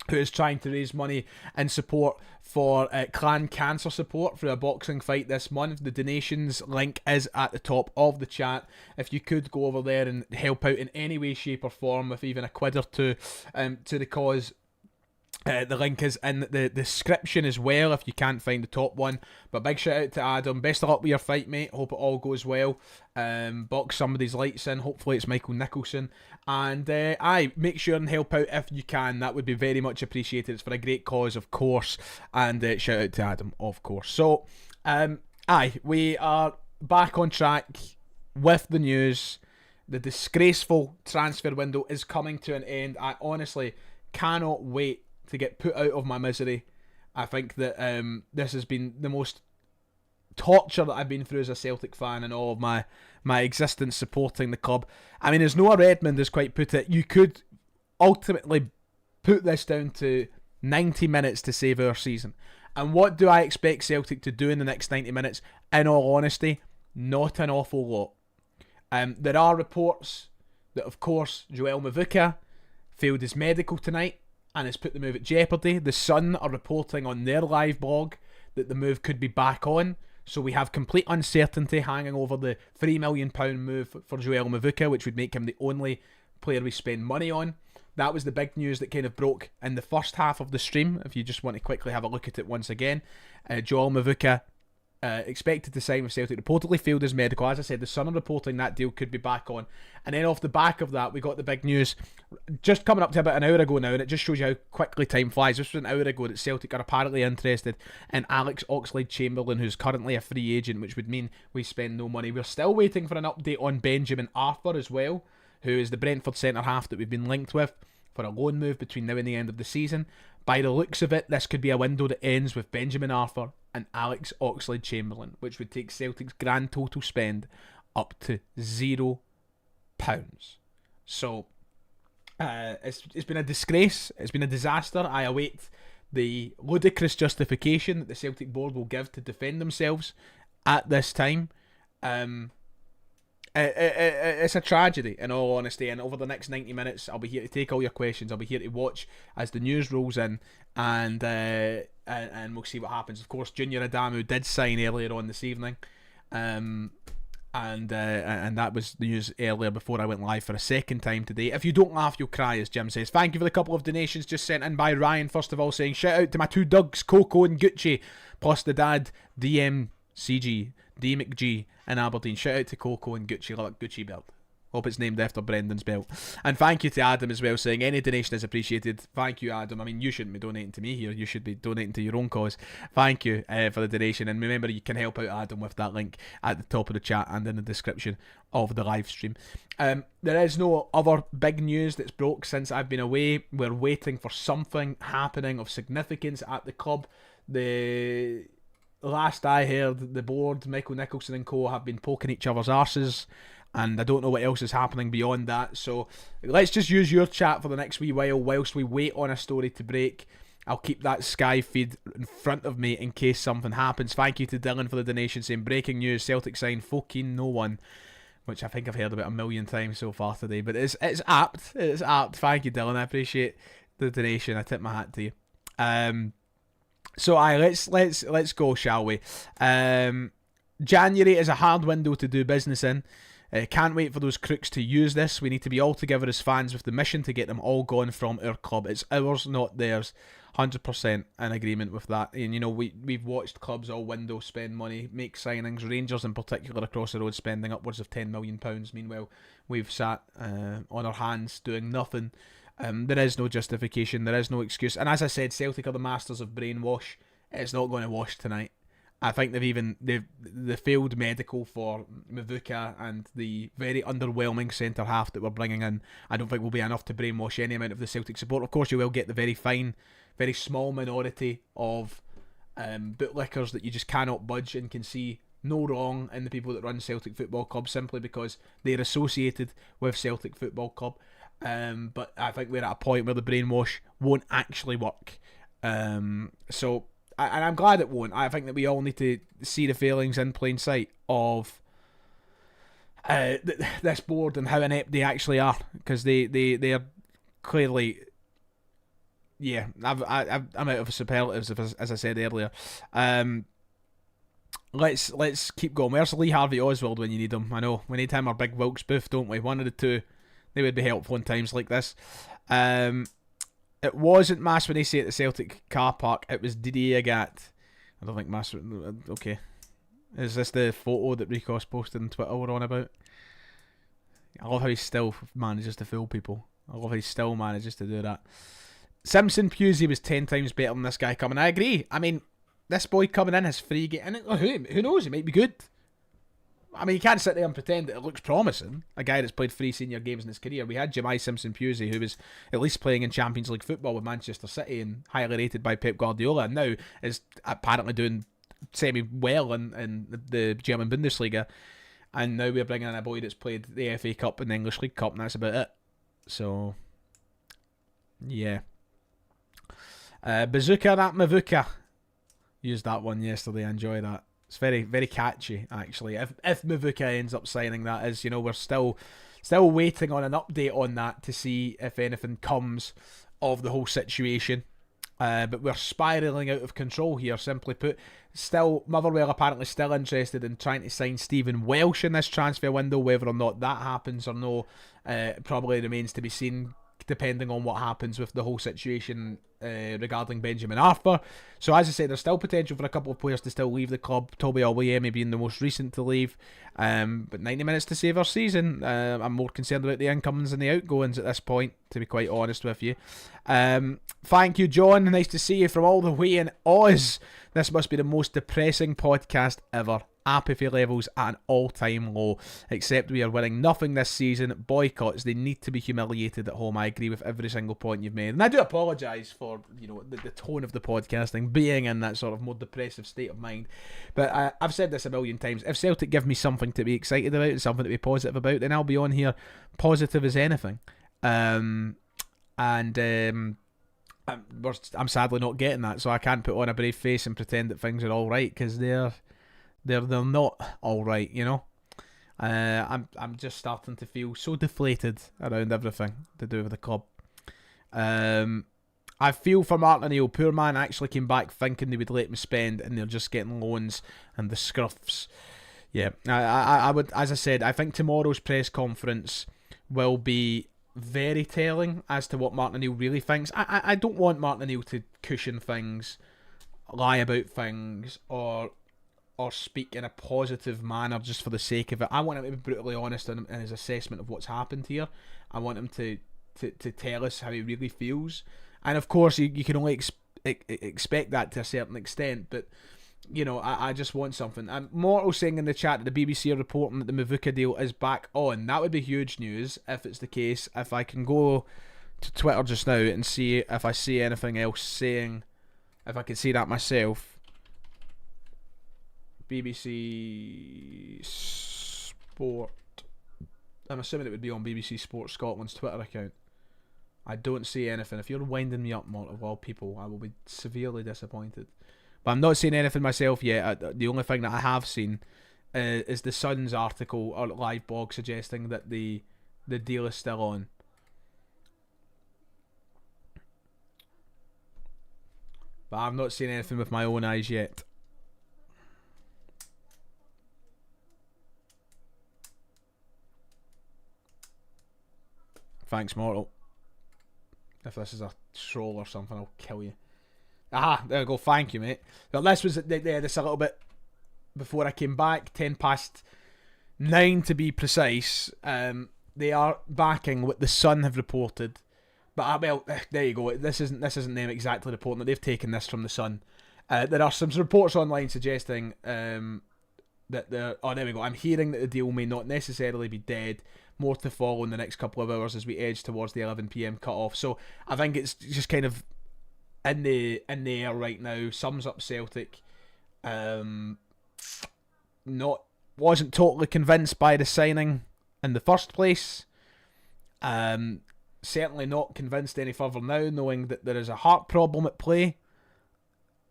who is trying to raise money and support for clan cancer support for a boxing fight this month. The donations link is at the top of the chat. If you could go over there and help out in any way, shape or form with even a quid or two to the cause. The link is in the description as well if you can't find the top one. But big shout out to Adam. Best of luck with your fight, mate. Hope it all goes well. Box somebody's lights in. Hopefully it's Michael Nicholson. And make sure and help out if you can. That would be very much appreciated. It's for a great cause, of course. And shout out to Adam, of course. So, we are back on track with the news. The disgraceful transfer window is coming to an end. I honestly cannot wait to get put out of my misery. I think that this has been the most torture that I've been through as a Celtic fan in all of my existence supporting the club. I mean, as Noah Redmond has quite put it, you could ultimately put this down to 90 minutes to save our season. And what do I expect Celtic to do in the next 90 minutes? In all honesty, not an awful lot. There are reports that, of course, Joel Mvuka failed his medical tonight and has put the move at jeopardy. The Sun are reporting on their live blog that the move could be back on. So we have complete uncertainty hanging over the £3 million move for Joel Mvuka, which would make him the only player we spend money on. That was the big news that kind of broke in the first half of the stream. If you just want to quickly have a look at it once again. Joel Mvuka expected to sign with Celtic, reportedly failed his medical. As I said, the Sun are reporting that deal could be back on. And then off the back of that, we got the big news just coming up to about an hour ago now, and it just shows you how quickly time flies. This was an hour ago that Celtic are apparently interested in Alex Oxlade-Chamberlain, who's currently a free agent, which would mean we spend no money. We're still waiting for an update on Benjamin Arthur as well, who is the Brentford centre-half that we've been linked with for a loan move between now and the end of the season. By the looks of it, this could be a window that ends with Benjamin Arthur and Alex Oxlade-Chamberlain, which would take Celtic's grand total spend up to £0. So, it's been a disgrace. It's been a disaster. I await the ludicrous justification that the Celtic board will give to defend themselves at this time. It's a tragedy, in all honesty. And over the next 90 minutes, I'll be here to take all your questions. I'll be here to watch as the news rolls in, and we'll see what happens. Of course, Junior Adamu did sign earlier on this evening, and that was the news earlier before I went live for a second time today. If you don't laugh, you'll cry, as Jim says. Thank you for the couple of donations just sent in by Ryan. First of all, saying shout out to my two Dougs, Coco and Gucci, plus the dad DMCG. D McG in Aberdeen. Shout out to Coco and Gucci. Look, Gucci belt. Hope it's named after Brendan's belt. And thank you to Adam as well, saying any donation is appreciated. Thank you, Adam. I mean, you shouldn't be donating to me here. You should be donating to your own cause. Thank you for the donation. And remember, you can help out Adam with that link at the top of the chat and in the description of the live stream. There is no other big news that's broke since I've been away. We're waiting for something happening of significance at the club. The last I heard, the board, Michael Nicholson and co, have been poking each other's arses, and I don't know what else is happening beyond that. So let's just use your chat for the next wee while whilst we wait on a story to break. I'll keep that Sky feed in front of me in case something happens. Thank you to Dylan for the donation, saying breaking news, Celtic sign fucking no one, which I think I've heard about a million times so far today, but it's apt. It's apt. Thank you, Dylan. I appreciate the donation. I tip my hat to you. So let's go, shall we? January is a hard window to do business in. Can't wait for those crooks to use this. We need to be all together as fans with the mission to get them all gone from our club. It's ours, not theirs. 100% in agreement with that. And you know, we've watched clubs all window spend money, make signings. Rangers in particular across the road spending upwards of £10 million. Meanwhile, we've sat on our hands doing nothing. There is no justification, there is no excuse. And as I said, Celtic are the masters of brainwash. It's not going to wash tonight. I think the failed medical for Mvuka and the very underwhelming centre half that we're bringing in, I don't think will be enough to brainwash any amount of the Celtic support. Of course, you will get the very fine, very small minority of bootlickers that you just cannot budge and can see no wrong in the people that run Celtic Football Club simply because they're associated with Celtic Football Club. But I think we're at a point where the brainwash won't actually work. And I'm glad it won't. I think that we all need to see the failings in plain sight of this board and how inept they actually are, because they're clearly, yeah. I'm out of superlatives, as I said earlier. Let's keep going. Where's Lee Harvey Oswald when you need him? I know we need him or Big Wilkes Booth, don't we? One of the two. They would be helpful in times like this. It wasn't Maswinesi at the Celtic car park. It was Didier Agat. I don't think okay. Is this the photo that Ricos posted on Twitter we're on about? I love how he still manages to fool people. I love how he still manages to do that. Simpson Pusey was 10 times better than this guy coming. I agree. I mean, this boy coming in has free game. Who knows? He might be good. I mean, you can't sit there and pretend that it looks promising. A guy that's played 3 senior games in his career. We had Jemai Simpson-Pusey, who was at least playing in Champions League football with Manchester City and highly rated by Pep Guardiola, and now is apparently doing semi-well in the German Bundesliga. And now we're bringing in a boy that's played the FA Cup and the English League Cup, and that's about it. So, yeah. Bazooka, that Mvuka. Used that one yesterday, I enjoy that. It's very, very catchy, actually. If Mvuka ends up signing, that is, you know, we're still waiting on an update on that to see if anything comes of the whole situation. But we're spiralling out of control here, simply put. Still, Motherwell apparently still interested in trying to sign Stephen Welsh in this transfer window. Whether or not that happens or no, probably remains to be seen, depending on what happens with the whole situation regarding Benjamin Arthur. So as I said, there's still potential for a couple of players to still leave the club. Toby Awoniyi being the most recent to leave. But 90 minutes to save our season. I'm more concerned about the incomings and the outgoings at this point, to be quite honest with you. Thank you, John. Nice to see you from all the way in Oz. This must be the most depressing podcast ever. Apathy levels at an all-time low. Except we are winning nothing this season. Boycotts, they need to be humiliated at home. I agree with every single point you've made, and I do apologise for, you know, the tone of the podcasting being in that sort of more depressive state of mind. But I've said this a million times. If Celtic give me something to be excited about and something to be positive about, then I'll be on here positive as anything. I'm sadly not getting that, so I can't put on a brave face and pretend that things are all right, because they're they're not all right, you know. I'm just starting to feel so deflated around everything to do with the club. I feel for Martin O'Neill. Poor man actually came back thinking they would let him spend, and they're just getting loans and the scruffs. Yeah, I would, as I said, I think tomorrow's press conference will be very telling as to what Martin O'Neill really thinks. I don't want Martin O'Neill to cushion things, lie about things, or speak in a positive manner just for the sake of it. I want him to be brutally honest in his assessment of what's happened here. I want him to tell us how he really feels. And of course, you can only expect that to a certain extent, but you know, I just want something. Mortal saying in the chat that the BBC are reporting that the Mvuka deal is back on. That would be huge news if it's the case. If I can go to Twitter just now and see if I see anything else saying, if I can see that myself. BBC Sport. I'm assuming it would be on BBC Sport Scotland's Twitter account. I don't see anything. If you're winding me up, Mortal, of all people, I will be severely disappointed. But I'm not seeing anything myself yet. The only thing that I have seen is the Sun's article or live blog suggesting that the deal is still on. But I've not seen anything with my own eyes yet. Thanks, Mortal. If this is a troll or something, I'll kill you. Aha, there we go. Thank you, mate. Well, this was this a little bit before I came back. 9:10 to be precise. They are backing what the Sun have reported, but well, there you go. This isn't them exactly reporting that they've taken this from the Sun. There are some reports online suggesting that they're. Oh, there we go. I'm hearing that the deal may not necessarily be dead. More to follow in the next couple of hours as we edge towards the 11 PM cut-off. So I think it's just kind of in the air right now. Sums up Celtic. Wasn't totally convinced by the signing in the first place. Certainly not convinced any further now, knowing that there is a heart problem at play.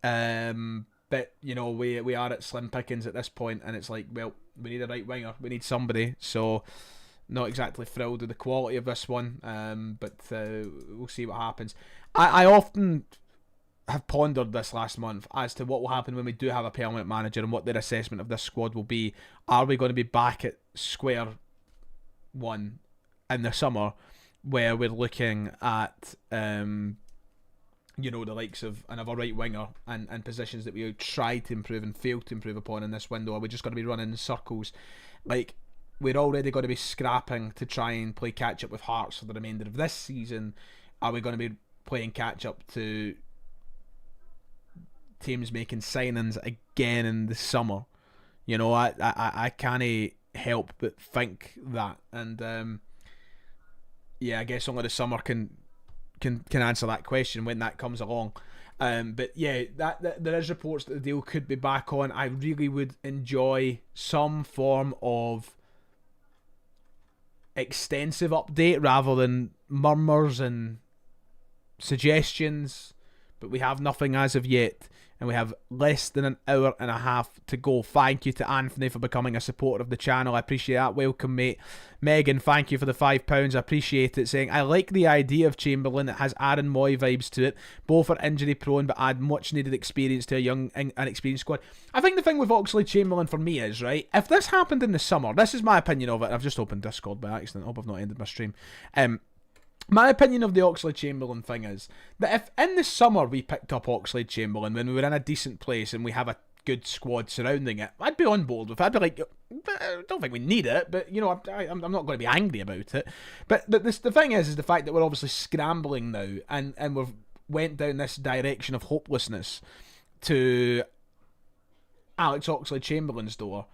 But you know, we are at slim pickings at this point, and it's like, well, we need a right winger, we need somebody. So not exactly thrilled with the quality of this one, but we'll see what happens. I often have pondered this last month as to what will happen when we do have a permanent manager and what their assessment of this squad will be. Are we going to be back at square one in the summer, where we're looking at you know, the likes of another right winger and positions that we tried to improve and failed to improve upon in this window? Are we just going to be running in circles? Like, we're already going to be scrapping to try and play catch up with Hearts for the remainder of this season. Are we going to be playing catch up to teams making signings again in the summer? You know, I can't help but think that, and yeah, I guess only the summer can answer that question when that comes along. But yeah, that there is reports that the deal could be back on. I really would enjoy some form of extensive update rather than murmurs and suggestions, but we have nothing as of yet, and we have less than an hour and a half to go. Thank you to Anthony for becoming a supporter of the channel. I appreciate that. Welcome, mate. Megan, thank you for the £5. I appreciate it. Saying, I like the idea of Chamberlain. It has Aaron Moy vibes to it. Both are injury prone, but add much needed experience to a young and experienced squad. I think the thing with Oxlade-Chamberlain for me is, right, if this happened in the summer, this is my opinion of it. I've just opened Discord by accident. I hope I've not ended my stream. My opinion of the Oxlade-Chamberlain thing is that if in the summer we picked up Oxlade-Chamberlain when we were in a decent place and we have a good squad surrounding it, I'd be on board with it. I'd be like, I don't think we need it, but you know, I'm not going to be angry about it. But the thing is the fact that we're obviously scrambling now and we've went down this direction of hopelessness to Alex Oxlade-Chamberlain's door.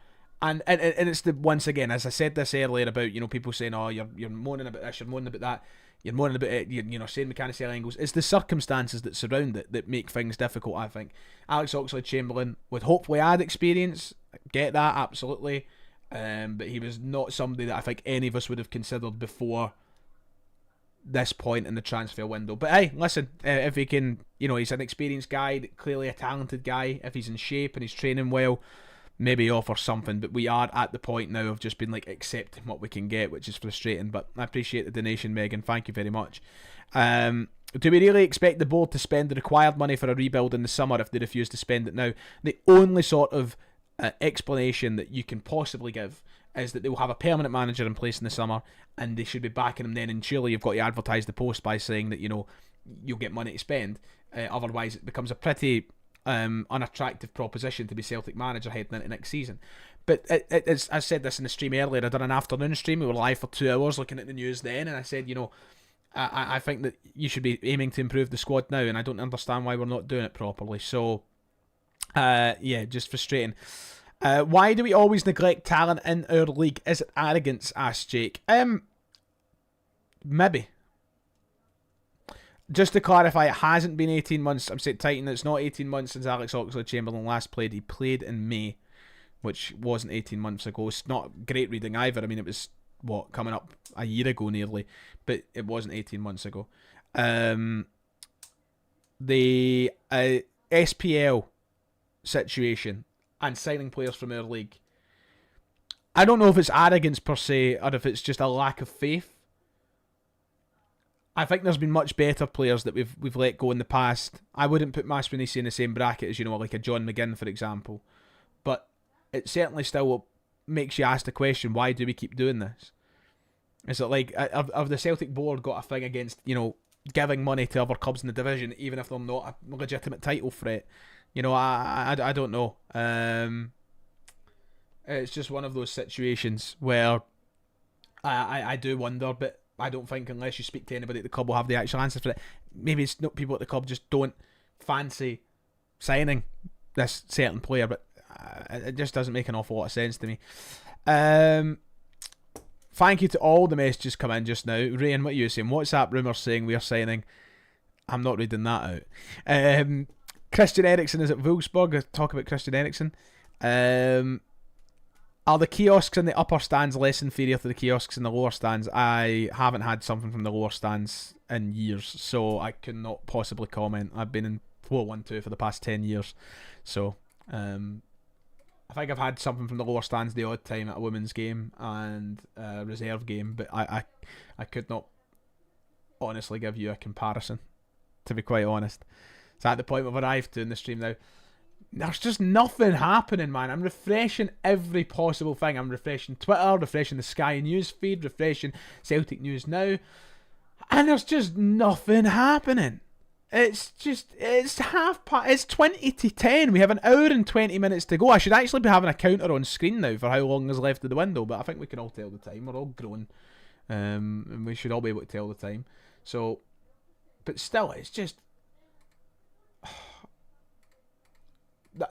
And it's the, once again, as I said this earlier about, you know, people saying, oh, you're moaning about this, you're moaning about that, you're moaning about it, you know, saying we can't sell Engels. It's the circumstances that surround it that make things difficult, I think. Alex Oxlade-Chamberlain would hopefully add experience, get that, absolutely. But he was not somebody that I think any of us would have considered before this point in the transfer window. But hey, listen, if he can, you know, he's an experienced guy, clearly a talented guy. If he's in shape and he's training well, maybe offer something, but we are at the point now of just being like accepting what we can get, which is frustrating. But I appreciate the donation, Megan. Thank you very much. Do we really expect the board to spend the required money for a rebuild in the summer if they refuse to spend it now? The only sort of explanation that you can possibly give is that they will have a permanent manager in place in the summer and they should be backing him then, and surely you've got to advertise the post by saying that, you know, you'll get money to spend. Otherwise it becomes a pretty unattractive proposition to be Celtic manager heading into next season. But it's, I said this in the stream earlier, I done an afternoon stream, we were live for 2 hours looking at the news then, and I said, you know, I think that you should be aiming to improve the squad now, and I don't understand why we're not doing it properly. So, yeah, just frustrating. Why do we always neglect talent in our league? Is it arrogance? Asked Jake. Maybe. Just to clarify, it hasn't been 18 months. I'm saying Titan, it's not 18 months since Alex Oxlade-Chamberlain last played. He played in May, which wasn't 18 months ago. It's not great reading either. I mean, it was, what, coming up a year ago nearly, but it wasn't 18 months ago. The SPL situation and signing players from our league, I don't know if it's arrogance per se or if it's just a lack of faith. I think there's been much better players that we've let go in the past. I wouldn't put Maspanisi in the same bracket as, you know, like a John McGinn, for example. But it certainly still makes you ask the question, why do we keep doing this? Is it like, have the Celtic board got a thing against, you know, giving money to other clubs in the division, even if they're not a legitimate title threat? You know, I don't know. It's just one of those situations where I do wonder, but I don't think unless you speak to anybody at the club will have the actual answers for it. Maybe it's not, people at the club just don't fancy signing this certain player, but it just doesn't make an awful lot of sense to me. Thank you to all the messages come in just now. Ryan, what are you saying? WhatsApp rumours saying we are signing. I'm not reading that out. Christian Eriksen is at Wolfsburg. I'll talk about Christian Eriksen. Are the kiosks in the upper stands less inferior to the kiosks in the lower stands? I haven't had something from the lower stands in years, so I could not possibly comment. I've been in 412 for the past 10 years, so I think I've had something from the lower stands the odd time at a women's game and a reserve game, but I could not honestly give you a comparison, to be quite honest. So at the point we've arrived to in the stream now, there's just nothing happening, man. I'm refreshing every possible thing. I'm refreshing Twitter, refreshing the Sky News feed, refreshing Celtic News Now, and there's just nothing happening. It's 20 to 10. We have an hour and 20 minutes to go. I should actually be having a counter on screen now for how long is left of the window, but I think we can all tell the time. We're all grown, and we should all be able to tell the time. So, but still, it's just...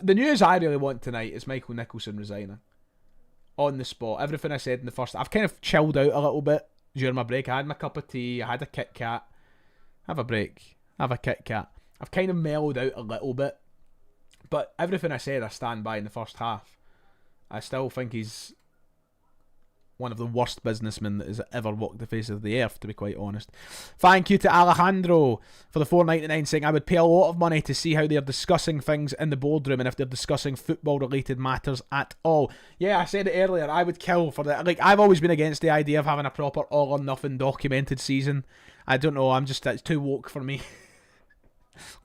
The news I really want tonight is Michael Nicholson resigning. On the spot. Everything I said in the first... I've kind of chilled out a little bit during my break. I had my cup of tea. I had a Kit Kat. Have a break. Have a Kit Kat. I've kind of mellowed out a little bit. But everything I said I stand by in the first half. I still think he's one of the worst businessmen that has ever walked the face of the earth, to be quite honest. Thank you to Alejandro for the $4.99 saying, I would pay a lot of money to see how they're discussing things in the boardroom and if they're discussing football related matters at all. Yeah, I said it earlier, I would kill for that. Like, I've always been against the idea of having a proper all or nothing documented season. I don't know, it's too woke for me.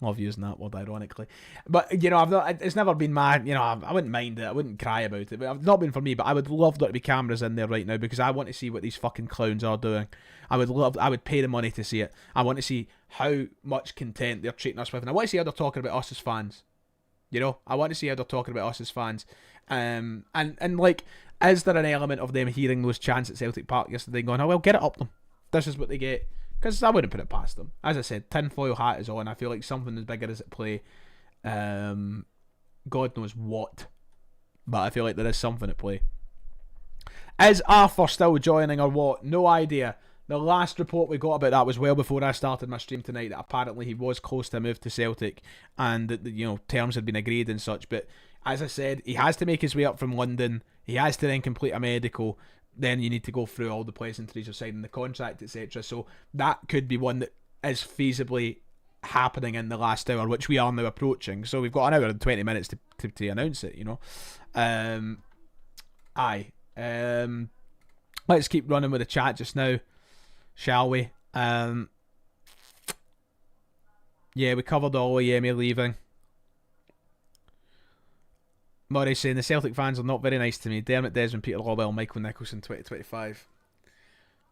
Love using that word ironically, but you know, it's never been my, you know, I wouldn't mind it, I wouldn't cry about it, but it's not been for me. But I would love there to be cameras in there right now because I want to see what these fucking clowns are doing. I would pay the money to see it. I want to see how much content they're treating us with, and I want to see how they're talking about us as fans. You know, I want to see how they're talking about us as fans. And like, is there an element of them hearing those chants at Celtic Park yesterday going, oh well, get it up them, this is what they get? Because I wouldn't put it past them. As I said, tinfoil hat is on. I feel like something as bigger is at play. God knows what. But I feel like there is something at play. Is Arthur still joining or what? No idea. The last report we got about that was well before I started my stream tonight, that apparently he was close to a move to Celtic and that, you know, terms had been agreed and such. But as I said, he has to make his way up from London. He has to then complete a medical. Then you need to go through all the pleasantries of signing the contract, etc. So that could be one that is feasibly happening in the last hour, which we are now approaching. So we've got an hour and 20 minutes to announce it, you know. Let's keep running with the chat just now, shall we? Yeah, we covered all of Yemi leaving. Murray saying the Celtic fans are not very nice to me. Dermot Desmond, Peter Lawwell, Michael Nicholson, 2025.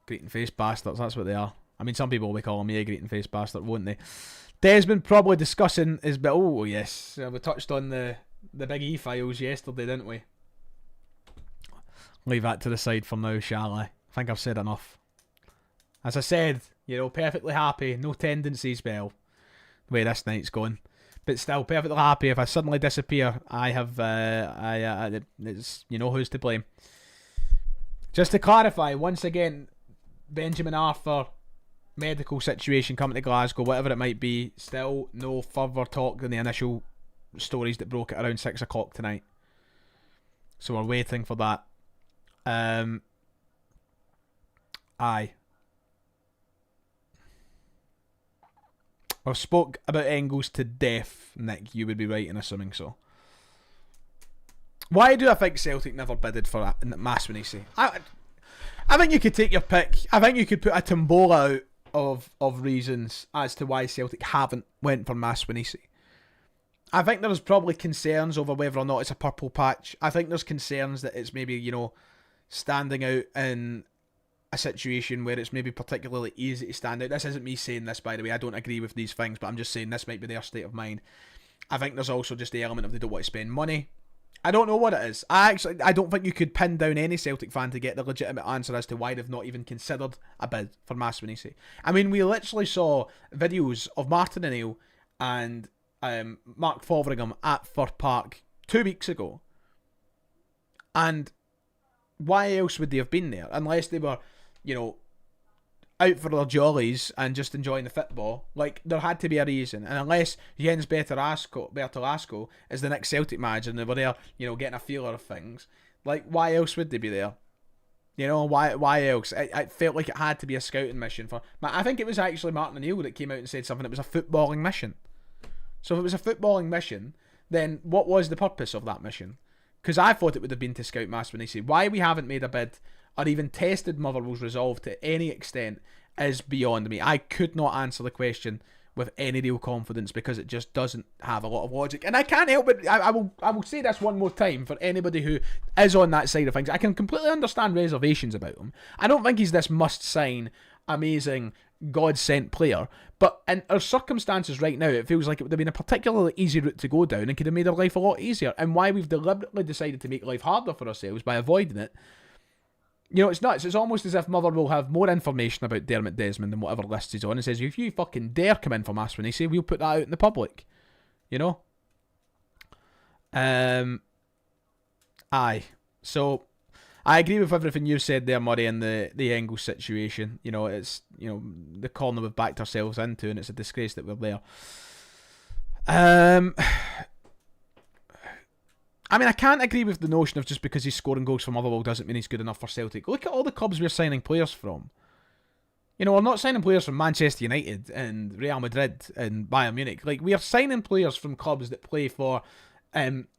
Greeting face bastards, that's what they are. I mean, some people will be calling me a greeting face bastard, won't they? Desmond probably discussing his bit. Oh yes, we touched on the Big E files yesterday, didn't we? Leave that to the side for now, shall I? I think I've said enough. As I said, you know, perfectly happy, no tendencies, Bell, the way this night's going. But still, perfectly happy. If I suddenly disappear, I have, it's, you know who's to blame. Just to clarify, once again, Benjamin Arthur, medical situation coming to Glasgow, whatever it might be, still no further talk than the initial stories that broke at around 6 o'clock tonight. So we're waiting for that. Aye. I've spoke about Engels to death, Nick. You would be right in assuming so. Why do I think Celtic never bidded for Maswinisi? I think you could take your pick. I think you could put a tombola out of reasons as to why Celtic haven't went for Maswinisi. I think there's probably concerns over whether or not it's a purple patch. I think there's concerns that it's maybe, you know, standing out in a situation where it's maybe particularly easy to stand out. This isn't me saying this, by the way. I don't agree with these things, but I'm just saying this might be their state of mind. I think there's also just the element of they don't want to spend money. I don't know what it is. I don't think you could pin down any Celtic fan to get the legitimate answer as to why they've not even considered a bid for Maswinisi. I mean, we literally saw videos of Martin O'Neill and Mark Fotheringham at Fir Park 2 weeks ago. And why else would they have been there? Unless they were, you know, out for their jollies and just enjoying the football. Like, there had to be a reason. And unless Jens Bertolasco is the next Celtic manager and they were there, you know, getting a feeler of things, like, why else would they be there? You know, why else? It felt like it had to be a scouting mission for... I think it was actually Martin O'Neill that came out and said something. It was a footballing mission. So if it was a footballing mission, then what was the purpose of that mission? Because I thought it would have been to scout Maswinisi. Why we haven't made a bid or even tested Motherwell's resolve to any extent is beyond me. I could not answer the question with any real confidence because it just doesn't have a lot of logic. And I can't help it. I will say this one more time for anybody who is on that side of things. I can completely understand reservations about him. I don't think he's this must-sign, amazing, God-sent player. But in our circumstances right now, it feels like it would have been a particularly easy route to go down and could have made our life a lot easier. And why we've deliberately decided to make life harder for ourselves by avoiding it, you know, it's nuts. It's almost as if Motherwell have more information about Dermot Desmond than whatever list he's on and says, if you fucking dare come in for Maswinisi, we'll put that out in the public. You know? Aye. So, I agree with everything you said there, Murray, in the Engels situation. You know, it's, you know, the corner we've backed ourselves into, and it's a disgrace that we're there. I mean, I can't agree with the notion of just because he's scoring goals for Motherwell doesn't mean he's good enough for Celtic. Look at all the clubs we're signing players from. You know, we're not signing players from Manchester United and Real Madrid and Bayern Munich. Like, we are signing players from clubs that play for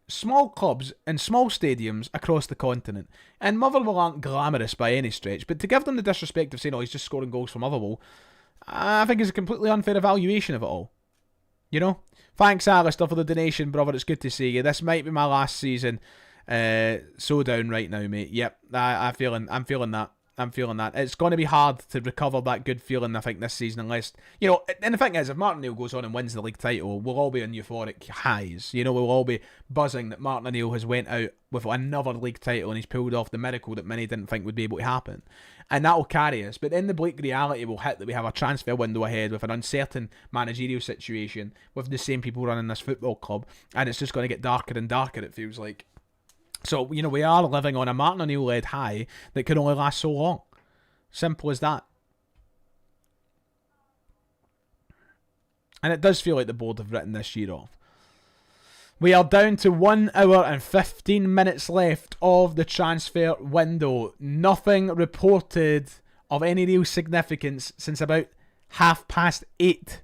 small clubs in small stadiums across the continent. And Motherwell aren't glamorous by any stretch, but to give them the disrespect of saying, oh, he's just scoring goals for Motherwell, I think is a completely unfair evaluation of it all. You know? Thanks, Alistair, for the donation, brother. It's good to see you. This might be my last season. So down right now, mate. Yep, I'm feeling that. It's going to be hard to recover that good feeling, I think, this season, unless, you know, and the thing is, if Martin O'Neill goes on and wins the league title, we'll all be on euphoric highs. You know, we'll all be buzzing that Martin O'Neill has went out with another league title and he's pulled off the miracle that many didn't think would be able to happen. And that'll carry us. But then the bleak reality will hit that we have a transfer window ahead with an uncertain managerial situation with the same people running this football club, and it's just going to get darker and darker, it feels like. So, you know, we are living on a Martin O'Neill-led high that can only last so long. Simple as that. And it does feel like the board have written this year off. We are down to 1 hour and 15 minutes left of the transfer window. Nothing reported of any real significance since about 8:30.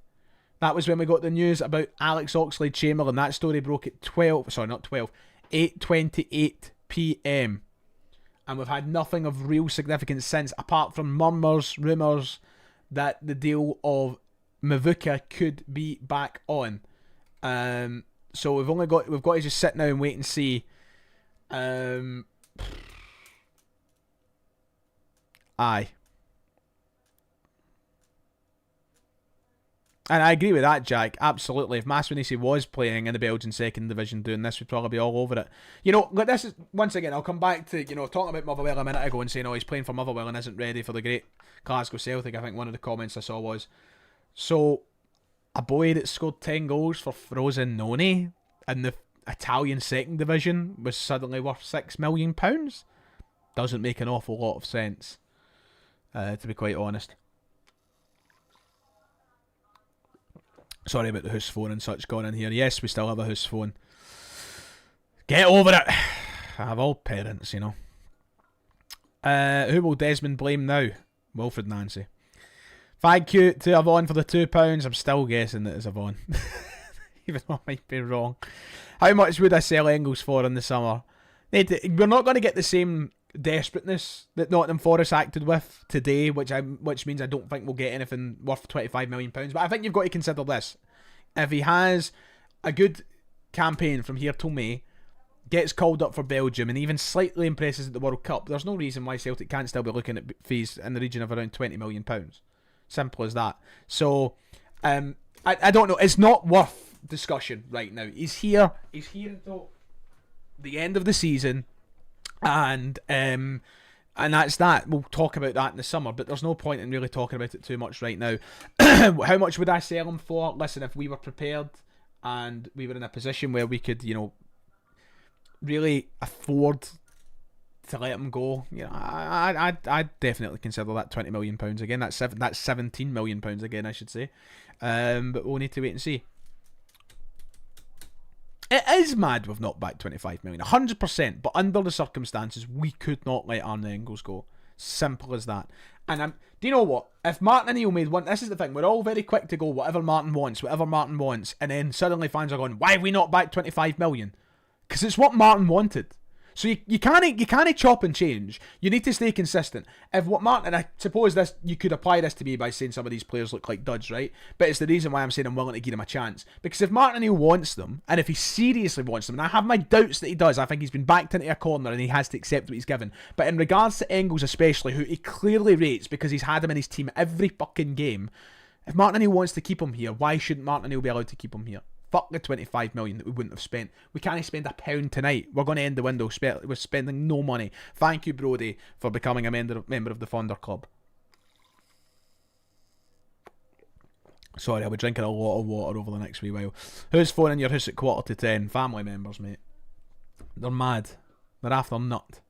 That was when we got the news about Alex Oxlade-Chamberlain. That story broke at 8:28 p.m. And we've had nothing of real significance since, apart from murmurs, rumours that the deal of Mvuka could be back on. So we've got to just sit now and wait and see. Aye. And I agree with that, Jack. Absolutely. If Maswinisi was playing in the Belgian second division doing this, we'd probably be all over it. You know, like this is, once again, I'll come back to, you know, talking about Motherwell a minute ago and saying, oh, he's playing for Motherwell and isn't ready for the great Glasgow Celtic. I think one of the comments I saw was, so a boy that scored 10 goals for Frosinone in the Italian second division was suddenly worth £6 million? Doesn't make an awful lot of sense, to be quite honest. Sorry about the house phone and such going in here. Yes, we still have a house phone. Get over it. I have all parents, you know. Who will Desmond blame now? Wilfred Nancy. Thank you to Yvonne for the £2. I'm still guessing that it's Yvonne. Even though I might be wrong. How much would I sell Engels for in the summer? We're not going to get the same desperateness that Nottingham Forest acted with today, which means I don't think we'll get anything worth £25 million. But I think you've got to consider this. If he has a good campaign from here till May, gets called up for Belgium, and even slightly impresses at the World Cup, there's no reason why Celtic can't still be looking at fees in the region of around £20 million. Simple as that. So, I don't know. It's not worth discussion right now. He's here until the end of the season. And that's that. We'll talk about that in the summer, but there's no point in really talking about it too much right now. How much would I sell him for? Listen, if we were prepared and we were in a position where we could, you know, really afford to let him go, you know, I'd definitely consider that £20 million again. That's £17 million again, I should say. But we'll need to wait and see. It is mad we've not backed 25 million, 100%, but under the circumstances, we could not let Arne Engels go. Simple as that. And do you know what? If Martin O'Neill made one, this is the thing, we're all very quick to go, whatever Martin wants, and then suddenly fans are going, why have we not backed 25 million? Because it's what Martin wanted. So you can't chop and change. You need to stay consistent. If what Martin, and I suppose this, you could apply this to me by saying some of these players look like duds, right? But it's the reason why I'm saying I'm willing to give him a chance. Because if Martin O'Neill wants them, and if he seriously wants them, and I have my doubts that he does, I think he's been backed into a corner and he has to accept what he's given. But in regards to Engels especially, who he clearly rates because he's had him in his team every fucking game, if Martin O'Neill wants to keep him here, why shouldn't Martin O'Neill be allowed to keep him here? Fuck the 25 million that we wouldn't have spent. We can't spend £1 tonight. We're going to end the window. We're spending no money. Thank you, Brody, for becoming a member of the Fonder Club. Sorry, I'll be drinking a lot of water over the next wee while. Who's phoning your house at 9:45? Family members, mate. They're mad. They're after nut.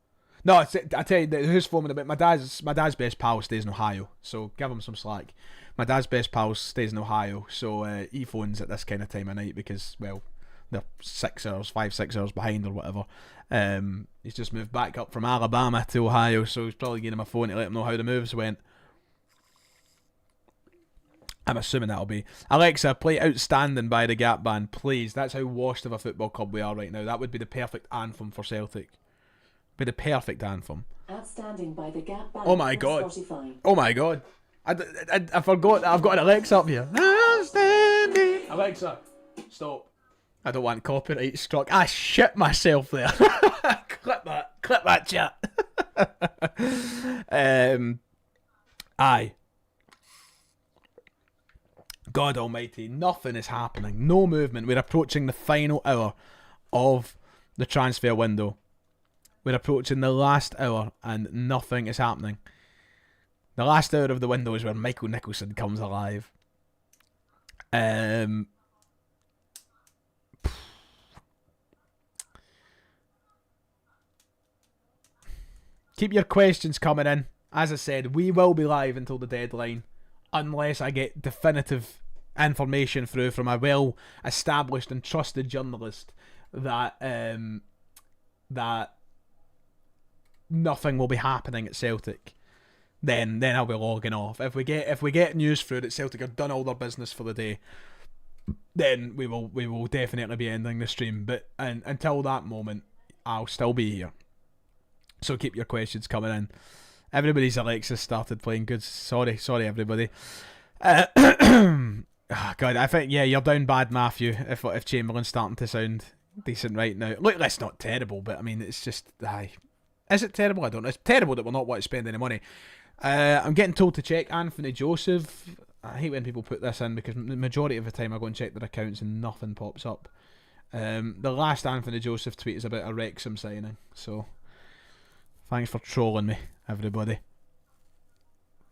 No, I tell you, who's phoning about my dad's best pal stays in Ohio, so give him some slack. My dad's best pal stays in Ohio, so he phones at this kind of time of night because, well, they're 6 hours behind or whatever. He's just moved back up from Alabama to Ohio, so he's probably giving him a phone to let him know how the moves went. I'm assuming that'll be Alexa, play Outstanding by the Gap Band, please. That's how washed of a football club we are right now. That would be the perfect anthem for Celtic. Be the perfect anthem. Outstanding by the Gap Band. Oh my god. Spotify. Oh my god. I forgot that I've got an Alexa up here. Outstanding. Alexa, stop. I don't want copyright struck. I shit myself there. Clip that chat. Aye. God almighty, nothing is happening. No movement. We're approaching the final hour of the transfer window. We're approaching the last hour and nothing is happening. The last hour of the window is where Michael Nicholson comes alive. Keep your questions coming in. As I said, we will be live until the deadline, unless I get definitive information through from a well-established and trusted journalist that that nothing will be happening at Celtic. Then I'll be logging off. If we get news through that Celtic have done all their business for the day, then we will definitely be ending the stream. But until that moment, I'll still be here. So keep your questions coming in. Everybody's Alexis started playing good. Sorry everybody. Oh God, I think you're down bad, Matthew. If Chamberlain's starting to sound decent right now, look, that's not terrible, but I mean, it's just is it terrible? I don't know. It's terrible that we're not wanting to spend any money. I'm getting told to check Anthony Joseph. I hate when people put this in because the majority of the time I go and check their accounts and nothing pops up. The last Anthony Joseph tweet is about a Wrexham signing, so thanks for trolling me, everybody.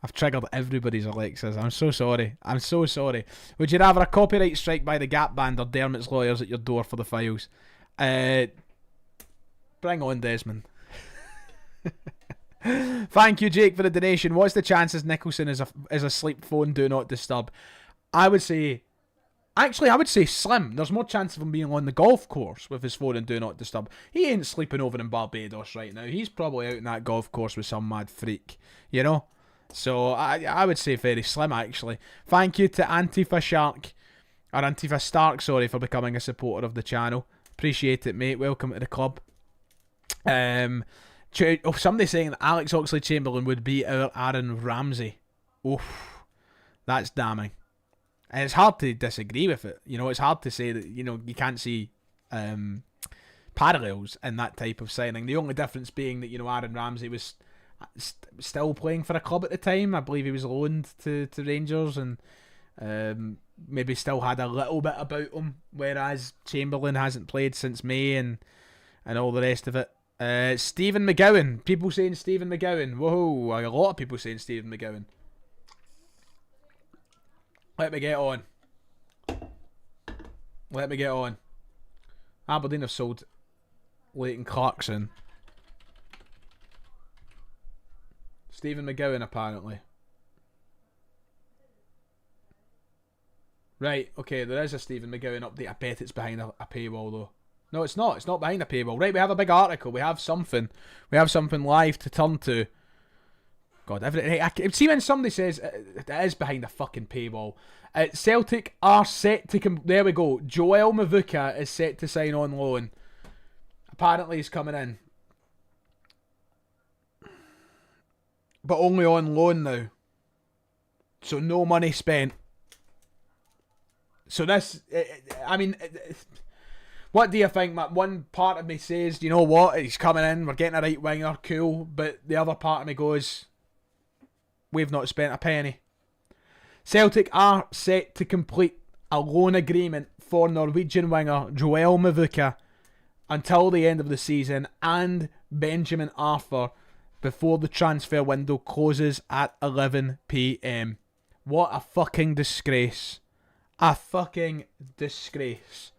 I've triggered everybody's Alexis. I'm so sorry. Would you rather a copyright strike by the Gap Band or Dermot's lawyers at your door for the files? Bring on Desmond. Thank you, Jake, for the donation. What's the chances Nicholson is a sleep phone do not disturb? I would say slim. There's more chance of him being on the golf course with his phone and do not disturb. He ain't sleeping over in Barbados right now. He's probably out in that golf course with some mad freak, you know? So I would say very slim, actually. Thank you to Antifa Stark, for becoming a supporter of the channel. Appreciate it, mate. Welcome to the club. Somebody saying that Alex Oxlade-Chamberlain would be our Aaron Ramsey. Oof, that's damning. And it's hard to disagree with it. You know, it's hard to say that, you know, you can't see parallels in that type of signing. The only difference being that, you know, Aaron Ramsey was still playing for a club at the time. I believe he was loaned to Rangers and maybe still had a little bit about him, whereas Chamberlain hasn't played since May and all the rest of it. Stephen McGowan. People saying Stephen McGowan. Whoa, a lot of people saying Stephen McGowan. Let me get on. Aberdeen have sold Leighton Clarkson. Stephen McGowan, apparently. Right, okay, there is a Stephen McGowan update. I bet it's behind a paywall, though. No, it's not. It's not behind a paywall. Right, we have a big article. We have something. We have something live to turn to. God, see when somebody says it is behind a fucking paywall. Celtic are set to... There we go. Joel Mvuka is set to sign on loan. Apparently he's coming in. But only on loan now. So no money spent. So this... what do you think, Matt? One part of me says, you know what, he's coming in, we're getting a right winger, cool. But the other part of me goes, we've not spent a penny. Celtic are set to complete a loan agreement for Norwegian winger Joel Mvuka until the end of the season and Benjamin Arthur before the transfer window closes at 11 p.m. What a fucking disgrace. A fucking disgrace.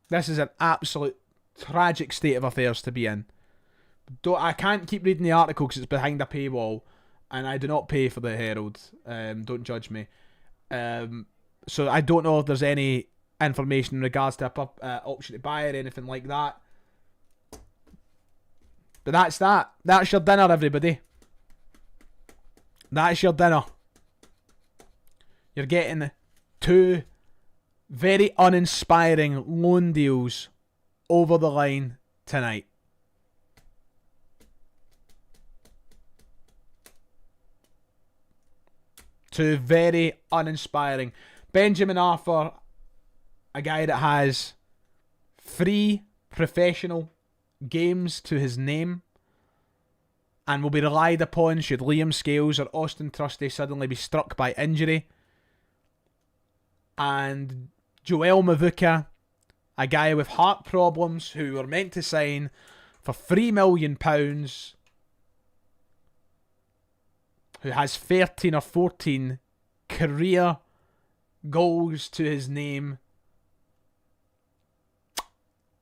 This is an absolute tragic state of affairs to be in. I can't keep reading the article because it's behind a paywall, and I do not pay for the Herald. Don't judge me. So I don't know if there's any information in regards to a option to buy or anything like that. But that's that. That's your dinner, everybody. That's your dinner. You're getting 2 very uninspiring loan deals over the line tonight. Two very uninspiring. Benjamin Arthur, a guy that has 3 professional games to his name and will be relied upon should Liam Scales or Austin Trusty suddenly be struck by injury. And Joel Mvuka, a guy with heart problems who were meant to sign for £3 million, who has 13 or 14 career goals to his name.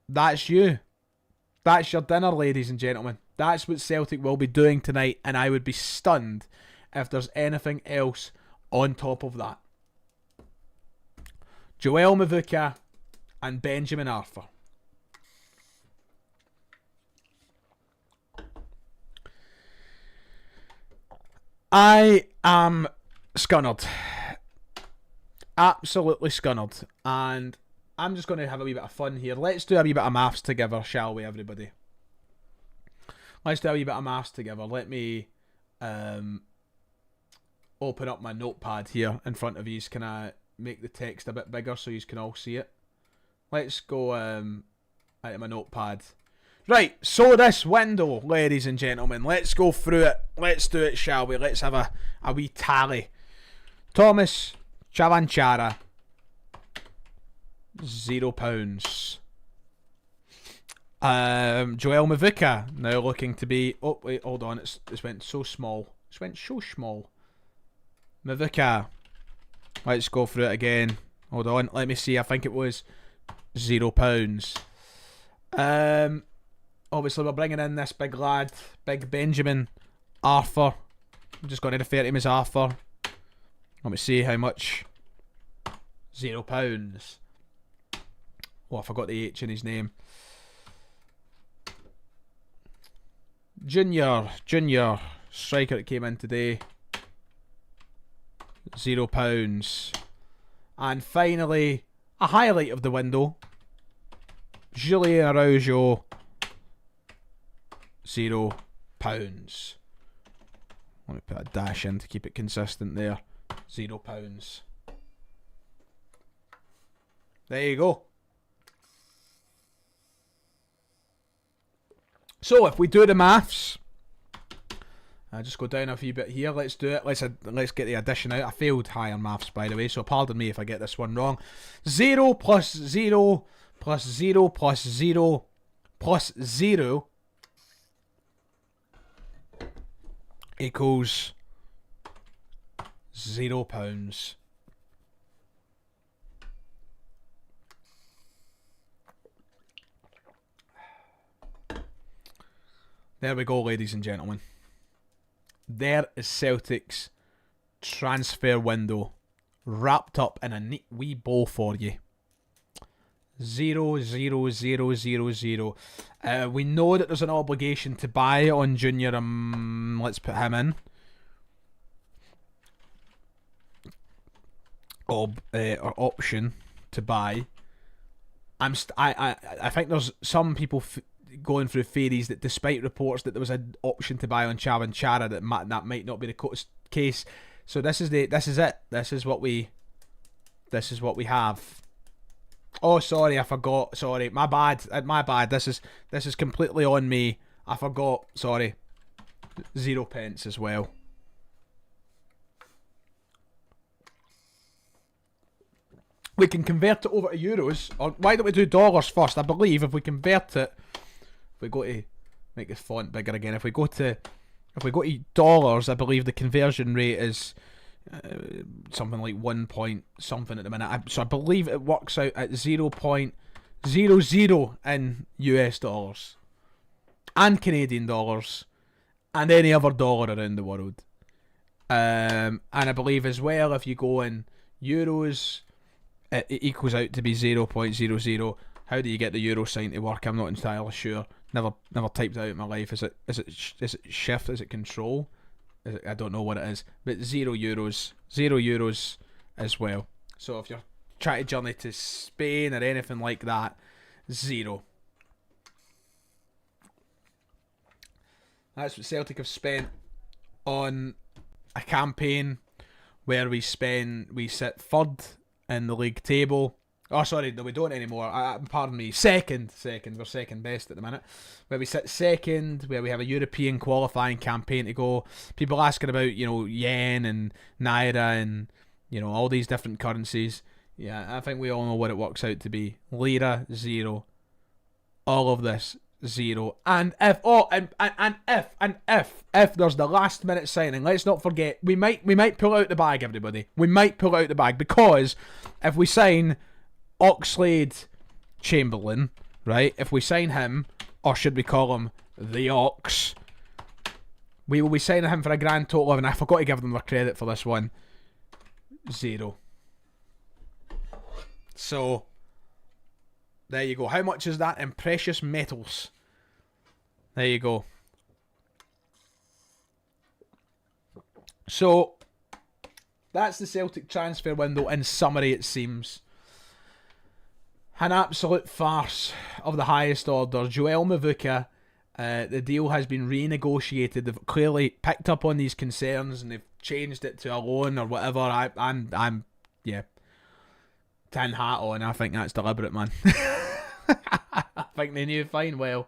That's you. That's your dinner, ladies and gentlemen. That's what Celtic will be doing tonight, and I would be stunned if there's anything else on top of that. Joel Mvuka and Benjamin Arthur. I am scunnered. absolutely scunnered. And I'm just going to have a wee bit of fun here. Let's do a wee bit of maths together, shall we, everybody? Let's do a wee bit of maths together. Let me open up my notepad here in front of you. Can I make the text a bit bigger so you can all see it? Let's go out of my notepad. Right, so this window, ladies and gentlemen, let's go through it. Let's do it, shall we? Let's have a wee tally. Thomas Chavanchara, £0. Joel Mvuka, now looking to be... Oh, wait, hold on. It's went so small. It's went so small. Mvuka. Let's go through it again. Hold on. Let me see. I think it was £0. Obviously, we're bringing in this big lad. Big Benjamin Arthur. I'm just going to refer to him as Arthur. Let me see how much. £0. Oh, I forgot the H in his name. Junior striker that came in today, £0. And finally, a highlight of the window, Julian Araujo, £0. Let me put a dash in to keep it consistent there. £0. There you go. So if we do the maths, I'll just go down a few bit here. Let's do it. Let's get the addition out. I failed higher maths, by the way, so pardon me if I get this one wrong. 0 plus 0 plus 0 plus 0 plus 0 equals £0. There we go, ladies and gentlemen. There is Celtic's transfer window wrapped up in a neat wee bow for you. 0, 0, 0, 0, 0. We know that there's an obligation to buy on Junior. Let's put him in. Or option to buy. I think there's some people going through theories that despite reports that there was an option to buy on Chavanchara, that might not be the case. So this is it. This is what we have. Oh, sorry, I forgot. Sorry, my bad. This is completely on me. I forgot. Sorry. 0 pence as well. We can convert it over to euros, or why don't we do dollars first? I believe if we convert it, if we go to make this font bigger again, if we go to dollars, I believe the conversion rate is something like 1 point something at the minute. So I believe it works out at 0.00 in US dollars and Canadian dollars and any other dollar around the world. And I believe as well, if you go in euros, it equals out to be 0.00. How do you get the euro sign to work? I'm not entirely sure. Never typed it out in my life. Is it shift? Is it control? I don't know what it is. But €0 as well. So if you're trying to journey to Spain or anything like that, 0. That's what Celtic have spent on a campaign where we sit third in the league table. Oh, sorry, no, we don't anymore. Pardon me. Second. We're second best at the minute. Where we sit second, where we have a European qualifying campaign to go. People asking about, yen and naira and, all these different currencies. Yeah, I think we all know what it works out to be. Lira, 0. All of this, 0. And if there's the last minute signing, let's not forget, we might pull out the bag, everybody. We might pull out the bag, because if we sign Oxlade-Chamberlain, right? If we sign him, or should we call him the Ox, we will be signing him for a grand total of, and I forgot to give them their credit for this one, 0. So, there you go. How much is that in precious metals? There you go. So, That's the Celtic transfer window in summary, it seems. An absolute farce of the highest order. Joel Mvuka, the deal has been renegotiated. They've clearly picked up on these concerns and they've changed it to a loan or whatever. I'm tin hat on. I think that's deliberate, man. I think they knew fine well,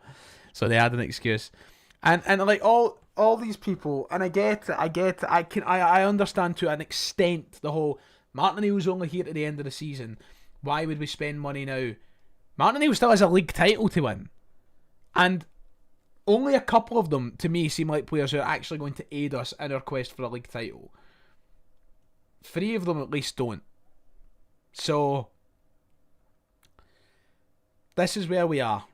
so they had an excuse. And like all these people, and I get it. I understand to an extent the whole Martin O'Neill's only here to the end of the season. Why would we spend money now? Martin O'Neill still has a league title to win. And only a couple of them, to me, seem like players who are actually going to aid us in our quest for a league title. 3 of them at least don't. So, this is where we are.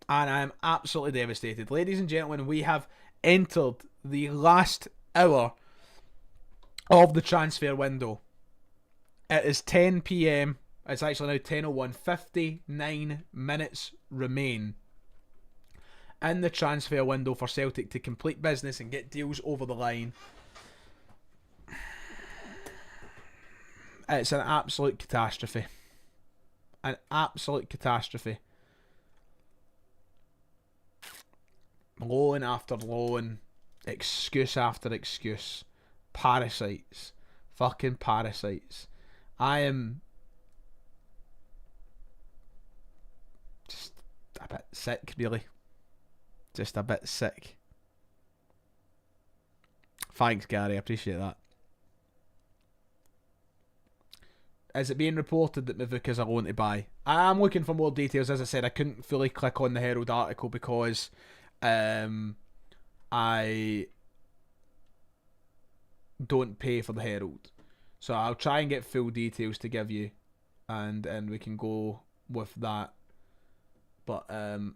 And I'm absolutely devastated. Ladies and gentlemen, we have entered the last hour of the transfer window. It is 10 p.m. It's actually now 10:01. 59 minutes remain in the transfer window for Celtic to complete business and get deals over the line. It's an absolute catastrophe. An absolute catastrophe. Loan after loan. Excuse after excuse. Parasites. Fucking parasites. I am just a bit sick, really. Just a bit sick. Thanks, Gary. I appreciate that. Is it being reported that Mvuka's a loan to buy? I'm looking for more details. As I said, I couldn't fully click on the Herald article because I don't pay for the Herald. So I'll try and get full details to give you, and we can go with that. But I'm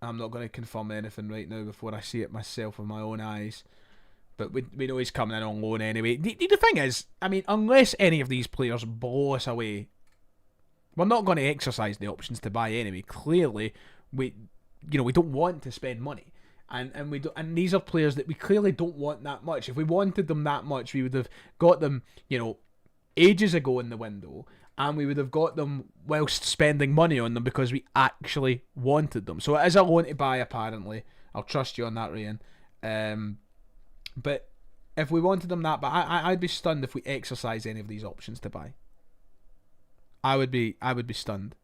not going to confirm anything right now before I see it myself with my own eyes. But we know he's coming in on loan anyway. The thing is, I mean, unless any of these players blow us away, we're not going to exercise the options to buy anyway. Clearly, we don't want to spend money. And we don't, and these are players that we clearly don't want that much. If we wanted them that much, we would have got them, ages ago in the window, and we would have got them whilst spending money on them because we actually wanted them. So it is a loan to buy, apparently. I'll trust you on that, Ryan. But if we wanted them that, but I'd be stunned if we exercise any of these options to buy. I would be stunned.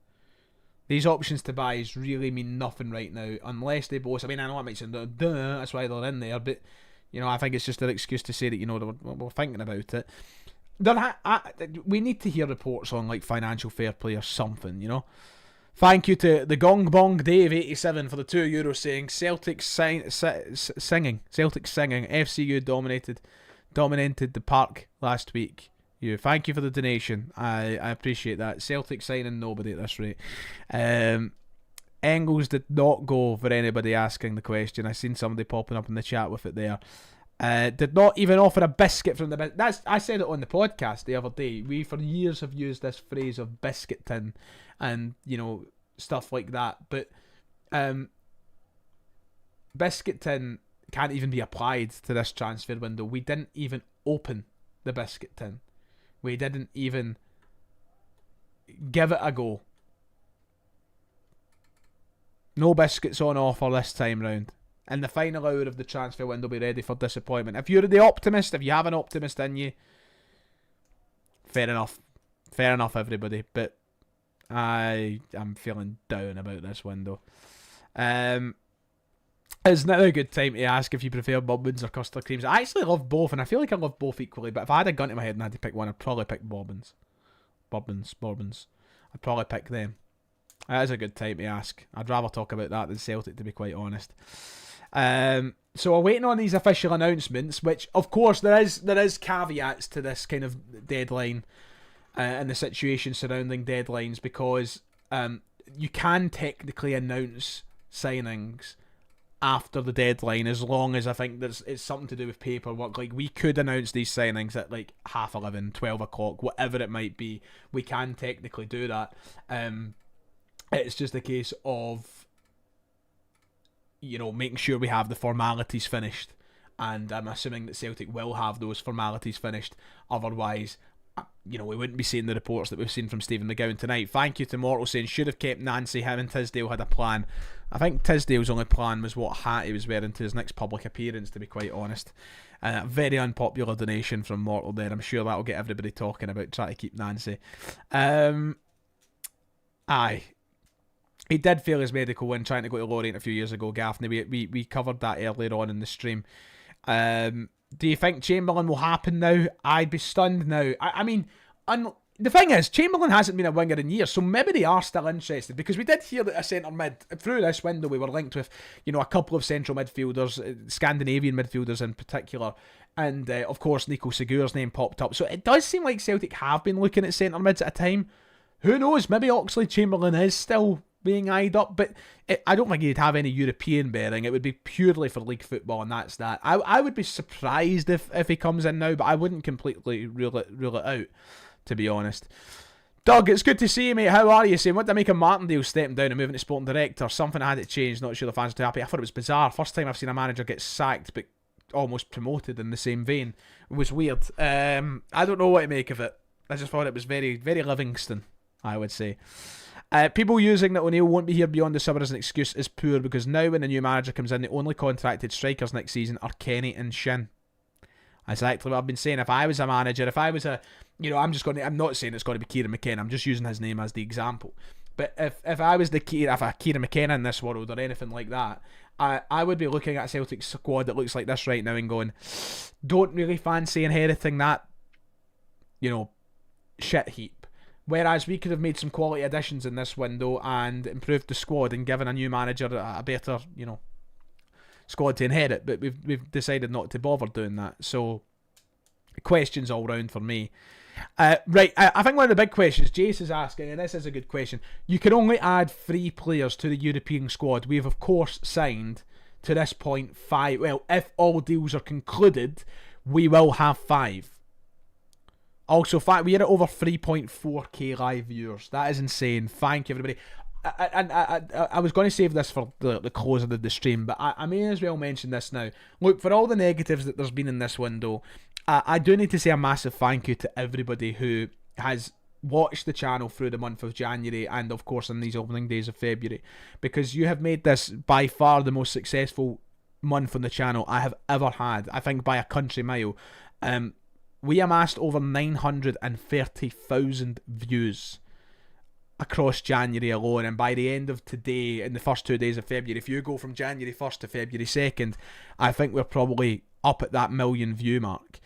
These options to buy really mean nothing right now, unless they both. I mean, I know I might say, duh, that's why they're in there, but I think it's just an excuse to say that we're thinking about it. We need to hear reports on like financial fair play or something, Thank you to the Gong Bong Dave 87 for the €2 saying Celtic singing. FCU dominated the park last week. Thank you for the donation. I appreciate that. Celtic signing nobody at this rate. Engels did not go, for anybody asking the question. I seen somebody popping up in the chat with it there. Did not even offer a biscuit from the... I said it on the podcast the other day. We for years have used this phrase of biscuit tin and stuff like that, but biscuit tin can't even be applied to this transfer window. We didn't even open the biscuit tin. We didn't even give it a go. No biscuits on offer this time round. In the final hour of the transfer window, be ready for disappointment. If you're the optimist, if you have an optimist in you, fair enough. Fair enough, everybody. But I am feeling down about this window. It's not a good time to ask if you prefer bobbins or custard creams. I actually love both, and I feel like I love both equally. But if I had a gun to my head and I had to pick one, I'd probably pick bobbins. Bobbins. I'd probably pick them. That is a good time to ask. I'd rather talk about that than Celtic, to be quite honest. So we're waiting on these official announcements, which, of course, there is caveats to this kind of deadline and the situation surrounding deadlines, because you can technically announce signings after the deadline, as long as I think it's something to do with paperwork. Like, we could announce these signings at like 11:30, 12 o'clock, whatever it might be. We can technically do that. It's just a case of making sure we have the formalities finished and I'm assuming that Celtic will have those formalities finished. Otherwise, we wouldn't be seeing the reports that we've seen from Stephen McGowan tonight. Thank you to Mortal saying should have kept Nancy. Him and Tisdale had a plan. I think Tisdale's only plan was what hat he was wearing to his next public appearance, to be quite honest. Very unpopular donation from Mortal there. I'm sure that'll get everybody talking about trying to keep Nancy. Aye. He did fail his medical when trying to go to Lorient a few years ago, Gaffney. We covered that earlier on in the stream. Do you think Chamberlain will happen now? I'd be stunned now. I mean, the thing is, Chamberlain hasn't been a winger in years, so maybe they are still interested, because we did hear that a centre mid, through this window, we were linked with, a couple of central midfielders, Scandinavian midfielders in particular, and of course Nico Segur's name popped up. So it does seem like Celtic have been looking at centre mids at a time. Who knows? Maybe Oxlade-Chamberlain is still being eyed up, but I don't think he'd have any European bearing. It would be purely for league football, and that's that. I would be surprised if he comes in now, but I wouldn't completely rule it out, to be honest. Doug, it's good to see you, mate. How are you? Saying, what do I make of Martindale stepping down and moving to Sporting Director? Something I had to change. Not sure the fans are too happy. I thought it was bizarre. First time I've seen a manager get sacked but almost promoted in the same vein. It was weird. I don't know what to make of it. I just thought it was very, very Livingston, I would say. People using that O'Neill won't be here beyond the summer as an excuse is poor, because now when the new manager comes in, the only contracted strikers next season are Kenny and Shin. That's exactly what I've been saying. If I was a manager, if I was a, I'm not saying it's going to be Kieran McKenna, I'm just using his name as the example. But if I was if a Kieran McKenna in this world or anything like that, I would be looking at a Celtic squad that looks like this right now and going, don't really fancy inheriting that, shit heap. Whereas we could have made some quality additions in this window and improved the squad and given a new manager a better, squad to inherit. But we've decided not to bother doing that. So, questions all round for me. Right, I think one of the big questions Jace is asking, and this is a good question. You can only add 3 players to the European squad. We have, of course, signed, to this point, 5. Well, if all deals are concluded, we will have 5. Also, we are at over 3.4k live viewers. That is insane. Thank you, everybody. I was going to save this for the close of the stream, but I may as well mention this now. Look, for all the negatives that there's been in this window, I do need to say a massive thank you to everybody who has watched the channel through the month of January and, of course, in these opening days of February, because you have made this by far the most successful month on the channel I have ever had. I think by a country mile. We amassed over 930,000 views across January alone, and by the end of today, in the first 2 days of February, if you go from January 1st to February 2nd, I think we're probably up at that million view mark.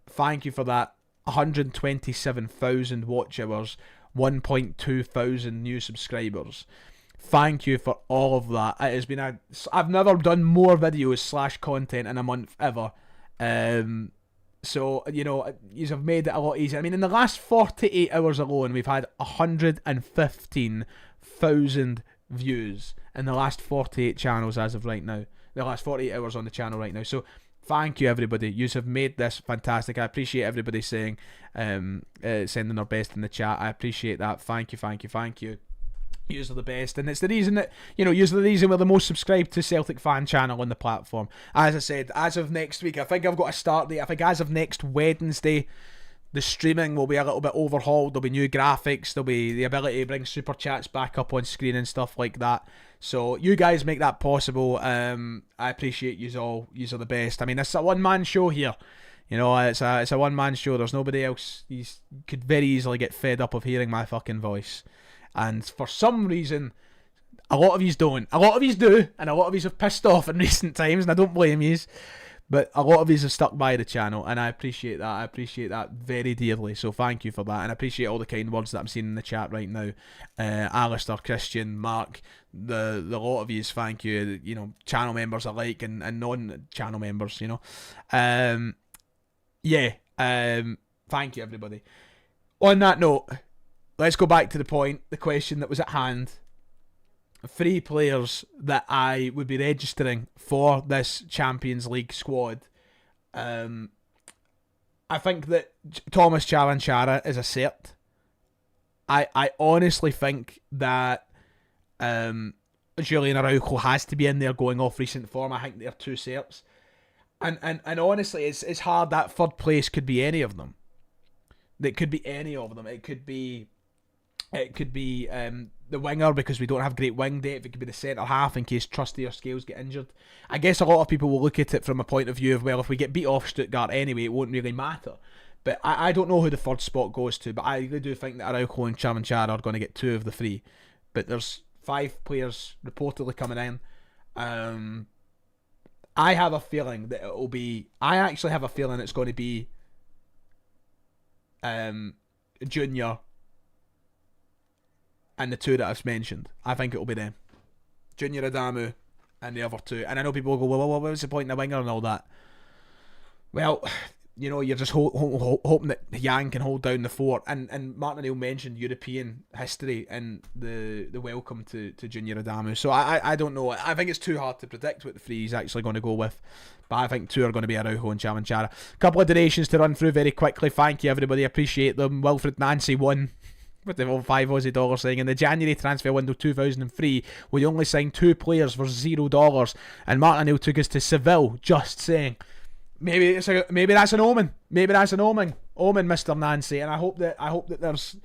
Thank you for that. 127,000 watch hours, 1.2 thousand new subscribers. Thank you for all of that. It has been I've never done more videos / content in a month ever. So, you have made it a lot easier. I mean, in the last 48 hours alone, we've had 115,000 views in the last 48 channels as of right now. The last 48 hours on the channel right now. So, thank you, everybody. You have made this fantastic. I appreciate everybody saying, sending their best in the chat. I appreciate that. Thank you, thank you, thank you. Yous are the best, and it's the reason that, yous are the reason we're the most subscribed to Celtic fan channel on the platform. As I said, as of next week, I think I've got a start date. I think as of next Wednesday, the streaming will be a little bit overhauled. There'll be new graphics, there'll be the ability to bring super chats back up on screen and stuff like that. So you guys make that possible. I appreciate yous all. Yous are the best. I mean, it's a one-man show here. It's a one-man show. There's nobody else. You could very easily get fed up of hearing my fucking voice. And for some reason, a lot of yous don't. A lot of yous do, and a lot of yous have pissed off in recent times, and I don't blame yous. But a lot of yous have stuck by the channel, and I appreciate that. I appreciate that very dearly, so thank you for that. And I appreciate all the kind words that I'm seeing in the chat right now. Alistair, Christian, Mark, the lot of yous, thank you. Channel members alike and non-channel members, thank you, everybody. On that note, let's go back to the point, the question that was at hand. 3 players that I would be registering for this Champions League squad. I think that Thomas Chalanchara is a cert. I honestly think that Julian Araujo has to be in there going off recent form. I think they're 2 certs. And honestly, it's hard. That third place could be any of them. It could be any of them. It could be the winger, because we don't have great wing depth. It could be the centre half in case Trusty or Scales get injured. I guess a lot of people will look at it from a point of view of, well, if we get beat off Stuttgart anyway, it won't really matter. But I don't know who the third spot goes to, but I really do think that Araujo and Chamanchara are going to get 2 of the 3. But there's 5 players reportedly coming in. I have a feeling that it'll be... I actually have a feeling it's going to be Junior and the 2 that I've mentioned. I think it'll be them. Junior, Adamu, and the other 2. And I know people will go, well, what was the point in the winger and all that? Well, you know, you're just hoping that Yang can hold down the fort. And Martin O'Neill mentioned European history and the welcome to Junior Adamu. So I don't know. I think it's too hard to predict what the 3 he's actually going to go with. But I think 2 are going to be Araujo and Chamanchara. A couple of donations to run through very quickly. Thank you, everybody. Appreciate them. Wilfred Nancy won with the 5 Aussie dollars saying, in the January transfer window 2003, we only signed 2 players for $0. And Martin O'Neill took us to Seville, just saying. Maybe that's an omen. Maybe that's an omen, Mr. Nancy. And I hope that there's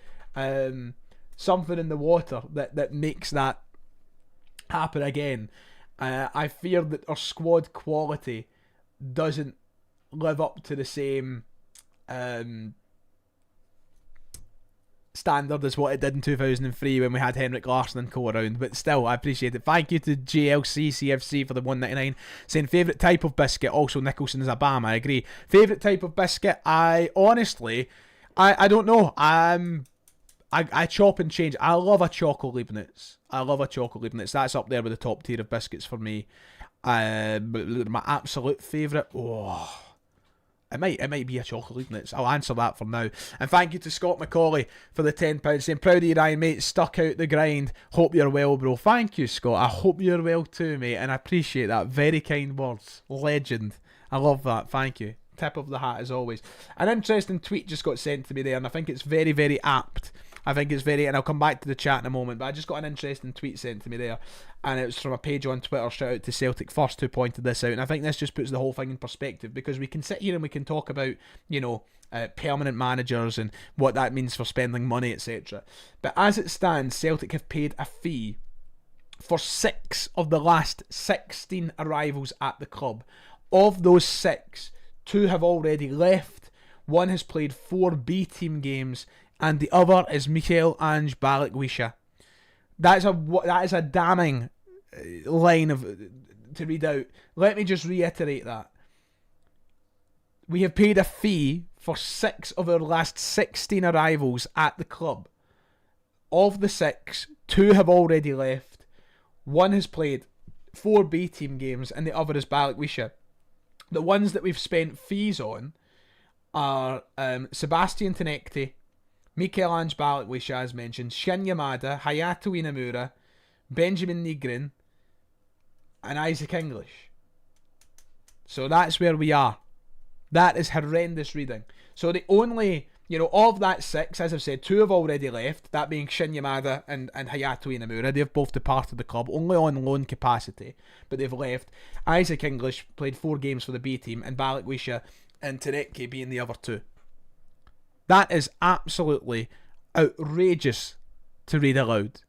something in the water that makes that happen again. I fear that our squad quality doesn't live up to the same standard as what it did in 2003 when we had Henrik Larsson and co around, but still, I appreciate it. Thank you to JLC CFC for the $1.99, saying favourite type of biscuit. Also, Nicholson is a BAM. I agree. Favourite type of biscuit? I honestly don't know. I chop and change. I love a Choco Leibniz. That's up there with the top tier of biscuits for me. My absolute favourite. It might be a Choco Leibniz. I'll answer that for now. And thank you to Scott McCauley for the £10, saying proud of you, Ryan, mate. Stuck out the grind. Hope you're well, bro. Thank you, Scott. I hope you're well too, mate. And I appreciate that. Very kind words. Legend. I love that. Thank you. Tip of the hat as always. An interesting tweet just got sent to me there, and I think it's very, very apt. And I'll come back to the chat in a moment, but I just got an interesting tweet sent to me there, and it was from a page on Twitter. Shout out to Celtic First who pointed this out, and I think this just puts the whole thing in perspective, because we can sit here and we can talk about, permanent managers and what that means for spending money, etc. But as it stands, Celtic have paid a fee for 6 of the last 16 arrivals at the club. Of those 6, 2 have already left, 1 has played 4 B team games, and the other is Mikael Ange Balikwisha. That is a damning line to read out. Let me just reiterate that. We have paid a fee for 6 of our last 16 arrivals at the club. Of the 6, 2 have already left, 1 has played 4 B team games, and the other is Balikwisha. The ones that we've spent fees on are Sebastian Tenekti, Mikael Ange Balikwisha, as mentioned, Shin Yamada, Hayato Inamura, Benjamin Nigrin, and Isaac English. So that's where we are. That is horrendous reading. So the only, of that 6, as I've said, 2 have already left, that being Shin Yamada and Hayato Inamura. They've both departed the club, only on loan capacity, but they've left. Isaac English played 4 games for the B team, and Balikwisha and Tenekti being the other 2. That is absolutely outrageous to read aloud.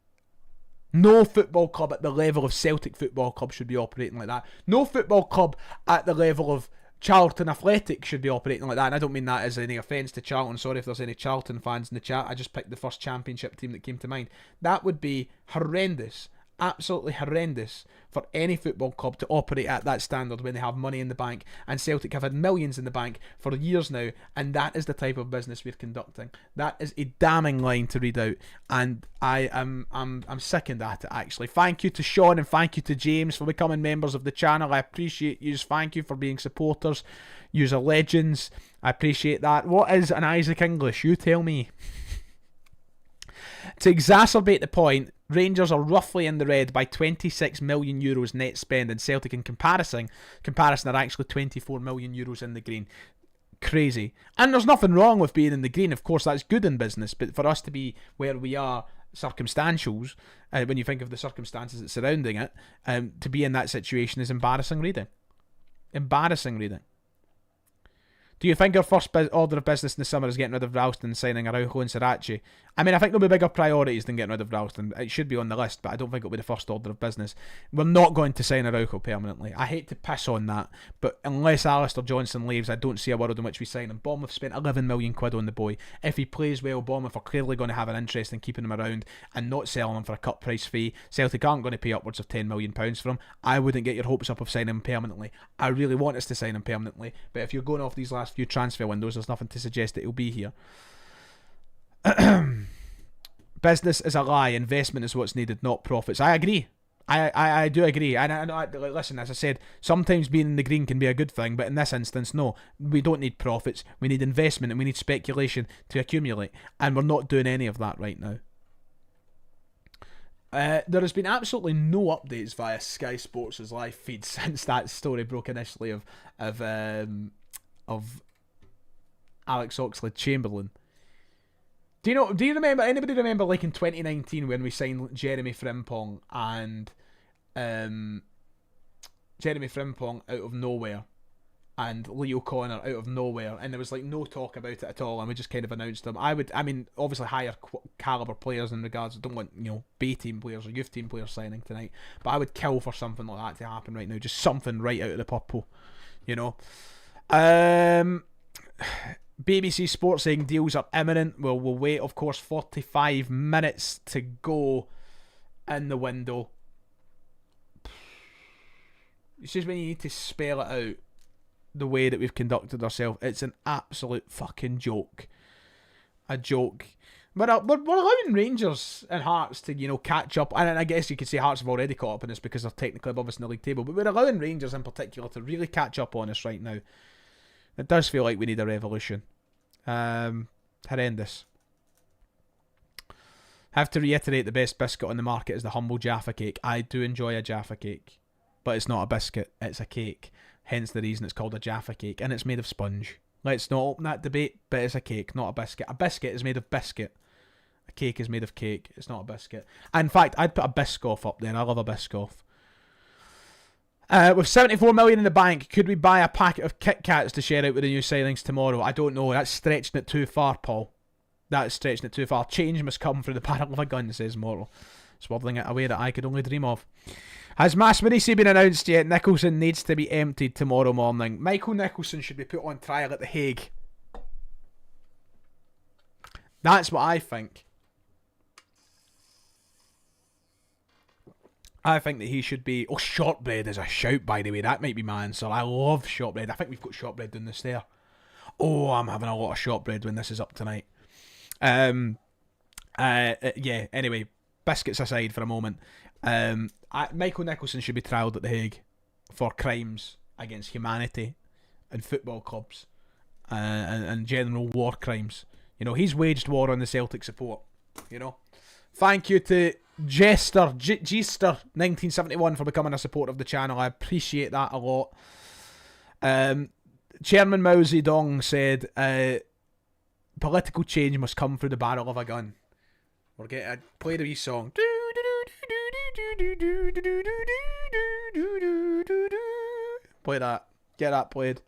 No football club at the level of Celtic Football Club should be operating like that. No football club at the level of Charlton Athletic should be operating like that. And I don't mean that as any offence to Charlton. Sorry if there's any Charlton fans in the chat. I just picked the first championship team that came to mind. That would be horrendous. Absolutely horrendous for any football club to operate at that standard when they have money in the bank, and Celtic have had millions in the bank for years now, and that is the type of business we're conducting. That is a damning line to read out, and I'm sickened at it, actually. Thank you to Sean and thank you to James for becoming members of the channel. I appreciate you. Thank you for being supporters. Yous are legends. I appreciate that. What is an Isaac English? You tell me. To exacerbate the point, Rangers are roughly in the red by €26 million net spend, and Celtic in comparison are actually €24 million in the green. Crazy. And there's nothing wrong with being in the green. Of course, that's good in business, but for us to be where we are, circumstantials, when you think of the circumstances that's surrounding it, to be in that situation is embarrassing reading. Embarrassing reading. Do you think our first order of business in the summer is getting rid of Ralston and signing Araujo and Sriracha? I mean, I think there'll be bigger priorities than getting rid of Ralston. It should be on the list, but I don't think it'll be the first order of business. We're not going to sign Araujo permanently. I hate to piss on that, but unless Alistair Johnson leaves, I don't see a world in which we sign him. Bournemouth spent 11 million quid on the boy. If he plays well, Bournemouth are clearly going to have an interest in keeping him around and not selling him for a cut price fee. Celtic aren't going to pay upwards of £10 million for him. I wouldn't get your hopes up of signing him permanently. I really want us to sign him permanently, but if you're going off these last few transfer windows, there's nothing to suggest that he'll be here. Business is a lie. Investment is what's needed, not profits. I agree. I do agree. And listen, as I said, sometimes being in the green can be a good thing, but in this instance, no. We don't need profits. We need investment and we need speculation to accumulate. And we're not doing any of that right now. There has been absolutely no updates via Sky Sports' live feed since that story broke initially of Alex Oxlade-Chamberlain. Do you remember, anybody remember like in 2019 when we signed Jeremy Frimpong and Jeremy Frimpong out of nowhere and Leo Connor out of nowhere, and there was like no talk about it at all, and we just kind of announced them. I mean obviously higher caliber players in regards, I don't want, B team players or youth team players signing tonight, but I would kill for something like that to happen right now, just something right out of the purple, BBC Sports saying deals are imminent. Well, we'll wait, of course. 45 minutes to go in the window. It's just when you need to spell it out the way that we've conducted ourselves. It's an absolute fucking joke. A joke. We're allowing Rangers and Hearts to, catch up. And I guess you could say Hearts have already caught up on us because they're technically above us in the league table. But we're allowing Rangers in particular to really catch up on us right now. It does feel like we need a revolution. Horrendous. Have to reiterate, the best biscuit on the market is the humble Jaffa cake. I do enjoy a Jaffa cake, but it's not a biscuit, it's a cake. Hence the reason it's called a Jaffa cake, and it's made of sponge. Let's not open that debate, but it's a cake, not a biscuit. A biscuit is made of biscuit. A cake is made of cake. It's not a biscuit. In fact, I'd put a Biscoff up there. I love a Biscoff. With 74 million in the bank, could we buy a packet of Kit Kats to share out with the new signings tomorrow? I don't know. That's stretching it too far, Paul. That's stretching it too far. Change must come through the barrel of a gun, says Mortal, swaddling it away that I could only dream of. Has Masminisi been announced yet? Nicholson needs to be emptied tomorrow morning. Michael Nicholson should be put on trial at The Hague. That's what I think. I think that he should be... Oh, shortbread is a shout, by the way. That might be my answer. I love shortbread. I think we've got shortbread down the stair. Oh, I'm having a lot of shortbread when this is up tonight. Yeah, anyway. Biscuits aside for a moment. Michael Nicholson should be trialled at The Hague for crimes against humanity and football clubs and general war crimes. He's waged war on the Celtic support. Thank you to Jester 1971 for becoming a supporter of the channel. I appreciate that a lot. Chairman Mao Zedong said, political change must come through the barrel of a gun. We're getting play the wee song. Play that. Get that played.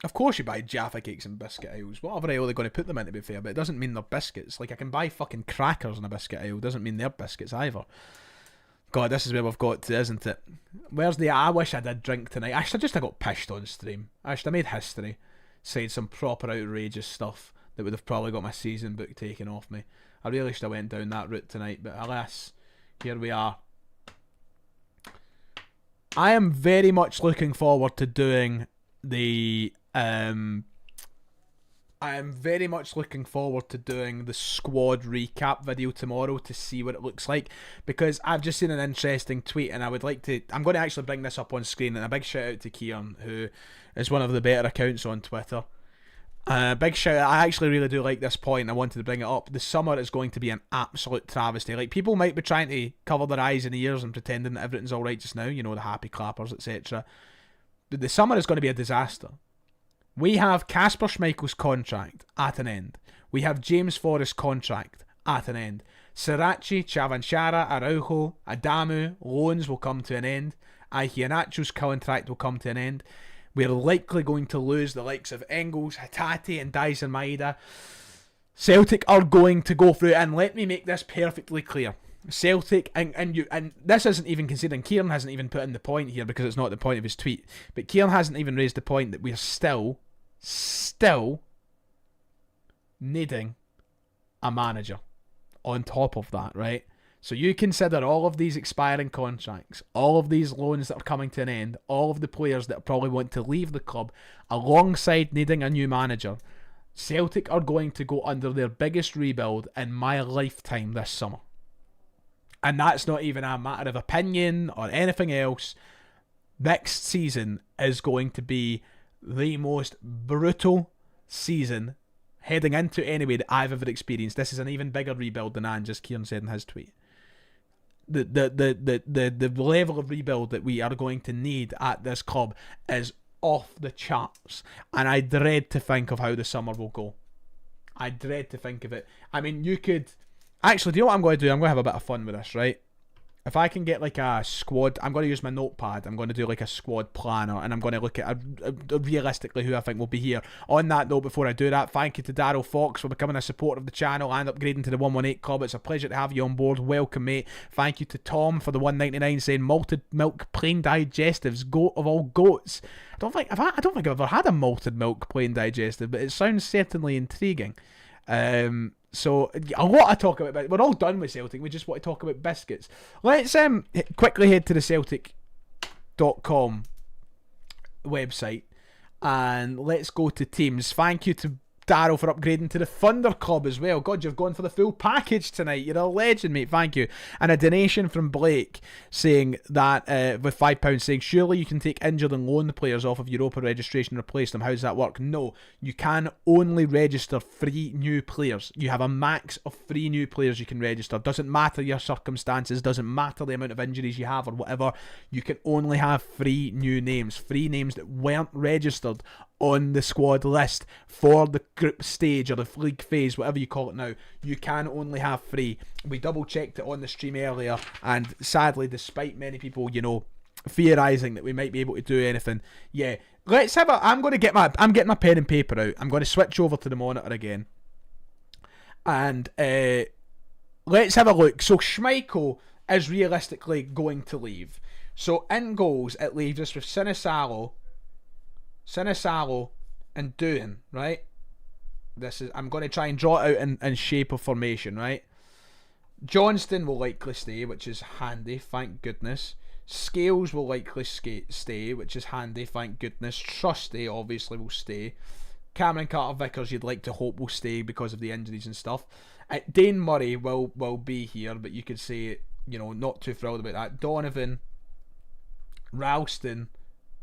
Of course you buy Jaffa cakes and biscuit aisles. Whatever aisle they're going to put them in, to be fair, but it doesn't mean they're biscuits. Like, I can buy fucking crackers in a biscuit aisle. Doesn't mean they're biscuits either. God, this is where we've got to, isn't it? Where's the... I wish I did drink tonight. I got pissed on stream. I made history. Said some proper outrageous stuff that would have probably got my season book taken off me. I really should have went down that route tonight, but alas, here we are. I am very much looking forward to doing the... I am very much looking forward to doing the squad recap video tomorrow to see what it looks like, because I've just seen an interesting tweet and I would like to... I'm going to actually bring this up on screen, and a big shout out to Kieran, who is one of the better accounts on Twitter. Big shout out. I actually really do like this point. I wanted to bring it up. The summer is going to be an absolute travesty. Like, people might be trying to cover their eyes and ears and pretending that everything's alright just now, the happy clappers, etc. But the summer is going to be a disaster. We have Kasper Schmeichel's contract at an end. We have James Forrest's contract at an end. Sriracha, Chavanchara, Araujo, Adamu, loans will come to an end. Iheanacho's contract will come to an end. We're likely going to lose the likes of Engels, Hatate and Dyson Maeda. Celtic are going to go through, and let me make this perfectly clear. Celtic, and this isn't even considering, Kieran hasn't even put in the point here because it's not the point of his tweet, but Kieran hasn't even raised the point that we're still needing a manager on top of that, right? So you consider all of these expiring contracts, all of these loans that are coming to an end, all of the players that probably want to leave the club, alongside needing a new manager. Celtic are going to go under their biggest rebuild in my lifetime this summer. And that's not even a matter of opinion or anything else. Next season is going to be the most brutal season heading into anyway that I've ever experienced. This is an even bigger rebuild than Ange, as Kieran said in his tweet. The level of rebuild that we are going to need at this club is off the charts, and I dread to think of how the summer will go. I dread to think of it. I mean, you could actually, do you know what I'm going to do? I'm going to have a bit of fun with this, right? If I can get like a squad, I'm going to use my notepad. I'm going to do like a squad planner, and I'm going to look at realistically who I think will be here. On that note, before I do that, thank you to Daryl Fox for becoming a supporter of the channel and upgrading to the 118 club. It's a pleasure to have you on board. Welcome, mate. Thank you to Tom for the 199 saying malted milk plain digestives, goat of all goats. I don't think I've ever had a malted milk plain digestive, but it sounds certainly intriguing. So a lot to talk about, but we're all done with Celtic. We just want to talk about biscuits. Let's quickly head to the Celtic.com website and let's go to teams. Thank you to Darryl for upgrading to the Thunder Club as well. God, you've gone for the full package tonight. You're a legend, mate. Thank you. And a donation from Blake saying that, with £5, saying, surely you can take injured and loan players off of Europa registration and replace them. How does that work? No, you can only register 3 new players. You have a max of 3 new players you can register. Doesn't matter your circumstances, doesn't matter the amount of injuries you have or whatever. You can only have 3 new names. 3 names that weren't registered on the squad list for the group stage or the league phase, whatever you call it now. You can only have 3. We double checked it on the stream earlier, and sadly, despite many people, theorising that we might be able to do anything, let's have a. I'm getting my pen and paper out. I'm going to switch over to the monitor again, and let's have a look. So Schmeichel is realistically going to leave. So in goals, it leaves us with Sinisalo and Doohan, right? I'm going to try and draw it out in shape of formation, right? Johnston will likely stay, which is handy, thank goodness. Scales will likely stay, which is handy, thank goodness. Trusty obviously will stay. Cameron Carter-Vickers, you'd like to hope, will stay because of the injuries and stuff. Dane Murray will be here, but you could say, not too thrilled about that. Donovan, Ralston,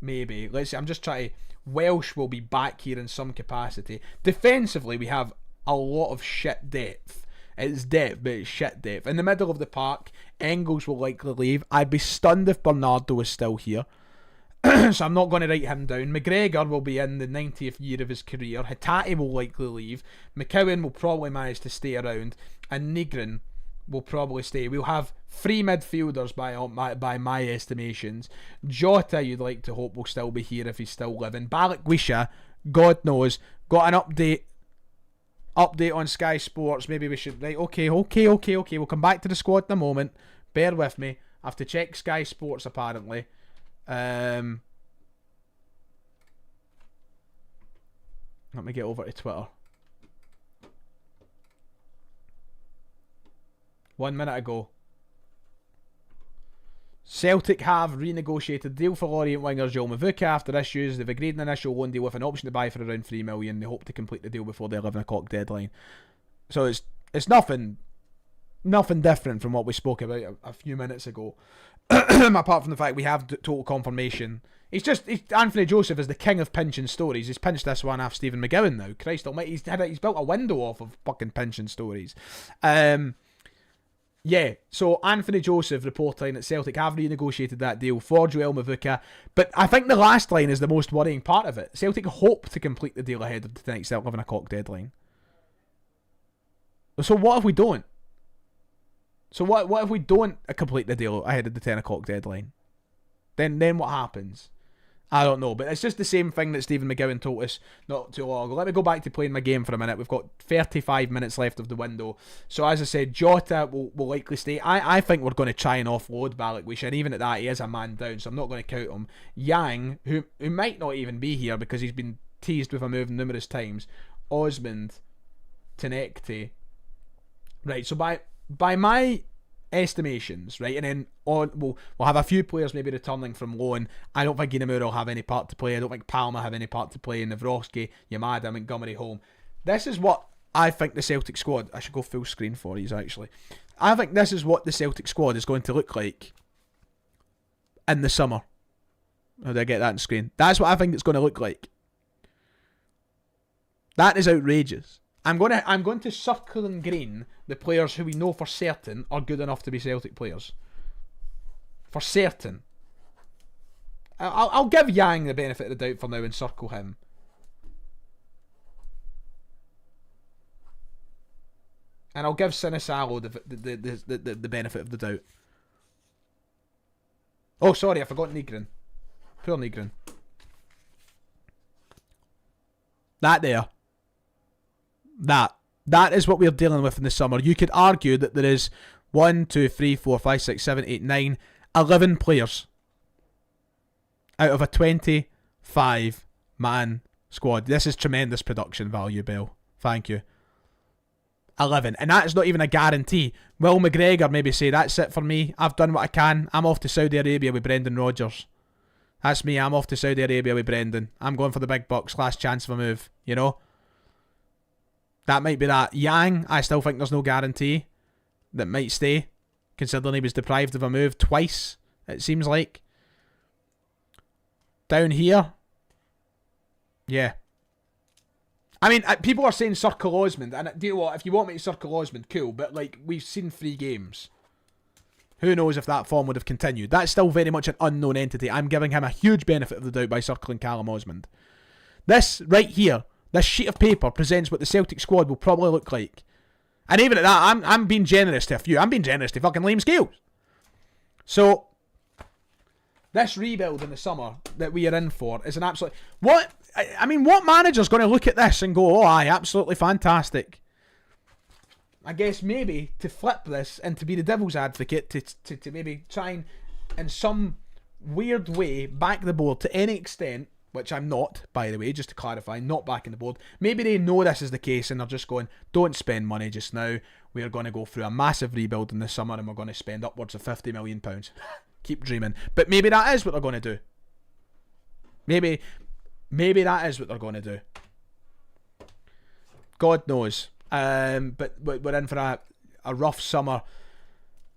maybe. Let's see, I'm just trying to... Welsh will be back here in some capacity. Defensively, we have a lot of shit depth. It's depth, but it's shit depth. In the middle of the park, Engels will likely leave. I'd be stunned if Bernardo was still here. So I'm not going to write him down. McGregor will be in the 90th year of his career. Hatate will likely leave. McCowan will probably manage to stay around. And Nigrin will probably stay. We'll have 3 midfielders by my estimations. Jota, you'd like to hope, will still be here if he's still living. Balikwisha, God knows, got an update on Sky Sports. Maybe we should... Right, okay. We'll come back to the squad in a moment. Bear with me. I have to check Sky Sports, apparently. Let me get over to Twitter. 1 minute ago. Celtic have renegotiated the deal for Lorient winger Joel Mvuka after issues. They've agreed an initial loan deal with an option to buy for around $3 million. They hope to complete the deal before the 11 o'clock deadline. So it's nothing different from what we spoke about a few minutes ago. Apart from the fact we have total confirmation. Anthony Joseph is the king of pinching stories. He's pinched this one off Stephen McGowan now. Christ almighty, he's built a window off of fucking pinching stories. So Anthony Joseph reporting that Celtic have renegotiated that deal for Joel Mvuka, but I think the last line is the most worrying part of it. Celtic hope to complete the deal ahead of tonight's 11 o'clock deadline. So what if we don't? So what if we don't complete the deal ahead of the 10 o'clock deadline? Then what happens? I don't know, but it's just the same thing that Stephen McGowan told us not too long ago. Let me go back to playing my game for a minute. We've got 35 minutes left of the window. So as I said, Jota will likely stay. I think we're going to try and offload Balikwisha, and even at that, he is a man down, so I'm not going to count him. Yang, who might not even be here because he's been teased with a move numerous times. Osmond, Tenekte. Right, so by my estimations, right, and then we'll have a few players maybe returning from loan. I don't think Inamura will have any part to play. I don't think Palmer have any part to play. Navrosky, Yamada, Montgomery, Home. This is what I think the Celtic squad. I should go full screen for you actually. I think this is what the Celtic squad is going to look like in the summer. How do I get that on screen? That's what I think it's going to look like. That is outrageous. I'm going to circle in green the players who we know for certain are good enough to be Celtic players. For certain. I'll give Yang the benefit of the doubt for now and circle him. And I'll give Sinisalo the benefit of the doubt. Oh, sorry, I forgot Nygren. Poor Nygren. That there. That is what we're dealing with in the summer. You could argue that there is 1, 2, 3, 4, 5, 6, 7, 8, 9, 11 players out of a 25-man squad. This is tremendous production value, Bill. Thank you. 11. And that is not even a guarantee. Will McGregor maybe say, that's it for me. I've done what I can. I'm off to Saudi Arabia with Brendan Rodgers. That's me. I'm off to Saudi Arabia with Brendan. I'm going for the big bucks. Last chance of a move. You know? That might be that. Yang, I still think there's no guarantee that might stay, considering he was deprived of a move twice, it seems like. Down here, yeah. I mean, people are saying circle Osmond, and do you know what, if you want me to circle Osmond, cool, but like, we've seen 3 games. Who knows if that form would have continued. That's still very much an unknown entity. I'm giving him a huge benefit of the doubt by circling Callum Osmond. This right here, this sheet of paper presents what the Celtic squad will probably look like. And even at that, I'm being generous to a few. I'm being generous to fucking Liam Scales. So, this rebuild in the summer that we are in for is an absolute... What manager's going to look at this and go, oh, aye, absolutely fantastic? I guess maybe to flip this and to be the devil's advocate, to maybe try and, in some weird way, back the board to any extent, which I'm not, by the way, just to clarify, not backing the board. Maybe they know this is the case and they're just going, don't spend money just now. We're going to go through a massive rebuild in the summer and we're going to spend upwards of £50 million. Keep dreaming. But maybe that is what they're going to do. Maybe that is what they're going to do. God knows. But we're in for a rough summer.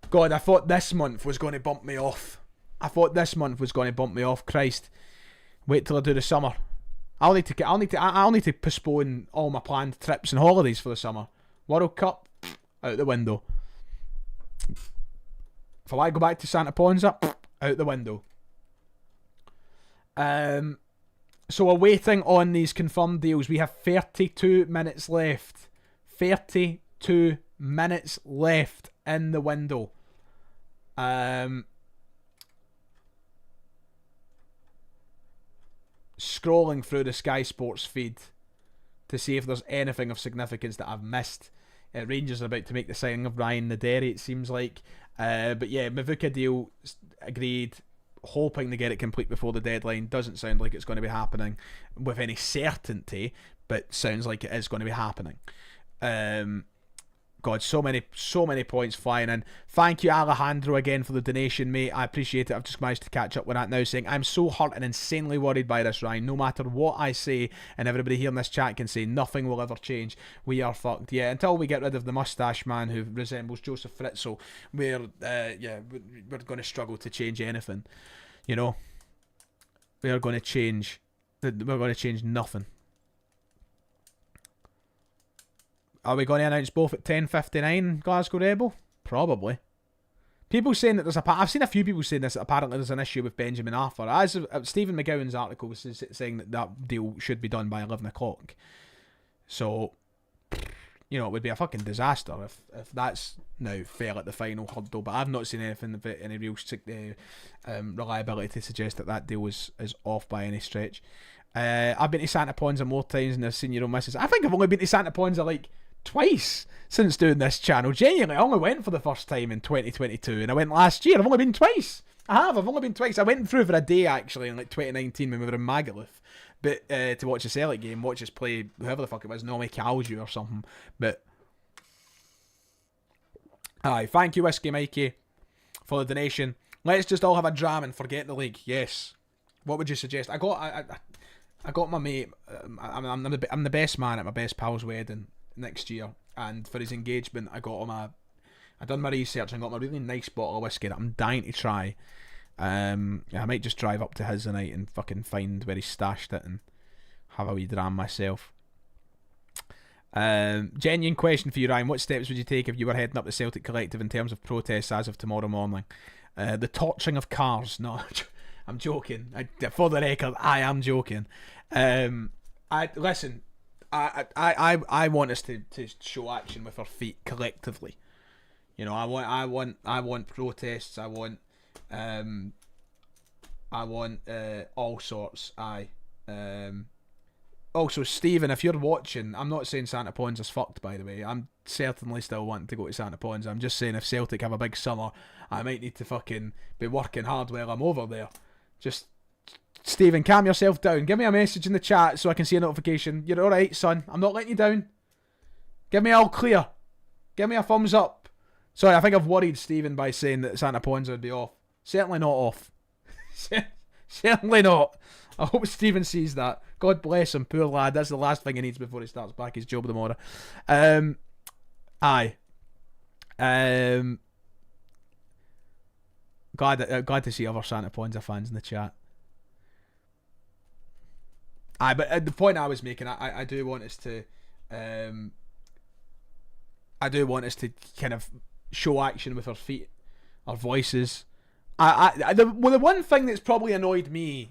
God, I thought this month was going to bump me off. Christ. Wait till I do the summer. I'll need to postpone all my planned trips and holidays for the summer. World Cup, out the window. If I want to go back to Santa Ponza, out the window. So we're waiting on these confirmed deals. We have 32 minutes left. 32 minutes left in the window. Scrolling through the Sky Sports feed to see if there's anything of significance that I've missed. Rangers are about to make the signing of Ryan Naderi, it seems like. But yeah, Mvuka deal agreed, hoping to get it complete before the deadline. Doesn't sound like it's going to be happening with any certainty, but sounds like it is going to be happening. God, so many points flying in. Thank you, Alejandro, again for the donation, mate. I appreciate it. I've just managed to catch up with that now, saying, I'm so hurt and insanely worried by this, Ryan. No matter what I say, and everybody here in this chat can say, nothing will ever change. We are fucked. Yeah, until we get rid of the mustache man who resembles Joseph Fritzl, we're going to struggle to change anything. You know? We're going to change nothing. Are we going to announce both at 10:59 Glasgow Rebel? Probably. People saying that I've seen a few people saying this, that apparently there's an issue with Benjamin Arthur. As Stephen McGowan's article was saying that deal should be done by 11 o'clock. So, You know, it would be a fucking disaster if that's now fell at the final hurdle. But I've not seen anything of it, any real reliability to suggest that deal is off by any stretch. I've been to Santa Ponsa more times than I've seen your own missus. I think I've only been to Santa Ponsa like twice since doing this channel. Genuinely, I only went for the first time in 2022, and I went last year. I've only been twice. I've only been twice. I went through for a day actually in like 2019 when we were in Magaluf, but to watch a Celtic game, watch us play whoever the fuck it was, Normally Calju or something. But aye, thank you Whiskey Mikey for the donation. Let's just all have a dram and forget the league. Yes. What would you suggest? I got my mate. I'm the best man at my best pal's wedding next year, and for his engagement, I done my research and got my really nice bottle of whiskey that I'm dying to try. I might just drive up to his tonight and fucking find where he stashed it and have a wee dram myself. Genuine question for you, Ryan. What steps would you take if you were heading up the Celtic Collective in terms of protests as of tomorrow morning? The torching of cars. No, I'm joking. For the record, I am joking. I want us to show action with our feet collectively. You know, I want protests. I want all sorts. Also, Stephen, if you're watching, I'm not saying Santa Ponsa's fucked, by the way. I'm certainly still wanting to go to Santa Ponsa. I'm just saying if Celtic have a big summer, I might need to fucking be working hard while I'm over there. Just, Stephen, calm yourself down. Give me a message in the chat so I can see a notification. You're alright, son. I'm not letting you down. Give me all clear. Give me a thumbs up. Sorry, I think I've worried Stephen by saying that Santa Ponsa would be off. Certainly not off. Certainly not. I hope Stephen sees that. God bless him, poor lad. That's the last thing he needs before he starts back his job tomorrow. Aye. Glad to see other Santa Ponsa fans in the chat. Aye, but the point I was making, I do want us to, kind of show action with our feet, our voices. The one thing that's probably annoyed me,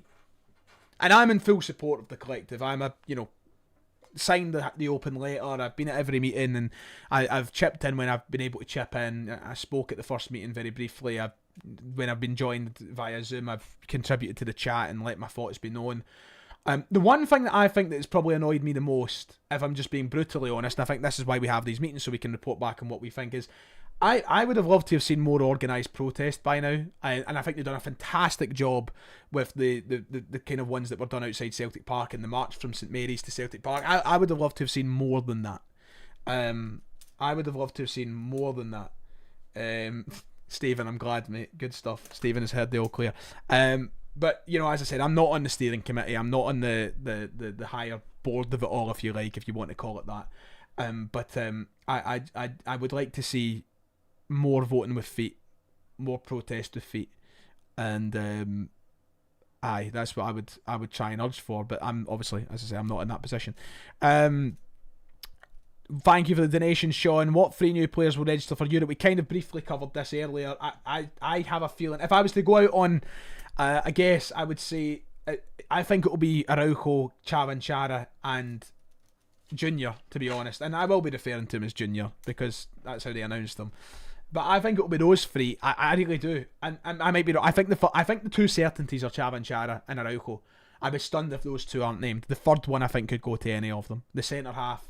and I'm in full support of the collective. I'm signed the open letter. I've been at every meeting, and I've chipped in when I've been able to chip in. I spoke at the first meeting very briefly. When I've been joined via Zoom, I've contributed to the chat and let my thoughts be known. The one thing that I think that has probably annoyed me the most, if I'm just being brutally honest, and I think this is why we have these meetings so we can report back on what we think, is I would have loved to have seen more organised protest by now, and I think they've done a fantastic job with the kind of ones that were done outside Celtic Park and the march from St Mary's to Celtic Park. I would have loved to have seen more than that. I would have loved to have seen more than that. Stephen, I'm glad, mate. Good stuff. Stephen has heard the all clear. But, you know, as I said, I'm not on the steering committee. I'm not on the higher board of it all, if you like, if you want to call it that. But I would like to see more voting with feet, more protest with feet, and that's what I would try and urge for. But I'm obviously, as I say, I'm not in that position. Thank you for the donation, Sean. What 3 new players will register for Europe? We kind of briefly covered this earlier. I have a feeling if I was to go out on I guess I would say I think it will be Araujo, Chavanchara and Junior, to be honest, and I will be referring to him as Junior because that's how they announced them. But I think it will be those 3. I really do, and I might be wrong. I think the 2 certainties are Chavanchara and Araujo. I'd be stunned if those 2 aren't named. The third one I think could go to any of them. The centre half,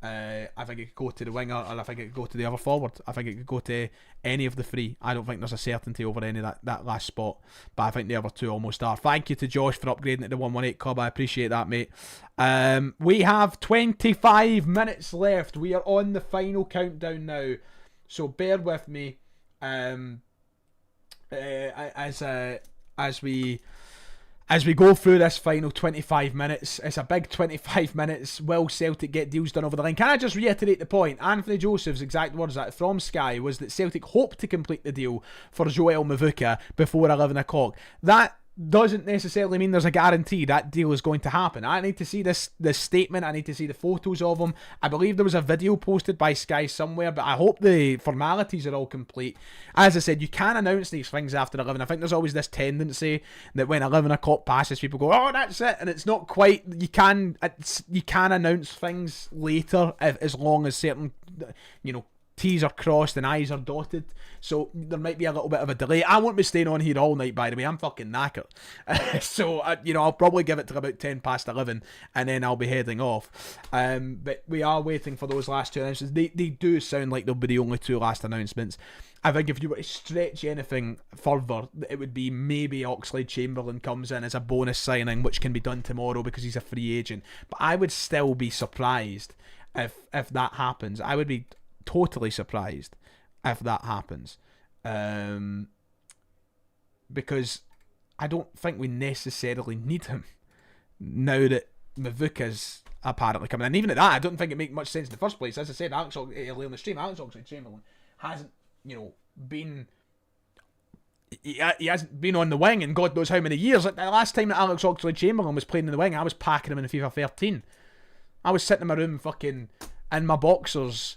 I think it could go to the winger, or I think it could go to the other forward. I think it could go to any of the 3. I don't think there's a certainty over any of that last spot, but I think the other 2 almost are. Thank you to Josh for upgrading to the 118 club. I appreciate that, mate. We have 25 minutes left. We are on the final countdown now, so bear with me as we go through this final 25 minutes. It's a big 25 minutes. Will Celtic get deals done over the line? Can I just reiterate the point? Anthony Joseph's exact words from Sky was that Celtic hope to complete the deal for Joel Mvuka before 11 o'clock. That doesn't necessarily mean there's a guarantee that deal is going to happen. I need to see this statement. I need to see the photos of him. I believe there was a video posted by Sky somewhere, but I hope the formalities are all complete. As I said, you can announce these things after 11. I think there's always this tendency that when 11 o'clock passes, people go, oh, that's it, and it's not quite. You can announce things later as long as certain, T's are crossed and I's are dotted, so there might be a little bit of a delay. I won't be staying on here all night, by the way. I'm fucking knackered. So, I'll probably give it till about 10 past 11 and then I'll be heading off. But we are waiting for those last two announcements. They do sound like they'll be the only two last announcements. I think if you were to stretch anything further, it would be maybe Oxlade-Chamberlain comes in as a bonus signing, which can be done tomorrow because he's a free agent. But I would still be surprised if that happens. I would be totally surprised if that happens, because I don't think we necessarily need him now that Mvuka's apparently coming in. Even at that, I don't think it makes much sense in the first place. As I said, Alex earlier on the stream, Alex Oxlade-Chamberlain hasn't been, he hasn't been on the wing in God knows how many years. Like the last time that Alex Oxlade-Chamberlain was playing in the wing, I was packing him in FIFA 13. I was sitting in my room fucking in my boxers.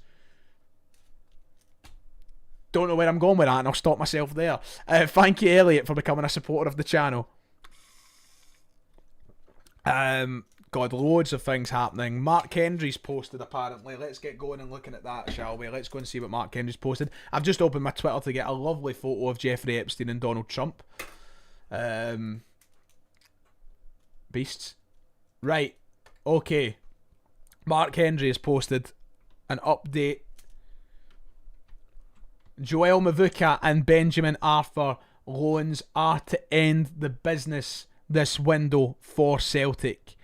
Don't know where I'm going with that, and I'll stop myself there. Thank you, Elliot, for becoming a supporter of the channel. God, loads of things happening. Mark Hendry's posted, apparently. Let's get going and looking at that, shall we? Let's go and see what Mark Hendry's posted. I've just opened my Twitter to get a lovely photo of Jeffrey Epstein and Donald Trump. Beasts. Right. Okay. Mark Hendry has posted an update. Joel Mvuka and Benjamin Arthur loans are to end the business this window for Celtic.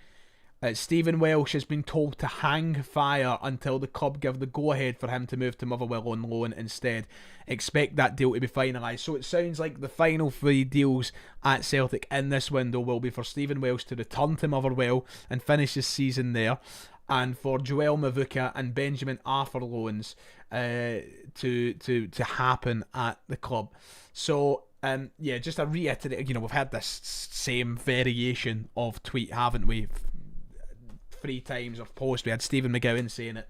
Stephen Welsh has been told to hang fire until the club give the go-ahead for him to move to Motherwell on loan instead. Expect that deal to be finalised. So it sounds like the final 3 deals at Celtic in this window will be for Stephen Welsh to return to Motherwell and finish his season there, and for Joel Mvuka and Benjamin Arthur loans to happen at the club. So just to reiterate, we've had this same variation of tweet, haven't we? 3 times of post. We had Stephen McGowan saying it,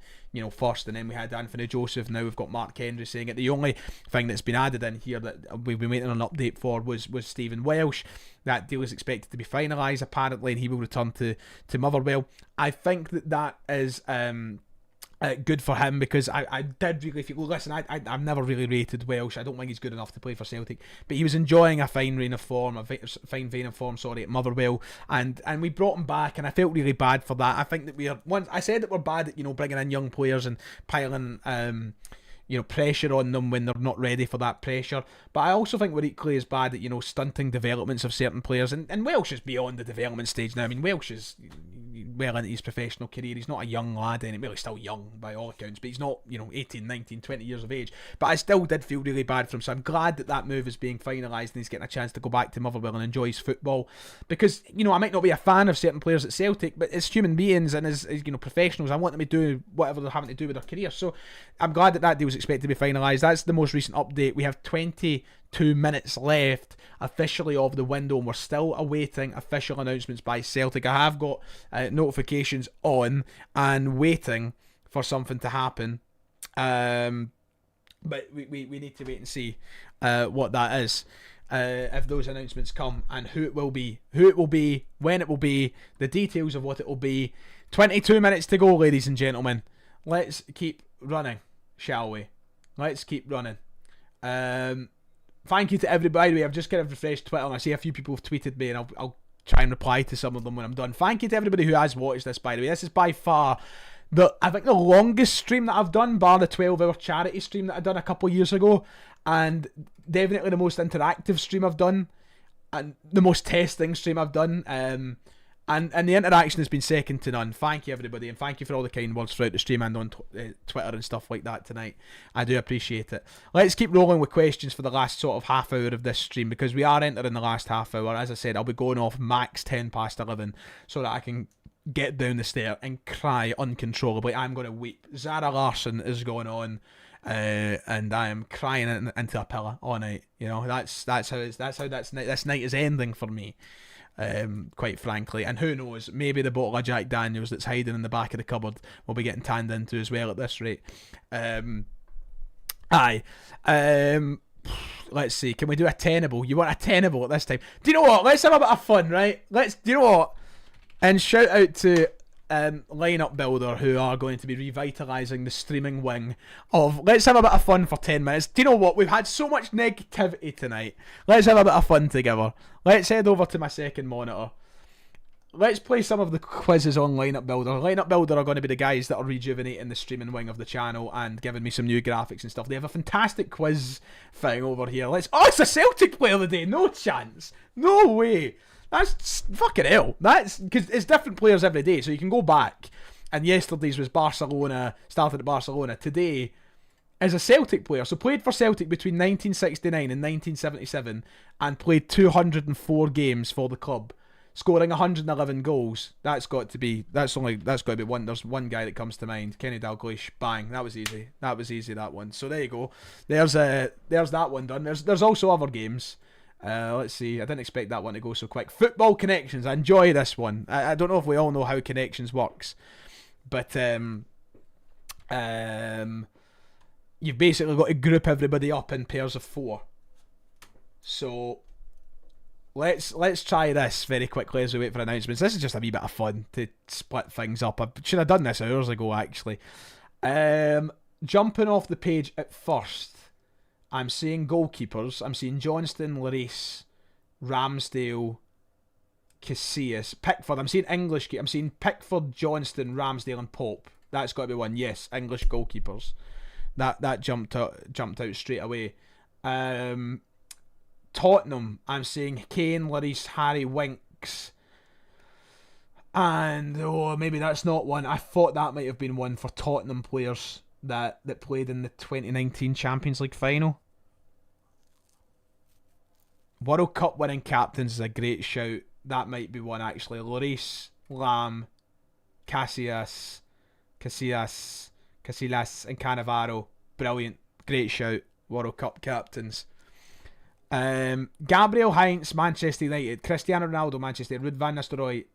first, and then we had Anthony Joseph. Now we've got Mark Hendry saying it. The only thing that's been added in here that we've been waiting on an update for was Stephen Welsh. That deal is expected to be finalised apparently, and he will return to Motherwell. I think that is good for him, because I did really feel, listen, I've never really rated Welsh. I don't think he's good enough to play for Celtic, but he was enjoying a fine vein of form at Motherwell, and we brought him back, and I felt really bad for that. I think that I said that we're bad at bringing in young players and piling pressure on them when they're not ready for that pressure. But I also think we're equally as bad at, stunting developments of certain players. And Welsh is beyond the development stage now. I mean, Welsh is well into his professional career. He's not a young lad anymore. Well, he's still young by all accounts, but he's not, 18, 19, 20 years of age. But I still did feel really bad for him. So I'm glad that move is being finalised and he's getting a chance to go back to Motherwell and enjoy his football. Because, I might not be a fan of certain players at Celtic, but as human beings and as professionals, I want them to do whatever they're having to do with their career. So I'm glad that deal was expected to be finalised. That's the most recent update. We have 22 minutes left officially of the window, and we're still awaiting official announcements by Celtic. I have got notifications on and waiting for something to happen, but we need to wait and see what that is, if those announcements come, and who it will be, when it will be, the details of what it will be. 22 minutes to go, ladies and gentlemen. Let's keep running, shall we? Let's keep running. Thank you to everybody. I've just kind of refreshed Twitter, and I see a few people have tweeted me, and I'll try and reply to some of them when I'm done. Thank you to everybody who has watched this, by the way. This is by far I think the longest stream that I've done, bar the 12-hour charity stream that I done a couple of years ago, and definitely the most interactive stream I've done, and the most testing stream I've done. And the interaction has been second to none. Thank you, everybody, and thank you for all the kind words throughout the stream and on Twitter and stuff like that tonight. I do appreciate it. Let's keep rolling with questions for the last sort of half hour of this stream, because we are entering the last half hour. As I said, I'll be going off max 10 past 11 so that I can get down the stair and cry uncontrollably. I'm going to weep. Zara Larsson is going on. and I am crying into a pillow all night. You know, that's how this night is ending for me. Quite frankly, and who knows, maybe the bottle of Jack Daniels that's hiding in the back of the cupboard will be getting tanned into as well at this rate. Let's see, can we do a tenable? You want a tenable at this time? Do you know what, let's have a bit of fun, right? Do you know what, and shout out to Lineup Builder, who are going to be revitalising the streaming wing of let's have a bit of fun for 10 minutes. Do you know what, we've had so much negativity tonight, let's have a bit of fun together. Let's head over to my second monitor. Let's play some of the quizzes on Lineup Builder. Lineup Builder are going to be the guys that are rejuvenating the streaming wing of the channel and giving me some new graphics and stuff. They have a fantastic quiz thing over here. It's a Celtic player of the day. No chance. No way. That's fucking hell. That's because it's different players every day, so you can go back. And yesterday's was Barcelona, started at Barcelona. Today is a Celtic player. So played for Celtic between 1969 and 1977 and played 204 games for the club, scoring 111 goals. That's got to be one. There's one guy that comes to mind. Kenny Dalglish. Bang. That was easy. That one. So there you go. There's that one done. There's also other games. Let's see. I didn't expect that one to go so quick. Football Connections. I enjoy this one. I don't know if we all know how Connections works, but you've basically got to group everybody up in pairs of 4. So let's try this very quickly as we wait for announcements. This is just a wee bit of fun to split things up. I should have done this hours ago, actually. Jumping off the page at first, I'm seeing goalkeepers. I'm seeing Johnston, Lloris, Ramsdale, Casillas, Pickford. I'm seeing English. I'm seeing Pickford, Johnston, Ramsdale, and Pope. That's got to be one. Yes, English goalkeepers. That jumped out straight away. Tottenham, I'm seeing Kane, Lloris, Harry Winks, and maybe that's not one. I thought that might have been one for Tottenham players that played in the 2019 Champions League final. World Cup winning captains is a great shout. That might be one actually. Lloris, Lam, Casillas, and Cannavaro. Brilliant. Great shout. World Cup captains. Gabriel Heinz, Manchester United. Cristiano Ronaldo, Manchester United. Ruud van Nistelrooy.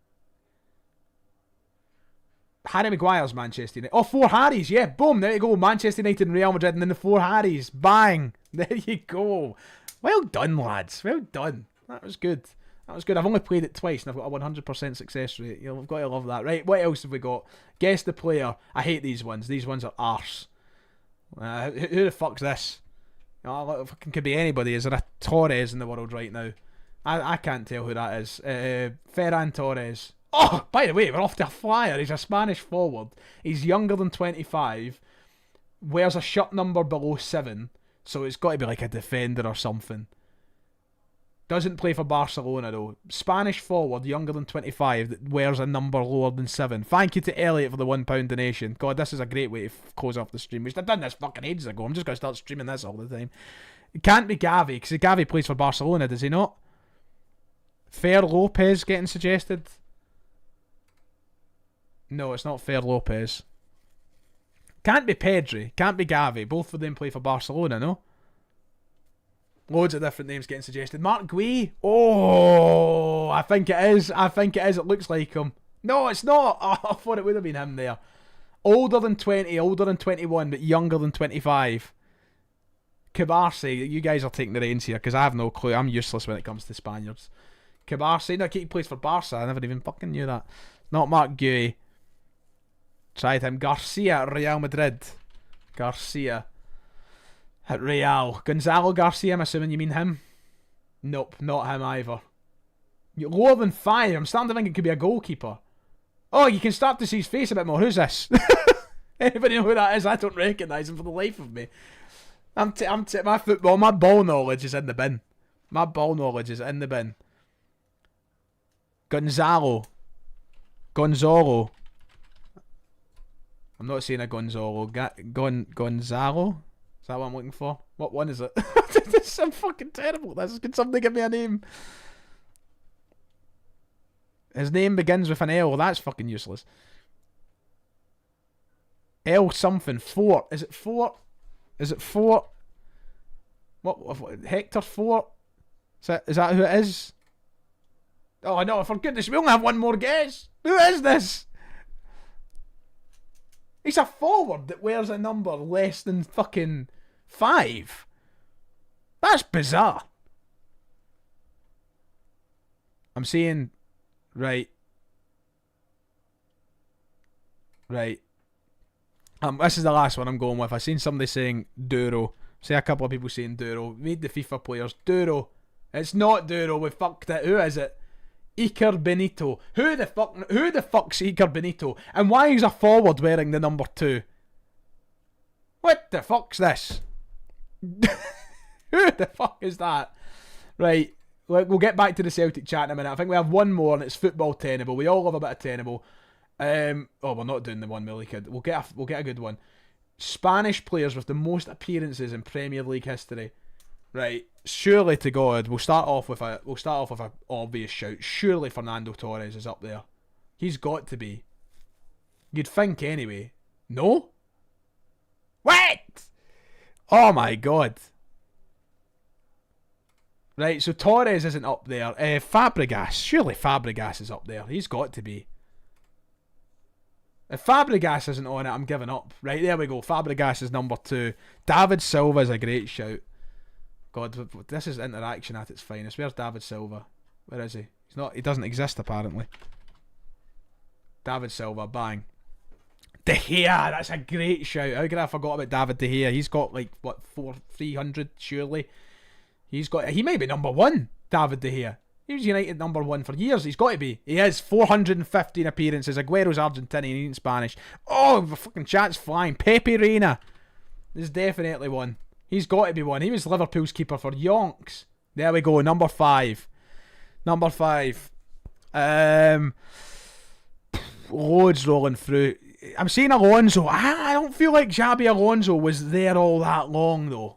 Harry Maguire's Manchester United. 4 Harrys, yeah, boom, there you go. Manchester United and Real Madrid, and then the 4 Harrys. Bang. There you go. Well done, lads. Well done. That was good. I've only played it twice and I've got a 100% success rate. We've got to love that. Right, what else have we got? Guess the player. I hate these ones. These ones are arse. Who the fuck's this? It fucking could be anybody. Is there a Torres in the world right now? I can't tell who that is. Ferran Torres. Oh, by the way, we're off to a flyer. He's a Spanish forward. He's younger than 25. Wears a shirt number below 7. So it's got to be like a defender or something. Doesn't play for Barcelona though. Spanish forward, younger than 25, that wears a number lower than 7. Thank you to Elliot for the £1 donation. God, this is a great way to close off the stream. We should have done this fucking ages ago. I'm just going to start streaming this all the time. It can't be Gavi, because Gavi plays for Barcelona, does he not? Fer Lopez getting suggested. No, it's not Fer Lopez. Can't be Pedri. Can't be Gavi. Both of them play for Barcelona, no? Loads of different names getting suggested. Mark Gui. Oh, I think it is. It looks like him. No, it's not. Oh, I thought it would have been him there. Older than 20, older than 21, but younger than 25. Cabarsi. You guys are taking the reins here because I have no clue. I'm useless when it comes to Spaniards. Cabarsi. No, he plays for Barca. I never even fucking knew that. Not Mark Gui. Tried him. Garcia at Real Madrid. Garcia at Real. Gonzalo Garcia, I'm assuming you mean him? Nope, not him either. Lower than 5. I'm starting to think it could be a goalkeeper. Oh, you can start to see his face a bit more. Who's this? Anybody know who that is? I don't recognise him for the life of me. My ball knowledge is in the bin. Gonzalo. I'm not saying a Gonzalo. Gonzalo? Is that what I'm looking for? What one is it? I'm fucking terrible at this. Can somebody give me a name? His name begins with an L. That's fucking useless. L something. Fort. Is it Fort? Is it Fort? What Hector Fort? Is that who it is? Oh no, for goodness, we only have one more guess. Who is this? He's a forward that wears a number less than fucking 5. That's bizarre. I'm seeing... Right. This is the last one I'm going with. I seen somebody saying Duro. See a couple of people saying Duro. Read the FIFA players. Duro. It's not Duro. We fucked it. Who is it? Iker Benito. Who the fuck's Iker Benito? And why is a forward wearing the number 2? What the fuck's this? Who the fuck is that? Right. We'll get back to the Celtic chat in a minute. I think we have one more and it's football tenable. We all love a bit of tenable. We're not doing the one Millie kid. We'll get a good one. Spanish players with the most appearances in Premier League history. Right, surely to God, we'll start off with a obvious shout. Surely Fernando Torres is up there. He's got to be. You'd think anyway. No? What? Oh my God. Right, so Torres isn't up there. Fabregas. Surely Fabregas is up there. He's got to be. If Fabregas isn't on it, I'm giving up. Right, there we go. Fabregas is number 2. David Silva is a great shout. God, this is interaction at its finest. Where's David Silva? Where is he? He's not. He doesn't exist apparently. David Silva, bang. De Gea, that's a great shout. How could I have forgot about David De Gea? He's got like what 300 surely. He may be number 1. David De Gea. He was United number 1 for years. He's got to be. He has 415 appearances. Aguero's Argentinian. He ain't Spanish. Oh, the fucking chat's flying. Pepe Reina. There's definitely one. He's got to be one. He was Liverpool's keeper for yonks. There we go. Number 5. Number 5. Loads rolling through. I'm seeing Alonso. I don't feel like Xabi Alonso was there all that long though.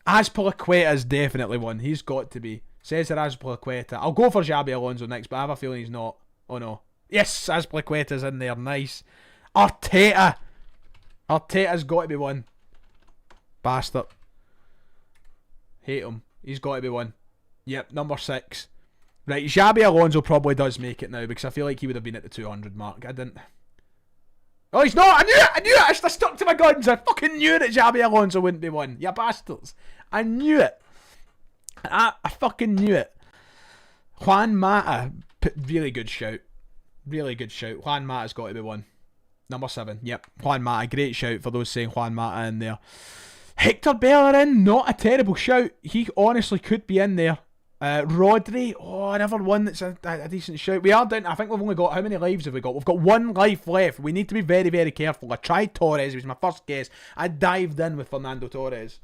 Azpilicueta is definitely one. He's got to be. Cesar Azpilicueta. I'll go for Xabi Alonso next, but I have a feeling he's not. Oh no. Yes, Azpilicueta's in there. Nice. Arteta. Arteta's got to be one. Bastard. Hate him. He's got to be one. Yep, number 6. Right, Xabi Alonso probably does make it now because I feel like he would have been at the 200 mark. I didn't. Oh, he's not! I knew it! I stuck to my guns. I fucking knew that Xabi Alonso wouldn't be one. You bastards. I knew it. I fucking knew it. Juan Mata. Really good shout. Really good shout. Juan Mata's got to be one. Number 7. Yep. Juan Mata. Great shout for those saying Juan Mata in there. Hector Bellerin. Not a terrible shout. He honestly could be in there. Rodri, another one that's a decent shout. We are down. I think we've only got, how many lives have we got? We've got 1 life left. We need to be very, very careful. I tried Torres. It was my first guess. I dived in with Fernando Torres,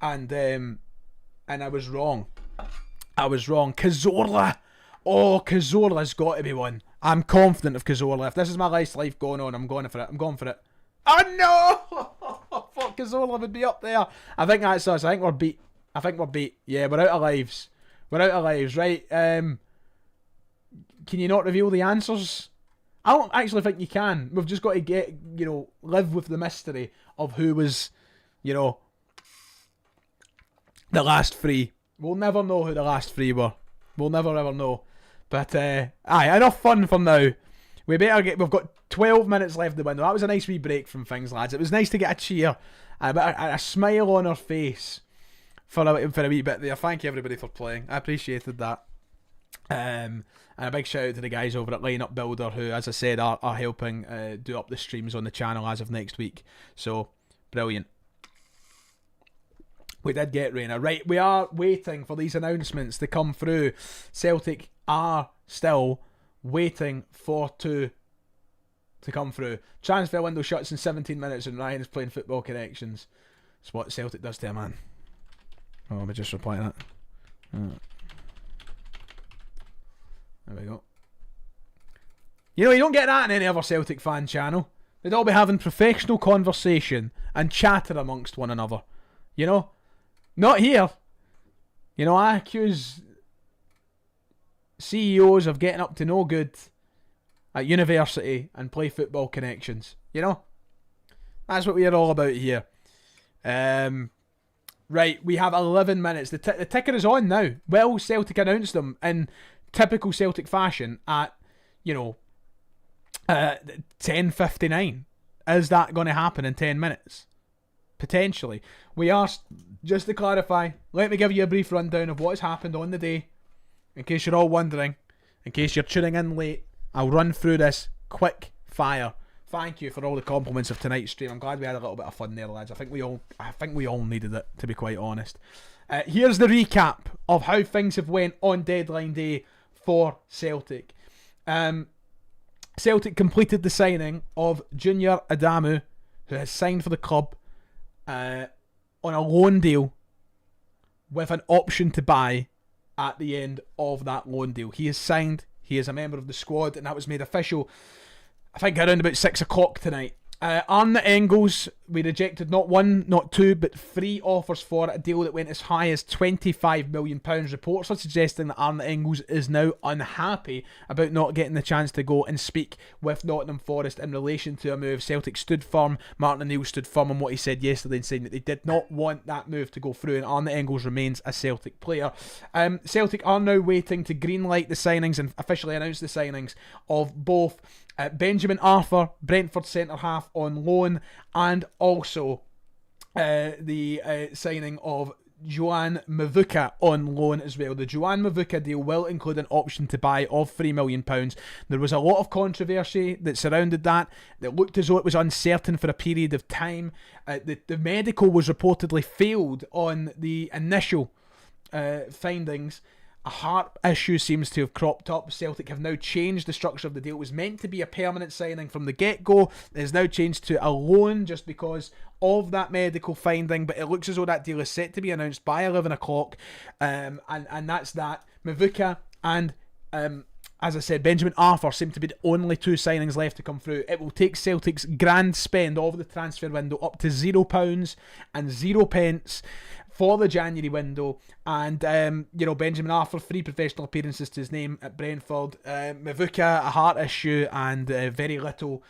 and I was wrong. Cazorla. Oh, Cazorla's got to be one. I'm confident of Cazorla. If this is my last life going on, I'm going for it. Oh no! Fuck, Cazorla would be up there. I think that's us. I think we're beat. Yeah, we're out of lives. Right. Can you not reveal the answers? I don't actually think you can. We've just got to live with the mystery of who was, the last 3. We'll never know who the last 3 were. We'll never ever know. But, enough fun for now. We've got 12 minutes left in the window. That was a nice wee break from things, lads. It was nice to get a cheer, a smile on our face. For a wee bit there. Thank you everybody for playing. I appreciated that. And a big shout out to the guys over at Lineup Builder who, as I said, are helping do up the streams on the channel as of next week. So, brilliant. We did get Reina. Right, we are waiting for these announcements to come through. Celtic are still waiting for 2 to come through. Transfer window shuts in 17 minutes and Ryan is playing Football Connections. It's what Celtic does to a man. Oh, let me just reply that. There we go. You don't get that in any other Celtic fan channel. They'd all be having professional conversation and chatter amongst one another. Not here. I accuse CEOs of getting up to no good at university and play Football Connections. That's what we're all about here. Right, we have 11 minutes. The ticker is on now. Will Celtic announce them in typical Celtic fashion at, 10:59? Is that going to happen in 10 minutes? Potentially. We are, just to clarify, let me give you a brief rundown of what has happened on the day. In case you're all wondering, in case you're tuning in late, I'll run through this quick fire. Thank you for all the compliments of tonight's stream. I'm glad we had a little bit of fun there, lads. I think we all needed it, to be quite honest. Here's the recap of how things have went on deadline day for Celtic. Celtic completed the signing of Junior Adamu, who has signed for the club on a loan deal with an option to buy at the end of that loan deal. He is signed, he is a member of the squad, and that was made official, I think, around about 6 o'clock tonight. Arne Engels, we rejected not one, not two, but 3 offers for a deal that went as high as £25 million. Reports are suggesting that Arne Engels is now unhappy about not getting the chance to go and speak with Nottingham Forest in relation to a move. Celtic stood firm. Martin O'Neill stood firm on what he said yesterday, saying that they did not want that move to go through, and Arne Engels remains a Celtic player. Celtic are now waiting to greenlight the signings and officially announce the signings of both Benjamin Arthur, Brentford centre-half on loan, and also the signing of Joan Mvuka on loan as well. The Joan Mvuka deal will include an option to buy of £3 million. There was a lot of controversy that surrounded that. It looked as though it was uncertain for a period of time. The medical was reportedly failed on the initial findings. A heart issue seems to have cropped up. Celtic have now changed the structure of the deal. It was meant to be a permanent signing from the get-go. It has now changed to a loan just because of that medical finding, but it looks as though that deal is set to be announced by 11 o'clock, and that's that. Mvuka and, as I said, Benjamin Arthur seem to be the only 2 signings left to come through. It will take Celtic's grand spend over the transfer window up to £0 and 0 pence for the January window, and Benjamin Arthur, 3 professional appearances to his name at Brentford. Mvuka, a heart issue and very little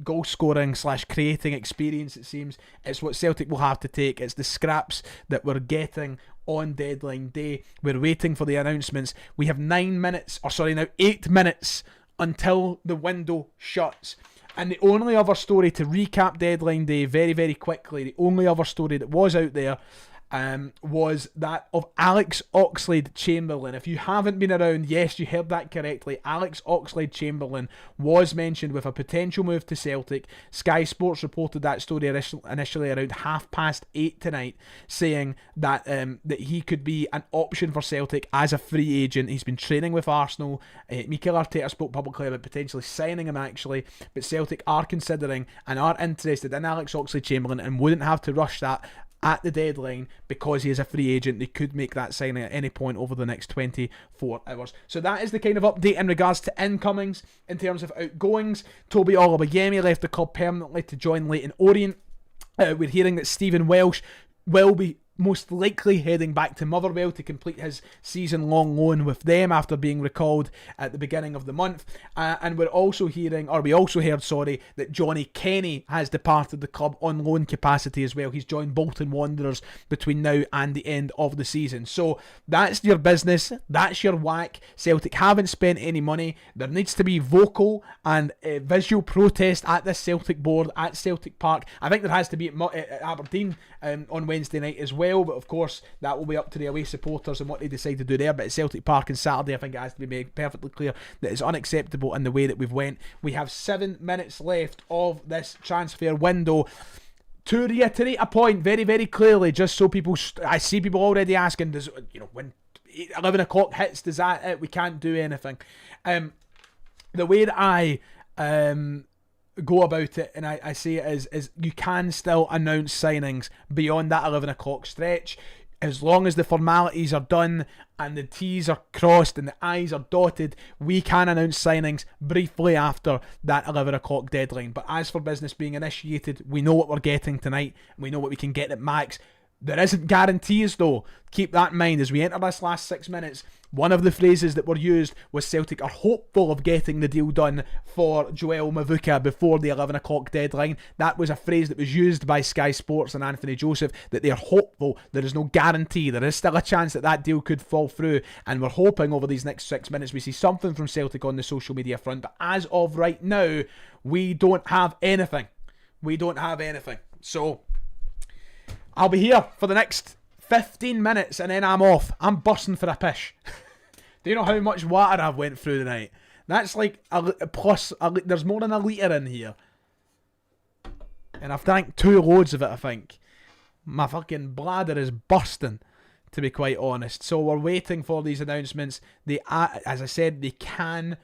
goal scoring / creating experience, it seems. It's what Celtic will have to take. It's the scraps that we're getting on deadline day. We're waiting for the announcements. We have 8 minutes until the window shuts. And the only other story, to recap deadline day very, very quickly, the only other story that was out there was that of Alex Oxlade-Chamberlain. If you haven't been around, yes, you heard that correctly. Alex Oxlade-Chamberlain was mentioned with a potential move to Celtic. Sky Sports reported that story initially around 8:30 tonight, saying that that he could be an option for Celtic as a free agent. He's been training with Arsenal. Mikel Arteta spoke publicly about potentially signing him, actually, but Celtic are considering and are interested in Alex Oxlade-Chamberlain and wouldn't have to rush that at the deadline because he is a free agent. They could make that signing at any point over the next 24 hours. So that is the kind of update in regards to incomings. In terms of outgoings, Toby Olubayemi left the club permanently to join Leyton Orient. We're hearing that Stephen Welsh will be most likely heading back to Motherwell to complete his season-long loan with them after being recalled at the beginning of the month. And we also heard, that Johnny Kenny has departed the club on loan capacity as well. He's joined Bolton Wanderers between now and the end of the season. So that's your business. That's your whack. Celtic haven't spent any money. There needs to be vocal and visual protest at this Celtic board at Celtic Park. I think there has to be at Aberdeen on Wednesday night as well. But of course that will be up to the away supporters and what they decide to do there. But at Celtic Park on Saturday, I think it has to be made perfectly clear that it's unacceptable in the way that we've went. We have 7 minutes left of this transfer window. To reiterate a point very, very clearly, just so people, I see people already asking, does when 11 o'clock hits, does that it? We can't do anything. The way that I go about it, and I say it is you can still announce signings beyond that 11 o'clock stretch, as long as the formalities are done and the T's are crossed and the I's are dotted. We can announce signings briefly after that 11 o'clock deadline. But as for business being initiated, we know what we're getting tonight, and we know what we can get at max. There isn't guarantees though. Keep that in mind as we enter this last 6 minutes. One of the phrases that were used was Celtic are hopeful of getting the deal done for Joel Mvuka before the 11 o'clock deadline. That was a phrase that was used by Sky Sports and Anthony Joseph, that they are hopeful. There is no guarantee. There is still a chance that that deal could fall through, and we're hoping over these next 6 minutes we see something from Celtic on the social media front. But as of right now, we don't have anything. We don't have anything. So I'll be here for the next 15 minutes and then I'm off. I'm bursting for a piss. Do you know how much water I've went through tonight? That's like there's more than a litre in here. And I've drank 2 loads of it, I think. My fucking bladder is bursting, to be quite honest. So we're waiting for these announcements. They, as I said, they can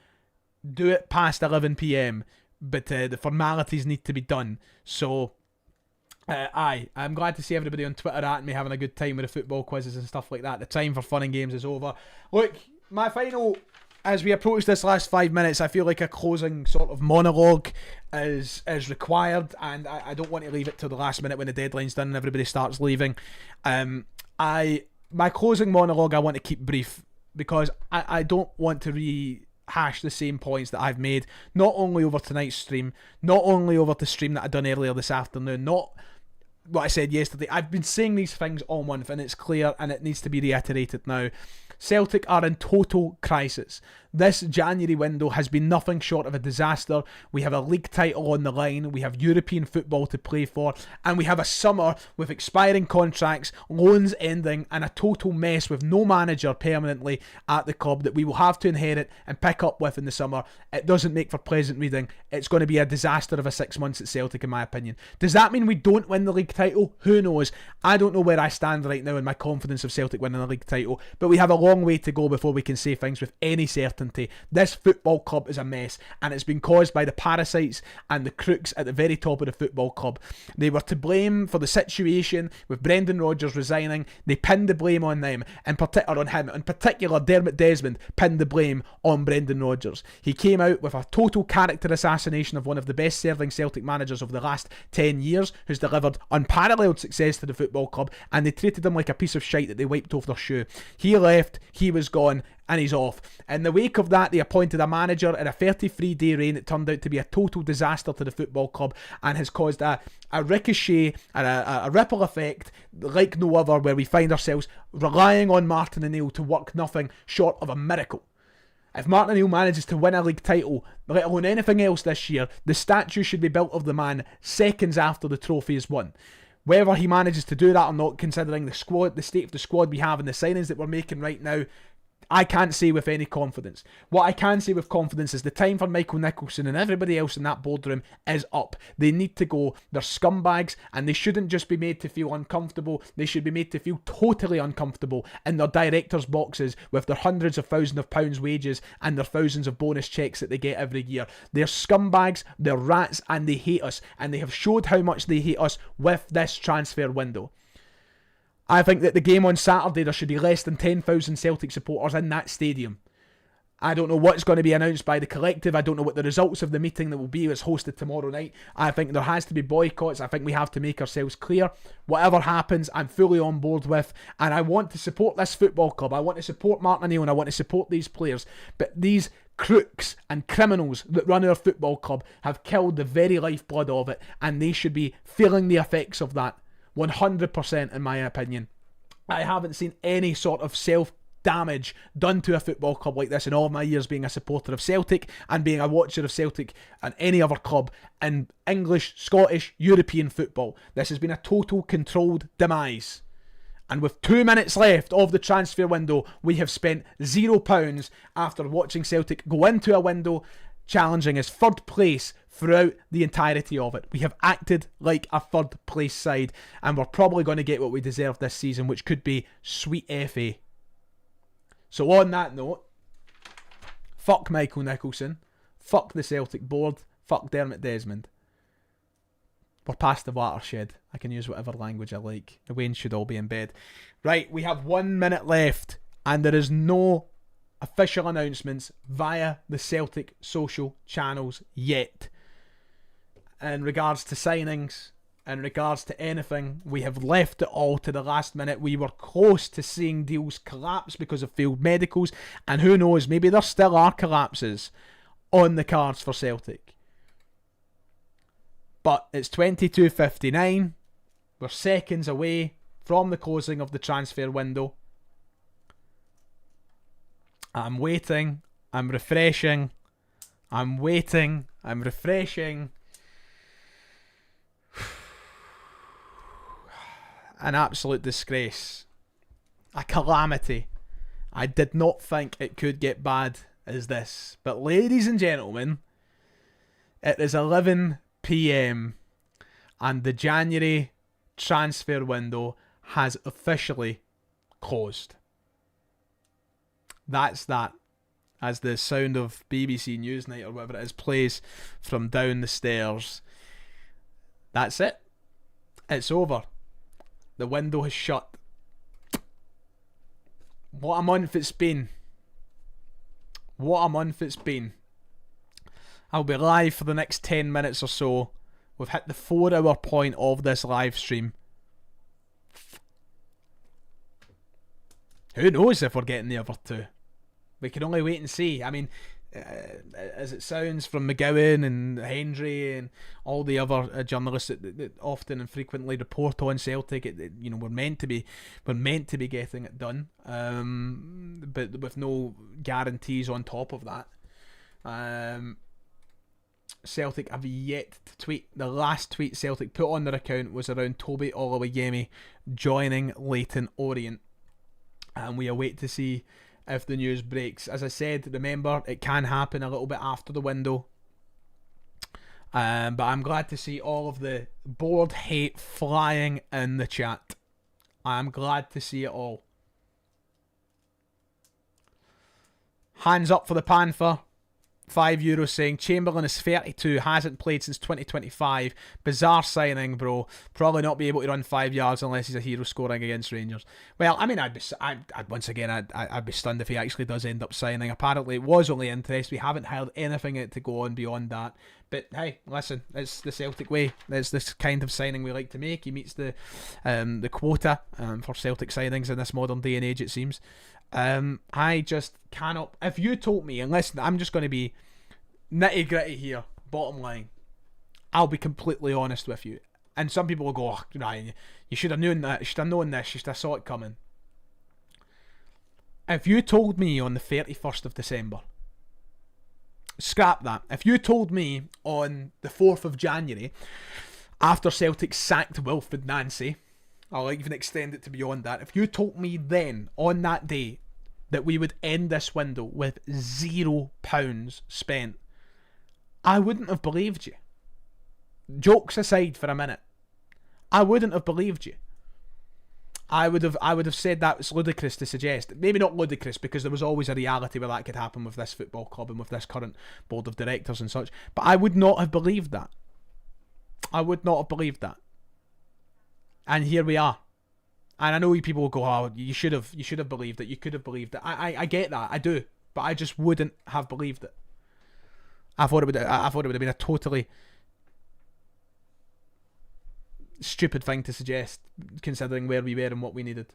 do it past 11 PM, but the formalities need to be done. So I'm glad to see everybody on Twitter at me having a good time with the football quizzes and stuff like that. The time for fun and games is over. Look, my final, as we approach this last 5 minutes, I feel like a closing sort of monologue is required, and I don't want to leave it till the last minute when the deadline's done and everybody starts leaving. My closing monologue I want to keep brief, because I don't want to rehash the same points that I've made, not only over tonight's stream, not only over the stream that I done earlier this afternoon, not what I said yesterday. I've been saying these things all month, and it's clear, and it needs to be reiterated now. Celtic are in total crisis. This January window has been nothing short of a disaster. We have a league title on the line, we have European football to play for, and we have a summer with expiring contracts, loans ending, and a total mess with no manager permanently at the club that we will have to inherit and pick up with in the summer. It doesn't make for pleasant reading. It's going to be a disaster of a 6 months at Celtic, in my opinion. Does that mean we don't win the league title? Who knows? I don't know where I stand right now in my confidence of Celtic winning the league title, but we have a long way to go before we can say things with any certainty. This football club is a mess, and it's been caused by the parasites and the crooks at the very top of the football club. They were to blame for the situation with Brendan Rodgers resigning. They pinned the blame on them, in particular Dermot Desmond pinned the blame on Brendan Rodgers. He came out with a total character assassination of one of the best serving Celtic managers of the last 10 years, who's delivered unparalleled success to the football club, and they treated him like a piece of shite that they wiped off their shoe. He left, he was gone, and he's off. In the wake of that, they appointed a manager in a 33-day reign that turned out to be a total disaster to the football club and has caused a ricochet and a ripple effect like no other, where we find ourselves relying on Martin O'Neill to work nothing short of a miracle. If Martin O'Neill manages to win a league title, let alone anything else this year, the statue should be built of the man seconds after the trophy is won. Whether he manages to do that or not, considering the squad, the state of the squad we have and the signings that we're making right now, I can't say with any confidence. What I can say with confidence is the time for Michael Nicholson and everybody else in that boardroom is up. They need to go. They're scumbags, and they shouldn't just be made to feel uncomfortable. They should be made to feel totally uncomfortable in their directors' boxes with their hundreds of thousands of pounds wages and their thousands of bonus checks that they get every year. They're scumbags, they're rats, and they hate us. And they have showed how much they hate us with this transfer window. I think that the game on Saturday, there should be less than 10,000 Celtic supporters in that stadium. I don't know what's going to be announced by the collective. I don't know what the results of the meeting that will be that's hosted tomorrow night. I think there has to be boycotts. I think we have to make ourselves clear. Whatever happens, I'm fully on board with, and I want to support this football club. I want to support Martin O'Neill, and I want to support these players. But these crooks and criminals that run our football club have killed the very lifeblood of it, and they should be feeling the effects of that. 100% in my opinion. I haven't seen any sort of self-damage done to a football club like this in all of my years being a supporter of Celtic and being a watcher of Celtic and any other club in English, Scottish, European football. This has been a total controlled demise. And with 2 minutes left of the transfer window, we have spent £0 after watching Celtic go into a window challenging as third place throughout the entirety of it. We have acted like a third place side, and we're probably going to get what we deserve this season, which could be sweet FA. So on that note, fuck Michael Nicholson, fuck the Celtic board, fuck Dermot Desmond. We're past the watershed. I can use whatever language I like. The Waynes should all be in bed. Right, we have 1 minute left, and there is no official announcements via the Celtic social channels yet in regards to signings in regards to anything. We have left it all to the last minute. We were close to seeing deals collapse because of failed medicals, and who knows, maybe there still are collapses on the cards for Celtic. But it's 22:59. We're seconds away from the closing of the transfer window. I'm waiting. I'm refreshing. I'm waiting. I'm refreshing. An absolute disgrace. A calamity. I did not think it could get bad as this. But ladies and gentlemen, it is 11 p.m. and the January transfer window has officially closed. That's that. As the sound of BBC Newsnight or whatever it is plays from down the stairs. That's it. It's over. The window has shut. What a month it's been. What a month it's been. I'll be live for the next 10 minutes or so. We've hit the 4-hour point of this live stream. Who knows if we're getting the other two? We can only wait and see. I mean, as it sounds from McGowan and Hendry and all the other journalists that often and frequently report on Celtic, we're meant to be getting it done, but with no guarantees on top of that. Celtic have yet to tweet. The last tweet Celtic put on their account was around Toby Oluwayemi joining Leyton Orient, and we await to see if the news breaks. As I said, remember, it can happen a little bit after the window. But I'm glad to see all of the board hate flying in the chat. I'm glad to see it all. Hands up for the Panther. €5 saying Chamberlain is 32, hasn't played since 2025. Bizarre signing, bro. Probably not be able to run 5 yards unless he's a hero scoring against Rangers. Well, I mean, I'd be stunned if he actually does end up signing. Apparently, it was only interest. We haven't heard anything to go on beyond that. But hey, listen, it's the Celtic way. It's this kind of signing we like to make. He meets the quota for Celtic signings in this modern day and age, it seems. I just cannot. If you told me, and listen, I'm just going to be nitty gritty here, bottom line, I'll be completely honest with you. And some people will go, oh, Ryan, you should have known that, you should have known this, you should have saw it coming. If you told me on the 31st of December, scrap that. If you told me on the 4th of January, after Celtic sacked Wilfred Nancy, I'll even extend it to beyond that. If you told me then, on that day, that we would end this window with £0 spent, I wouldn't have believed you. Jokes aside for a minute, I wouldn't have believed you. I would have said that was ludicrous to suggest. Maybe not ludicrous, because there was always a reality where that could happen with this football club and with this current board of directors and such. But I would not have believed that. I would not have believed that. And here we are. And I know people will go, oh, you should have believed it, you could have believed it. I get that, I do, but I just wouldn't have believed it. I thought it would have been a totally stupid thing to suggest, considering where we were and what we needed.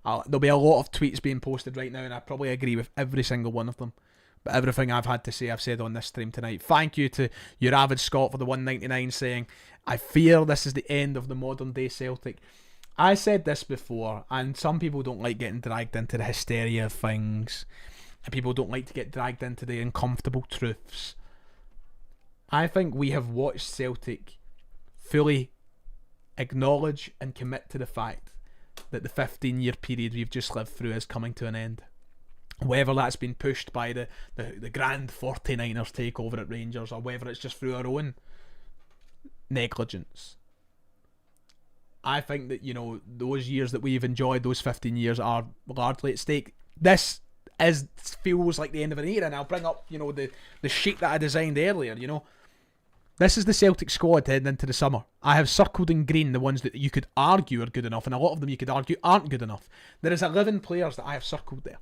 There'll be a lot of tweets being posted right now, and I probably agree with every single one of them. But everything I've had to say, I've said on this stream tonight. Thank you to your avid Scott for the 199 saying, I fear this is the end of the modern day Celtic. I said this before, and some people don't like getting dragged into the hysteria of things, and people don't like to get dragged into the uncomfortable truths. I think we have watched Celtic fully acknowledge and commit to the fact that the 15-year period we've just lived through is coming to an end. Whether that's been pushed by the grand 49ers takeover at Rangers, or whether it's just through our own negligence. I think that, those years that we've enjoyed, those 15 years, are largely at stake. This feels like the end of an era, and I'll bring up, the sheet that I designed earlier, This is the Celtic squad heading into the summer. I have circled in green the ones that you could argue are good enough, and a lot of them you could argue aren't good enough. There is 11 players that I have circled there.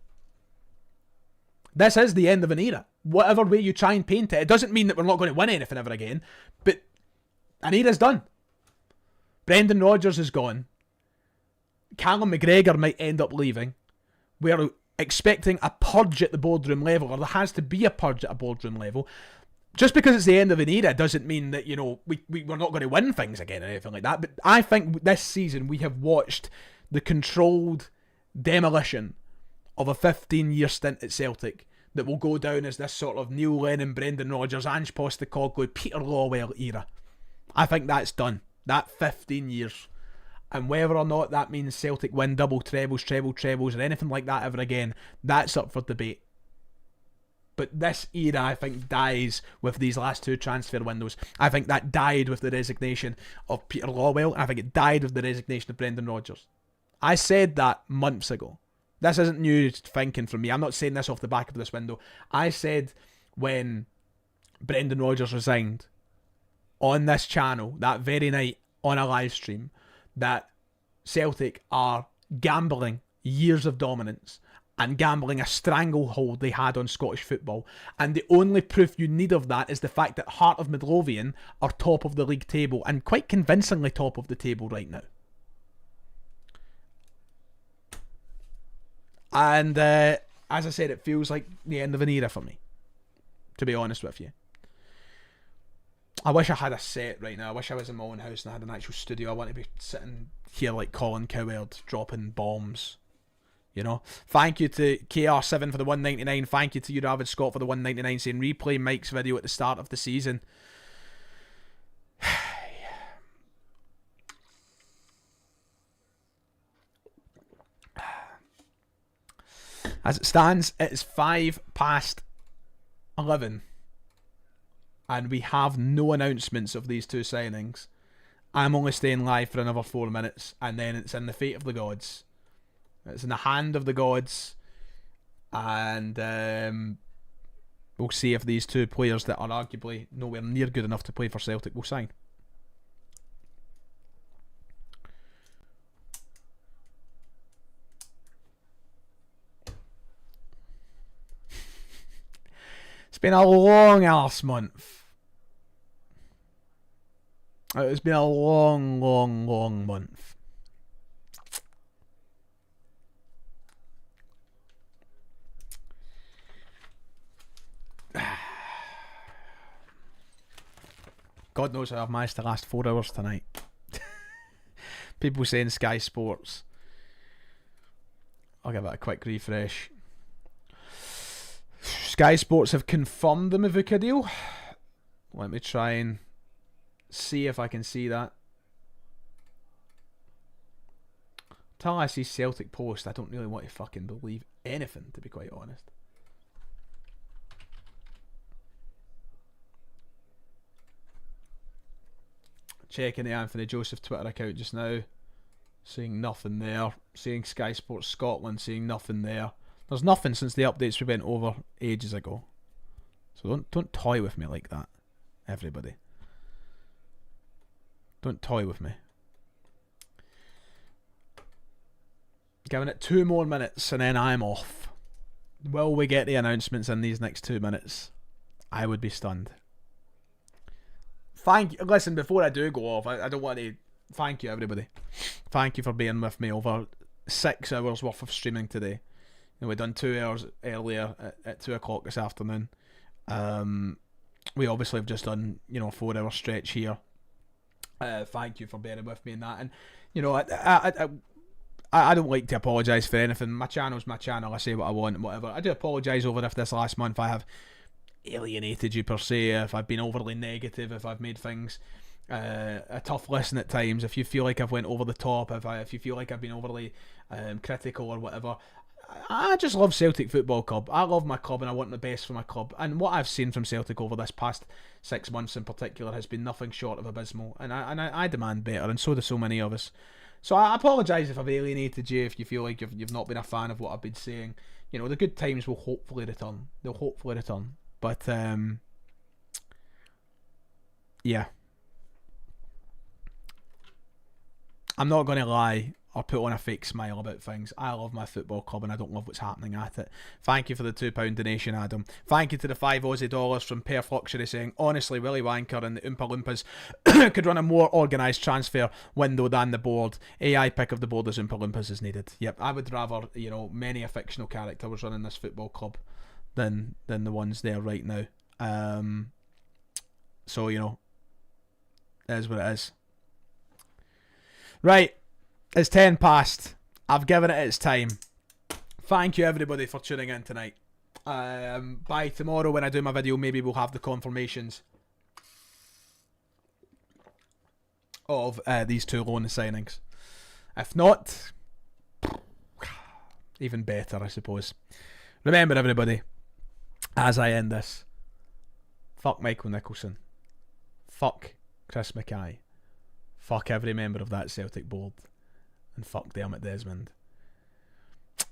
This is the end of an era. Whatever way you try and paint it, it doesn't mean that we're not going to win anything ever again, but An era's done. Brendan Rodgers is gone. Callum McGregor might end up leaving. We're expecting a purge at the boardroom level, or there has to be a purge at a boardroom level. Just because it's the end of an era doesn't mean that, we're not going to win things again or anything like that. But I think this season we have watched the controlled demolition of a 15-year stint at Celtic that will go down as this sort of Neil Lennon, Brendan Rodgers, Ange Postecoglou, Peter Lawwell era. I think that's done. That 15 years. And whether or not that means Celtic win double trebles, or anything like that ever again, that's up for debate. But this era, I think, dies with these last two transfer windows. I think that died with the resignation of Peter Lawwell. I think it died with the resignation of Brendan Rodgers. I said that months ago. This isn't new thinking from me. I'm not saying this off the back of this window. I said when Brendan Rodgers resigned on this channel that very night on a live stream that Celtic are gambling years of dominance and gambling a stranglehold they had on Scottish football. And the only proof you need of that is the fact that Heart of Midlothian are top of the league table, and quite convincingly top of the table right now. And as I said, it feels like the end of an era for me, to be honest with you. I wish I had a set right now. I wish I was in my own house and I had an actual studio. I want to be sitting here like Colin Coward, dropping bombs. Thank you to KR7 for the 199. Thank you to you, David Scott, for the 199, saying replay Mike's video at the start of the season. As it stands, it is 11:05. And we have no announcements of these two signings. I'm only staying live for another 4 minutes, and then it's in the fate of the gods. It's in the hand of the gods, and we'll see if these two players that are arguably nowhere near good enough to play for Celtic will sign. It's been a long ass month. It's been a long month. God knows how I've managed to last 4 hours tonight. People saying Sky Sports. I'll give it a quick refresh. Sky Sports have confirmed the Mvuka deal. Let me try and see if I can see that. Until I see Celtic post, I don't really want to fucking believe anything, to be quite honest. Checking the Anthony Joseph Twitter account just now. Seeing nothing there. Seeing Sky Sports Scotland, seeing nothing there. There's nothing since the updates we went over ages ago. So don't toy with me like that, everybody. Don't toy with me. Giving it 2 more minutes and then I'm off. Will we get the announcements in these next 2 minutes? I would be stunned. Listen, before I do go off, I don't want to... Thank you, everybody. Thank you for being with me over 6 hours worth of streaming today. We've done 2 hours earlier at 2 o'clock this afternoon. We obviously have just done, a 4 hour stretch here. Thank you for bearing with me in that. And, I don't like to apologise for anything. My channel's my channel. I say what I want and whatever. I do apologise over if this last month I have alienated you per se, if I've been overly negative, if I've made things a tough listen at times, if you feel like I've went over the top, if you feel like I've been overly critical or whatever. I just love Celtic Football Club. I love my club and I want the best for my club. And what I've seen from Celtic over this past 6 months in particular has been nothing short of abysmal. And I demand better, and so do so many of us. So I apologise if I've alienated you, if you feel like you've not been a fan of what I've been saying. The good times will hopefully return. They'll hopefully return. But, yeah. I'm not going to lie. or put on a fake smile about things. I love my football club and I don't love what's happening at it. Thank you for the £2 donation, Adam. Thank you to the $5 from Perth Luxury saying, honestly, Willy Wanker and the Oompa Loompas could run a more organised transfer window than the board. AI pick of the board as Oompa Loompas is needed. Yep, I would rather, many a fictional character was running this football club than the ones there right now. So, it is what it is. Right, it's 10 past. I've given it its time. Thank you everybody for tuning in tonight. By tomorrow when I do my video, maybe we'll have the confirmations of these 2 loan signings. If not, even better, I suppose. Remember everybody, as I end this, fuck Michael Nicholson. Fuck Chris Mackay. Fuck every member of that Celtic board. And fuck Dermot Desmond.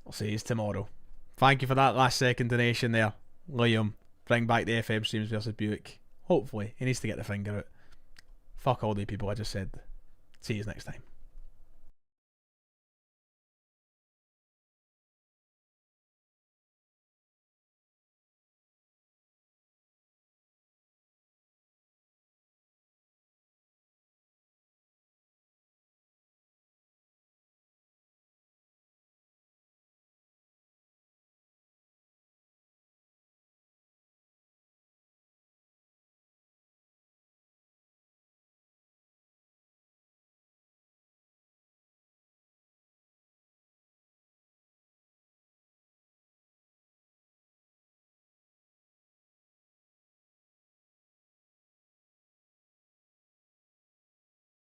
I'll see you tomorrow. Thank you for that last second donation there, Liam. Bring back the FM streams versus Buick. Hopefully. He needs to get the finger out. Fuck all the people I just said. See you next time.